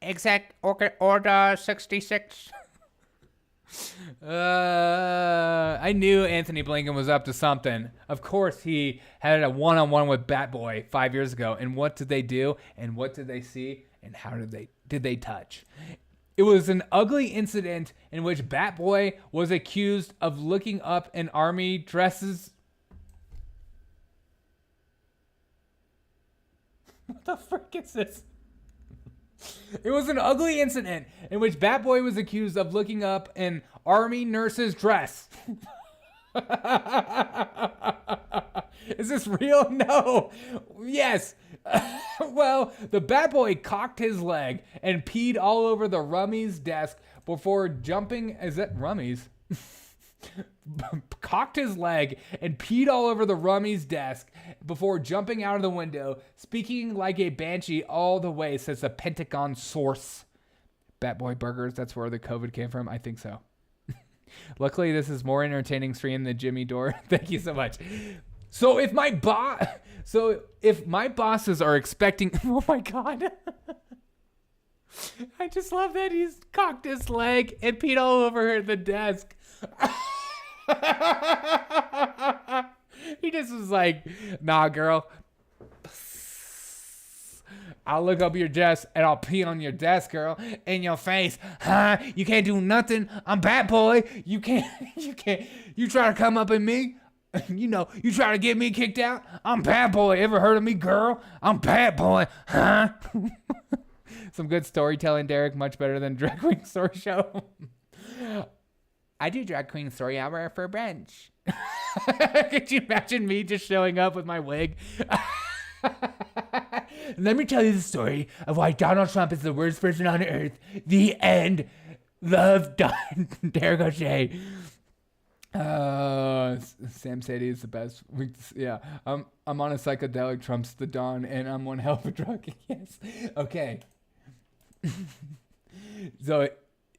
Exec Order 66. I knew Anthony Blinken was up to something. Of course, he had a one-on-one with Bat Boy 5 years ago. And what did they do? And what did they see? And how did they touch? It was an ugly incident in which Bat Boy was accused of looking up an army dresses. What the frick is this? It was an ugly incident in which Bat Boy was accused of looking up an army nurse's dress. Is this real? No. Yes. Well, the Bat Boy cocked his leg and peed all over the Rummy's desk before jumping. Is that Rummy's? Cocked his leg and peed all over the Rummy's desk before jumping out of the window, speaking like a banshee all the way, says the Pentagon source. Bat Boy Burgers, that's where the COVID came from? I think so. Luckily, this is more entertaining stream than Jimmy Dore. Thank you so much. So if my bosses are expecting, oh my God. I just love that he's cocked his leg and peed all over the desk. He just was like, nah, girl. I'll look up your desk and I'll pee on your desk, girl, in your face. Huh? You can't do nothing. I'm Bat Boy. You can't. You try to come up at me. You know, you try to get me kicked out. I'm Bat Boy. Ever heard of me, girl? I'm Bat Boy. Huh? Some good storytelling, Derek. Much better than Drag Queen Story Show. I do Drag Queen Story Hour for brunch. Could you imagine me just showing up with my wig? Let me tell you the story of why Donald Trump is the worst person on earth. The end. Love, Don. Derek O'Shea. Sam Sadie is the best. Yeah. I'm on a psychedelic. Trump's the Don, and I'm one hell of a drug. Yes. Okay. So,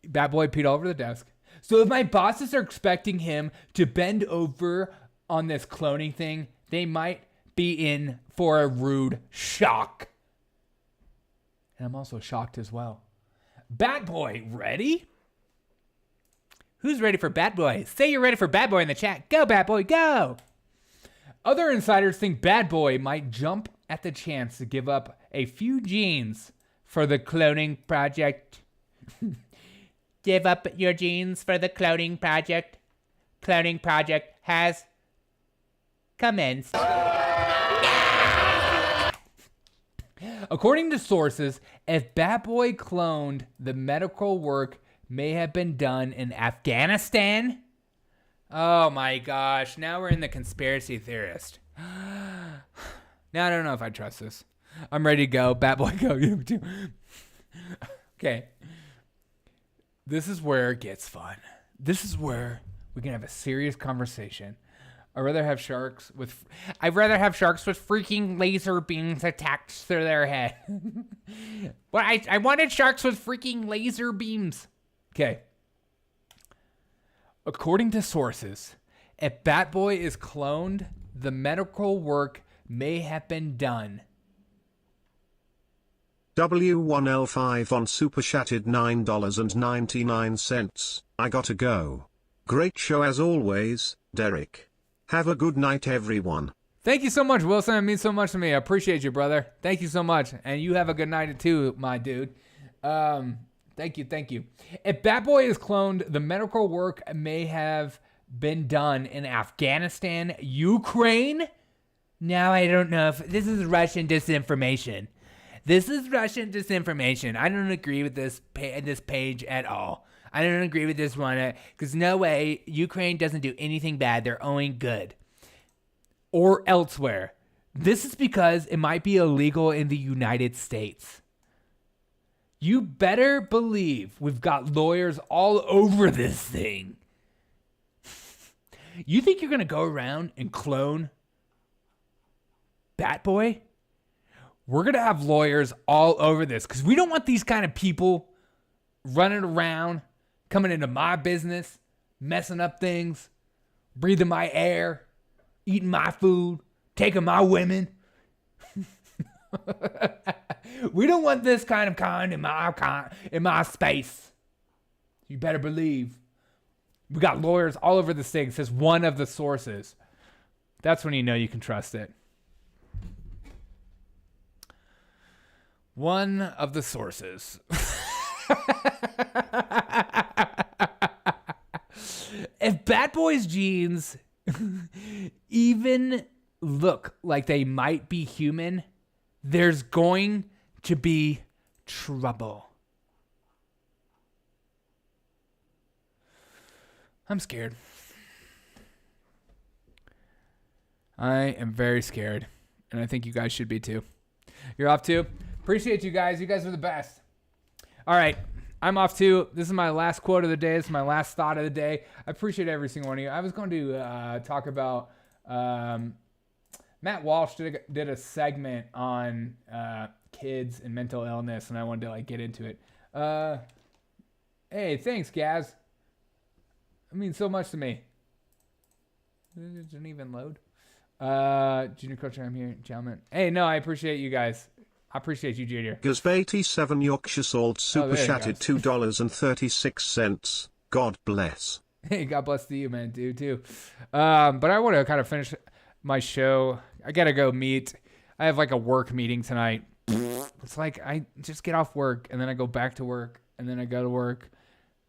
Bat Boy peed all over the desk. So if my bosses are expecting him to bend over on this cloning thing, they might be in for a rude shock. And I'm also shocked as well. Bat Boy, ready? Who's ready for Bad Boy? Say you're ready for Bad Boy in the chat. Go, Bad Boy, go! Other insiders think Bad Boy might jump at the chance to give up a few genes for the cloning project. Give up your genes for the cloning project. Cloning project has commenced. According to sources, if Bad Boy cloned, the medical work may have been done in Afghanistan. Oh my gosh, now we're in the conspiracy theorist. Now I don't know if I trust this. I'm ready to go. Bad Boy, go. You too. Okay. This is where it gets fun. This is where we can have a serious conversation. I'd rather have sharks with freaking laser beams attached to their head. But I wanted sharks with freaking laser beams. Okay. According to sources, if Bat Boy is cloned, the medical work may have been done. W1L5 on Super Chatted $9.99. I gotta go. Great show as always, Derek. Have a good night, everyone. Thank you so much, Wilson. It means so much to me. I appreciate you, brother. Thank you so much. And you have a good night too, my dude. Thank you. If Bat Boy is cloned, the medical work may have been done in Afghanistan, Ukraine. Now I don't know if this is Russian disinformation. I don't agree with this page at all. I don't agree with this one because no way Ukraine doesn't do anything bad. They're owing good. Or elsewhere. This is because it might be illegal in the United States. You better believe we've got lawyers all over this thing. You think you're going to go around and clone Bat Boy? We're going to have lawyers all over this because we don't want these kind of people running around, coming into my business, messing up things, breathing my air, eating my food, taking my women. We don't want this kind of in my space. You better believe. We got lawyers all over this thing, says one of the sources. That's when you know you can trust it. One of the sources. If Bat Boy's genes even look like they might be human, there's going to be trouble. I'm scared. I am very scared. And I think you guys should be too. You're off too? Appreciate you guys. You guys are the best. All right. I'm off too. This is my last quote of the day. This is my last thought of the day. I appreciate every single one of you. I was going to talk about... Matt Walsh did a segment on kids and mental illness, and I wanted to get into it. Hey, thanks, Gaz. It means so much to me. It didn't even load. Junior Coach, I'm here. Gentlemen. Hey, no, I appreciate you guys. I appreciate you, Junior. Gazb87 Yorkshire Salt Super Chatted $2.36. God bless. Hey, God bless to you, man, dude, too. But I want to kind of finish my show. I gotta go meet. I have a work meeting tonight. It's I just get off work and then I go back to work and then I go to work.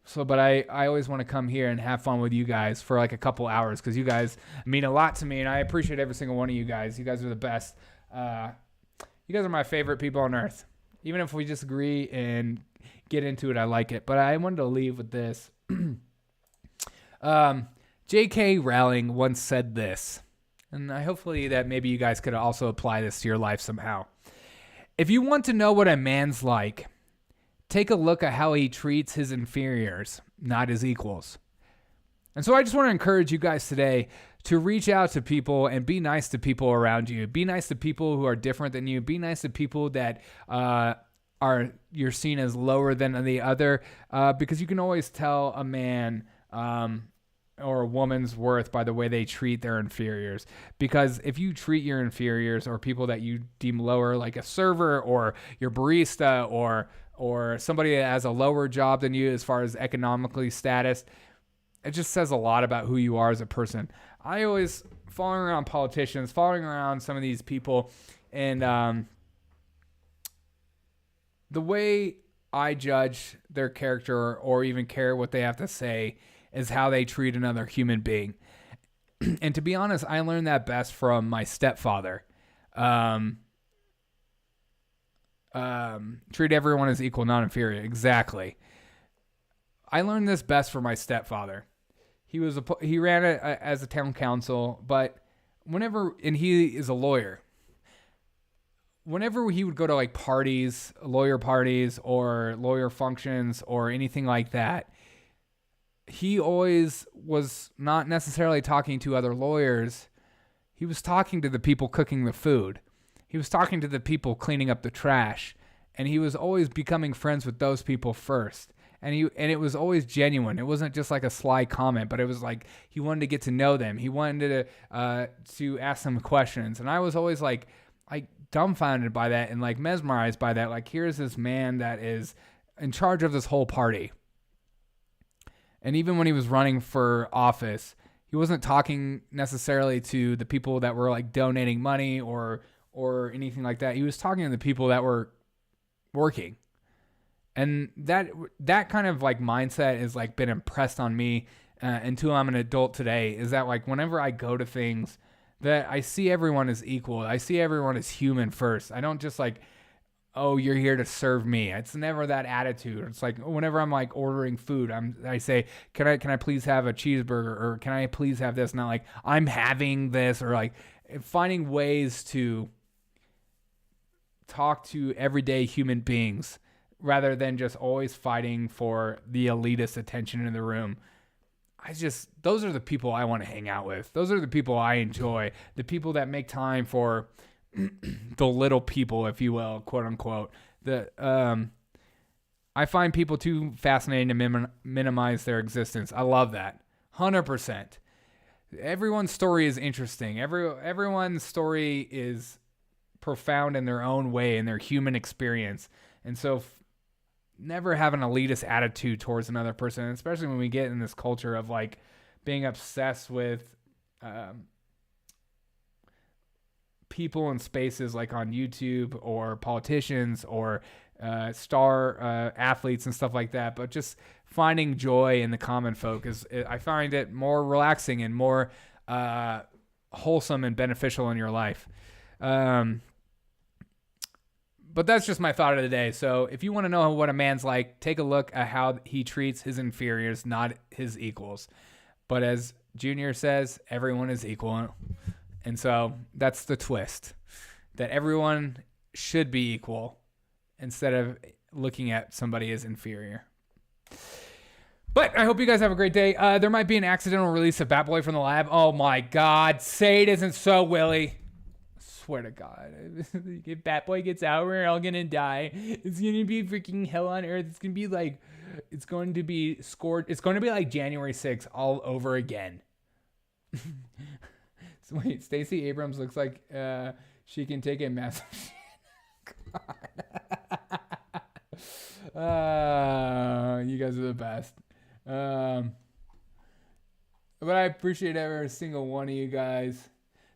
So, but I always want to come here and have fun with you guys for a couple hours because you guys mean a lot to me and I appreciate every single one of you guys. You guys are the best. You guys are my favorite people on earth. Even if we disagree and get into it, I like it. But I wanted to leave with this. J.K. Rowling once said this. And hopefully that maybe you guys could also apply this to your life somehow. If you want to know what a man's like, take a look at how he treats his inferiors, not his equals. And so I just want to encourage you guys today to reach out to people and be nice to people around you. Be nice to people who are different than you. Be nice to people that you're seen as lower than the other, because you can always tell a man or a woman's worth by the way they treat their inferiors. Because if you treat your inferiors or people that you deem lower, like a server or your barista or somebody that has a lower job than you as far as economically status, it just says a lot about who you are as a person. I always following around politicians, following around some of these people, and the way I judge their character or even care what they have to say is how they treat another human being. And to be honest, I learned that best from my stepfather. Treat everyone as equal, not inferior. Exactly. I learned this best from my stepfather. He ran it as a town council, but and he is a lawyer. Whenever he would go to like parties, lawyer parties or lawyer functions or anything like that, he always was not necessarily talking to other lawyers. He was talking to the people cooking the food. He was talking to the people cleaning up the trash. And he was always becoming friends with those people first. And it was always genuine. It wasn't just like a sly comment, but it was like he wanted to get to know them. He wanted to ask them questions. And I was always like dumbfounded by that and like mesmerized by that. Like, here's this man that is in charge of this whole party. And even when he was running for office, he wasn't talking necessarily to the people that were like donating money or anything like that. He was talking to the people that were working. And that kind of like mindset has like been impressed on me until I'm an adult today, is that like whenever I go to things that I see everyone as equal. I see everyone as human first. I don't just like, oh, you're here to serve me. It's never that attitude. It's like whenever I'm like ordering food, I say, can I please have a cheeseburger, or can I please have this? Not like I'm having this, or like finding ways to talk to everyday human beings rather than just always fighting for the elitist attention in the room. Those are the people I want to hang out with. Those are the people I enjoy. The people that make time for the little people, if you will, quote unquote. I find people too fascinating to minimize their existence. I love that. 100%. Everyone's story is interesting. Everyone's story is profound in their own way, in their human experience. And so never have an elitist attitude towards another person, especially when we get in this culture of like being obsessed with people and spaces like on YouTube or politicians or star athletes and stuff like that. But just finding joy in the common folk I find it more relaxing and more wholesome and beneficial in your life. But that's just my thought of the day. So if you want to know what a man's like, take a look at how he treats his inferiors, not his equals. But as Junior says, everyone is equal. And so that's the twist, that everyone should be equal instead of looking at somebody as inferior. But I hope you guys have a great day. There might be an accidental release of Bat Boy from the lab. Oh my God. Say it isn't so, Willie. Swear to God, if Bat Boy gets out, we're all gonna die. It's gonna be freaking hell on earth. It's going to be scored. It's going to be like January 6th all over again. So wait, Stacey Abrams looks like she can take a massive you guys are the best. But I appreciate every single one of you guys.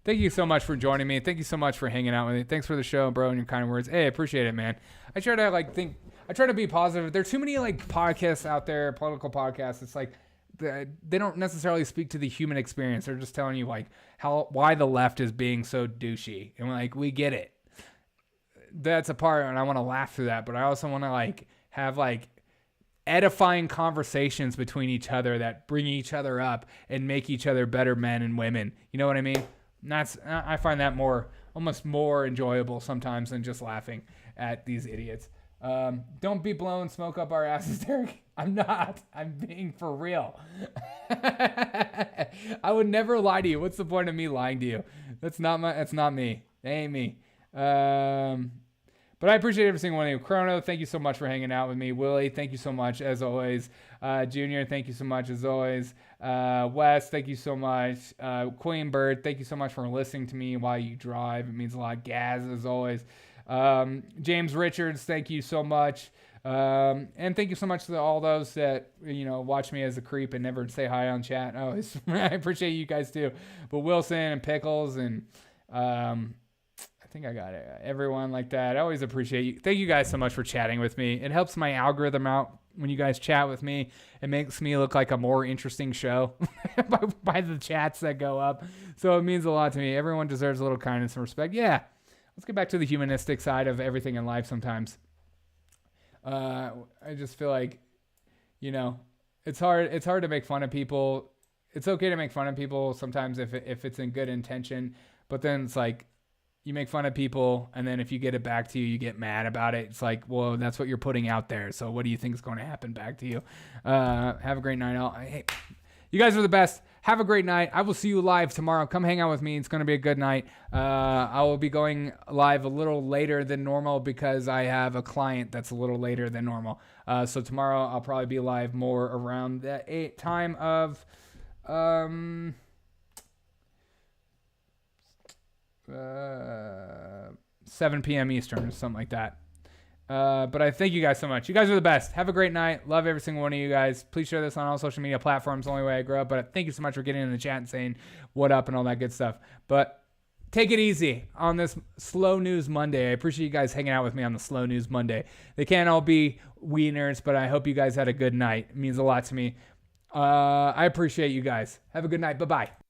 Thank you so much for joining me. Thank you so much for hanging out with me. Thanks for the show, bro, and your kind words. Hey, I appreciate it, man. I try to be positive. There are too many like podcasts out there, political podcasts. It's like they don't necessarily speak to the human experience. They're just telling you like why the left is being so douchey. And like, we get it. That's a part, and I want to laugh through that, but I also want to like have like edifying conversations between each other that bring each other up and make each other better men and women. You know what I mean? I find that almost more enjoyable sometimes than just laughing at these idiots. Don't be blowing smoke up our asses, Derek. I'm not. I'm being for real. I would never lie to you. What's the point of me lying to you? That's not me. That ain't me. But I appreciate every single one of you. Chrono, thank you so much for hanging out with me. Willie, thank you so much as always. Junior, thank you so much as always. Wes, thank you so much. Queen Bird, thank you so much for listening to me while you drive. It means a lot. Gaz, as always. James Richards, thank you so much. And thank you so much to all those that, watch me as a creep and never say hi on chat. I appreciate you guys too. But Wilson and Pickles and I think I got it. Everyone like that. I always appreciate you. Thank you guys so much for chatting with me. It helps my algorithm out when you guys chat with me. It makes me look like a more interesting show by the chats that go up. So it means a lot to me. Everyone deserves a little kindness and respect. Yeah. Let's get back to the humanistic side of everything in life sometimes. I just feel like, it's hard to make fun of people. It's okay to make fun of people sometimes if it's in good intention, but then it's like you make fun of people and then if you get it back to you, you get mad about it. It's like, well, that's what you're putting out there. So what do you think is going to happen back to you? Have a great night. Hey, you guys are the best. Have a great night. I will see you live tomorrow. Come hang out with me. It's going to be a good night. I will be going live a little later than normal because I have a client that's a little later than normal. So tomorrow I'll probably be live more around the time of 7 p.m. Eastern or something like that. But I thank you guys so much. You guys are the best. Have a great night. Love every single one of you guys. Please share this on all social media platforms. The only way I grow up. But thank you so much for getting in the chat and saying what up and all that good stuff. But take it easy on this Slow News Monday. I appreciate you guys hanging out with me on the Slow News Monday. They can't all be wieners, but I hope you guys had a good night. It means a lot to me. I appreciate you guys. Have a good night. Bye-bye.